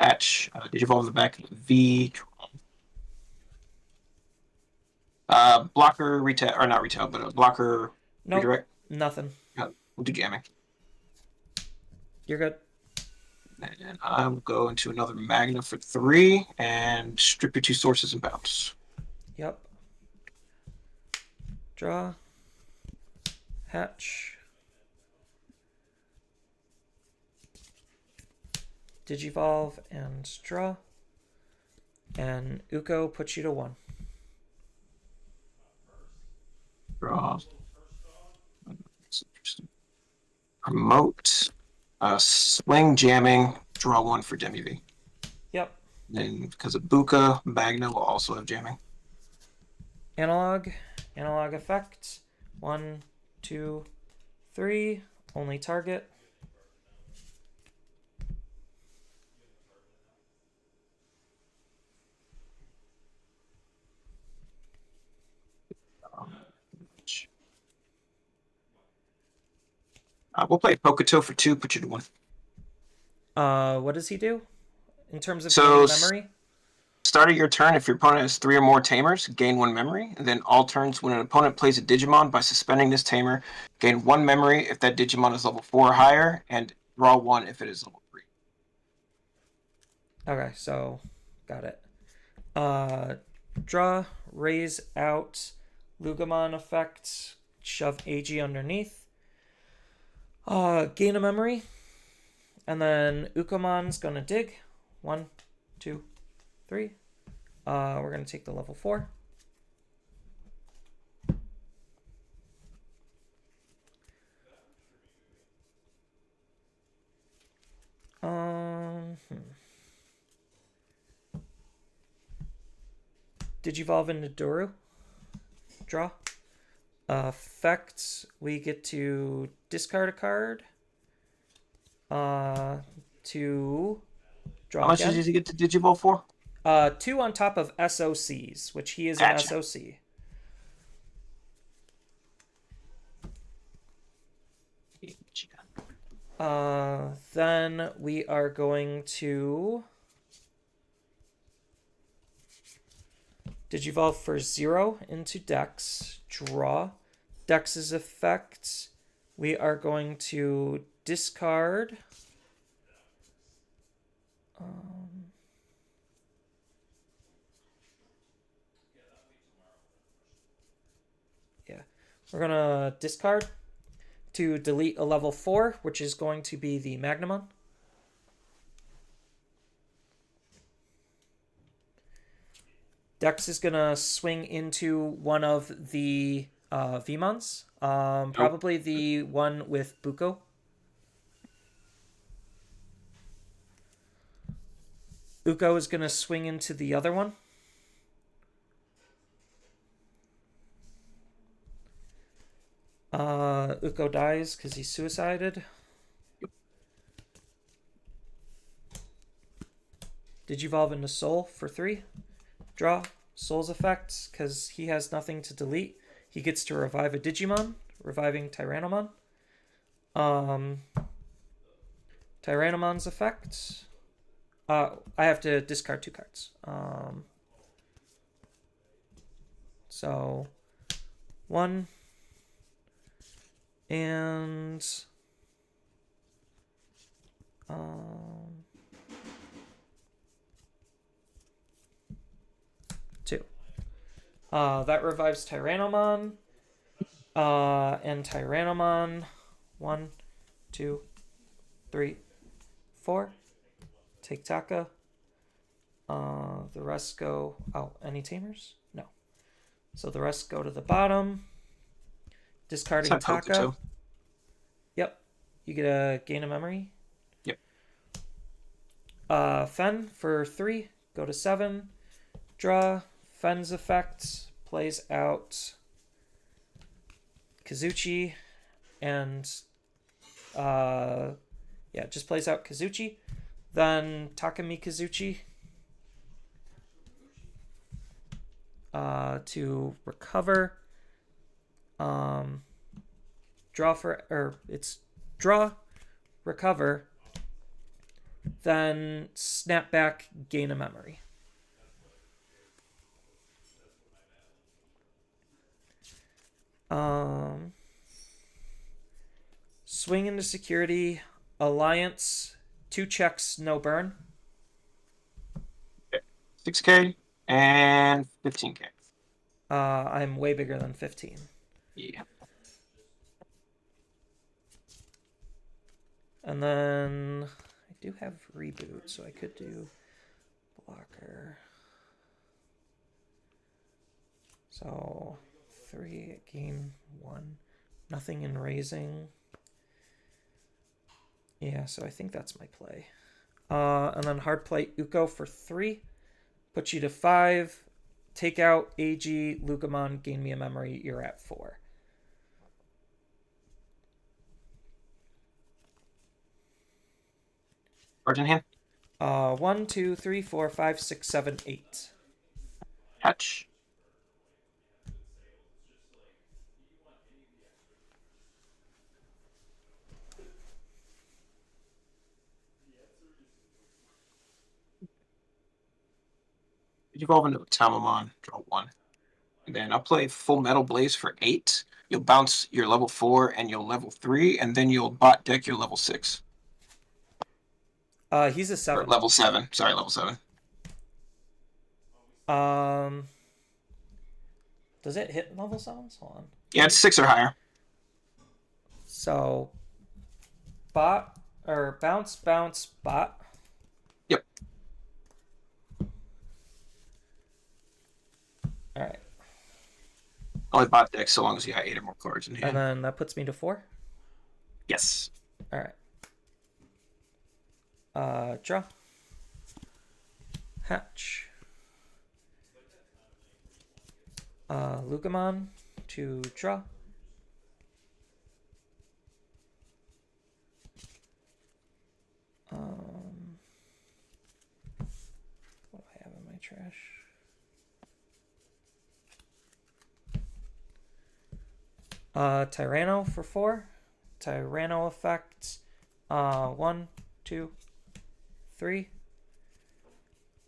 Hatch. Digivolve the back V. Blocker retail, or not retail, but a blocker Nope. redirect. Nothing. We'll do jamming. You're good. And I'll go into another Magna for 3 and strip your 2 sources and bounce. Yep. Draw. Hatch. Digivolve and draw. And Uko puts you to 1. Draw. That's interesting. Promote. Swing jamming. Draw 1 for Demi V. Yep. Then because of Buka, Magna will also have jamming. Analog. Analog effect. 1, 2, 3. Only target. We'll play Poketo for 2, put you to 1. What does he do? In terms of So, gaining memory? Start of your turn, if your opponent has 3 or more tamers, gain 1 memory. And then all turns, when an opponent plays a Digimon, by suspending this tamer, gain 1 memory if that Digimon is level 4 or higher, and draw 1 if it is level 3. Okay, so got it. Draw, raise out, Lugamon effect, shove AG underneath. Gain a memory. And then Ukomon's gonna dig. 1, 2, 3. We're gonna take the level 4. Digivolve into Doru. Draw. Effect. We get to discard a card. To draw. How much again. did you get to Digivolve for? 2 on top of SOCs, which he is Gotcha. an SOC. Then we are going to Digivolve for 0 into Dex. Draw. Dex's effect. We are going to discard. We're going to discard to delete a level 4, which is going to be the Magnamon. Dex is going to swing into one of the Vmons. Probably the one with Buko. Uko is going to swing into the other one. Uko dies because he's suicided. Digivolve into Soul for 3. Draw. Soul's effect, because he has nothing to delete. He gets to revive a Digimon, reviving Tyrannomon. Tyrannomon's effect. I have to discard 2 cards. So 1 and 2. That revives Tyrannomon. And Tyrannomon 1, 2, 3, 4. Take Taka. The rest go... Oh, any tamers? No. So the rest go to the bottom. Discarding Taka. Yep. You get a gain of memory. Yep. Fen for 3. Go to 7. Draw. Fen's effect plays out Kazuchi. And... yeah, just plays out Kazuchi. Then Takami Kazuchi to recover. Draw for, or it's draw, recover, then snap back, gain a memory. Swing into security, alliance, 2 checks, no burn. 6K and 15K. I'm way bigger than 15. Yeah. And then I do have reboot, so I could do blocker. So 3, gain 1. Nothing in raising. Yeah, so I think that's my play. And then hard play Uko for 3. Put you to 5. Take out AG, Lucamon, gain me a memory. You're at 4. Cards in hand. 1, 2, 3, 4, 5, 6, 7, 8. Hatch. Evolve into a Tamamon, draw 1. And then I'll play Full Metal Blaze for 8. You'll bounce your level 4 and you'll level 3, and then you'll bot deck your level 6. He's a 7. Or level 7. Sorry, level 7. Does it hit level 7s? Hold on. Yeah, it's 6 or higher. So, bot, or bounce, bounce, bot. Yep. Alright. Only bot deck so long as you have 8 or more cards in hand. And then that puts me to 4. Yes. Alright. Draw. Hatch. Lucamon to draw. What do I have in my trash? Tyranno for 4. Tyranno effect. 1, 2, 3.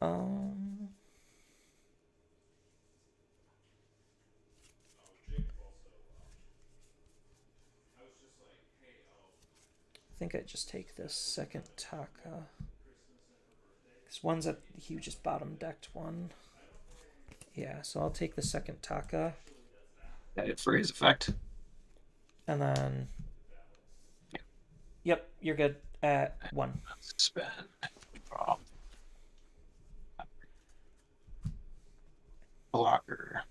I think I just take this second Taka. This one's that he just bottom decked one. Yeah, so I'll take the second Taka. That it for his effect. And then. Yep, you're good at 1. Spend. Draw. Blocker.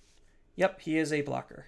Yep, he is a blocker.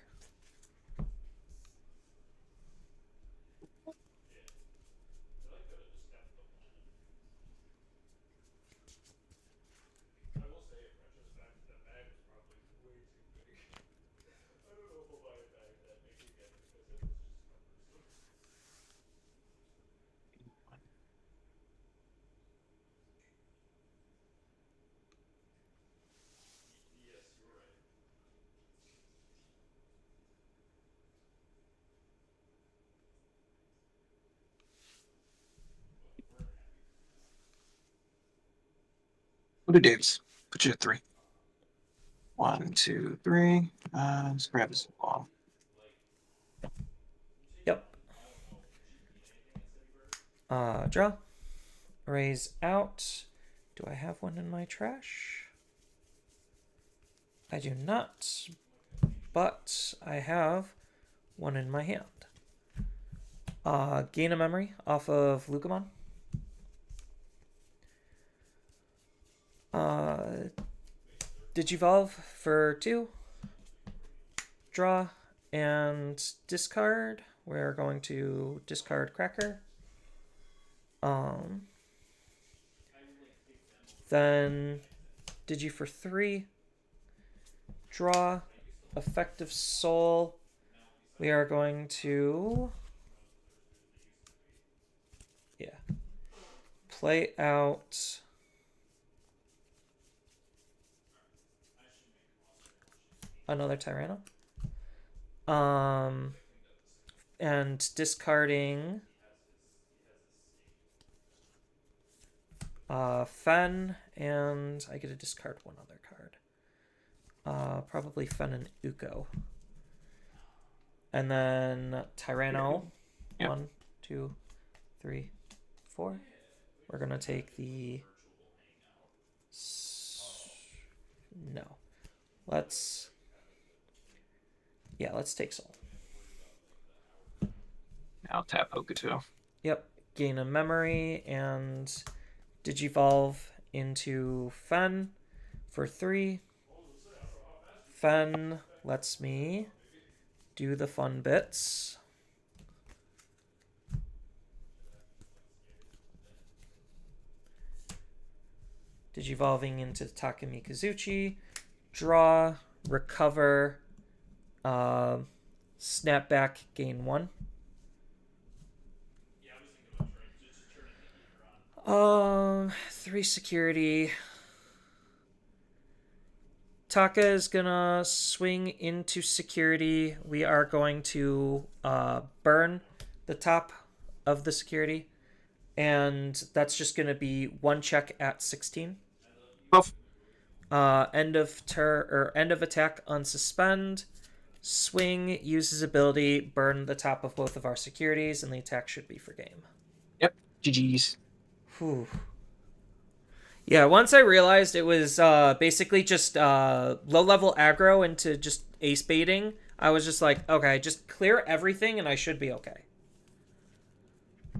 We'll do Davis. Put you at 3. 1, 2, 3. Let's grab his ball. Yep. Draw. Raise out. Do I have one in my trash? I do not. But I have one in my hand. Gain a memory off of Lucamon. Digivolve for 2. Draw and discard. We're going to discard Cracker. Then Digi for 3. Draw. Effective Soul. We are going to... Yeah. Play out... another Tyranno. And discarding Fen, and I get to discard one other card. Probably Fen and Uko. And then Tyranno. Yep. 1, 2, 3, 4. We're going to take the... No. Let's take Soul. I'll tap Hokuto. Yep. Gain a memory and Digivolve into Fen for 3. Fen lets me do the fun bits. Digivolving into Takumi Kazuchi. Draw, recover, snap back, gain 1. 3 security. Taka is gonna swing into security. We are going to burn the top of the security, and that's just gonna be 1 check at 16. Buff. End of attack on suspend. Swing, uses ability, burn the top of both of our securities, and the attack should be for game. Yep. GG's. Whew. Yeah, once I realized it was basically just low-level aggro into just ace baiting, I was just like, okay, just clear everything and I should be okay.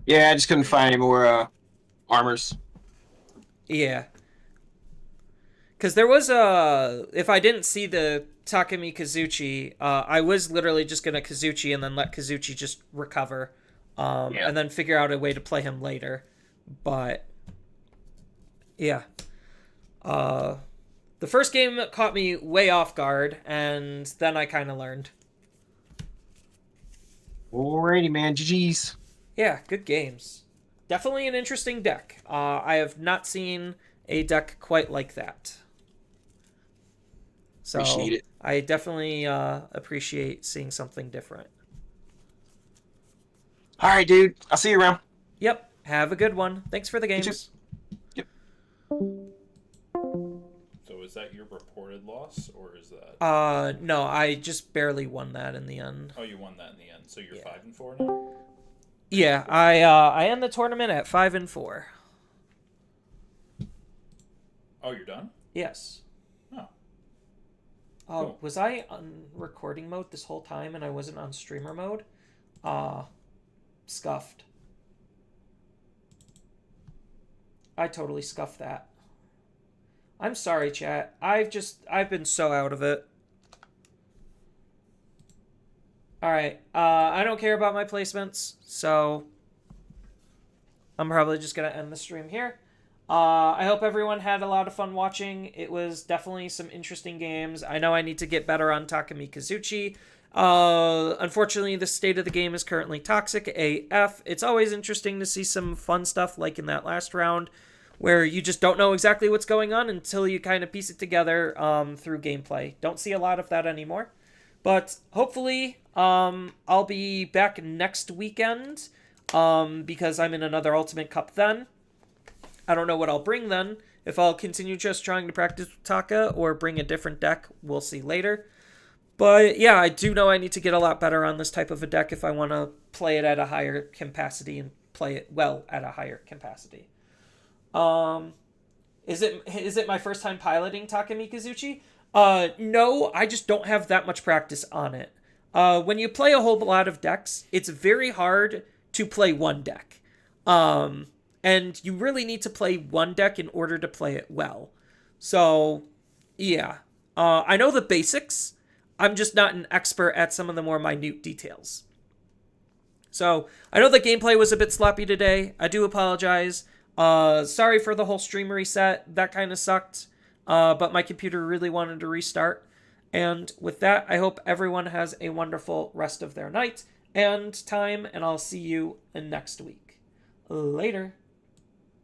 Yeah, I just couldn't find any more armors. Yeah. Because there was if I didn't see the Takumi Kazuchi, I was literally just going to Kazuchi and then let Kazuchi just recover and then figure out a way to play him later. But yeah, the first game caught me way off guard, and then I kind of learned. Alrighty, man. GG's. Yeah, good games. Definitely an interesting deck. I have not seen a deck quite like that. So Appreciate it. I definitely appreciate seeing something different. All right, dude. I'll see you around. Yep. Have a good one. Thanks for the games. Yep. So is that your reported loss, or is that? No, I just barely won that in the end. Oh, you won that in the end. So you're 5-4 now. Yeah, I end the tournament at 5-4. Oh, you're done? Yes. Oh. Cool. Was I on recording mode this whole time and I wasn't on streamer mode? Scuffed. I totally scuffed that. I'm sorry, chat. I've been so out of it. Alright, I don't care about my placements, so I'm probably just going to end the stream here. I hope everyone had a lot of fun watching. It was definitely some interesting games. I know I need to get better on Takumi Kazuchi. Unfortunately, the state of the game is currently toxic AF. It's always interesting to see some fun stuff like in that last round where you just don't know exactly what's going on until you kind of piece it together through gameplay. Don't see a lot of that anymore. But hopefully I'll be back next weekend because I'm in another Ultimate Cup then. I don't know what I'll bring then. If I'll continue just trying to practice with Taka or bring a different deck, we'll see later. But yeah, I do know I need to get a lot better on this type of a deck if I want to play it at a higher capacity and play it well at a higher capacity. Is it my first time piloting Takumi Kazuchi? No, I just don't have that much practice on it. When you play a whole lot of decks, it's very hard to play one deck. And you really need to play one deck in order to play it well. So, yeah. I know the basics. I'm just not an expert at some of the more minute details. So, I know the gameplay was a bit sloppy today. I do apologize. Sorry for the whole stream reset. That kind of sucked. But my computer really wanted to restart. And with that, I hope everyone has a wonderful rest of their night and time. And I'll see you next week. Later.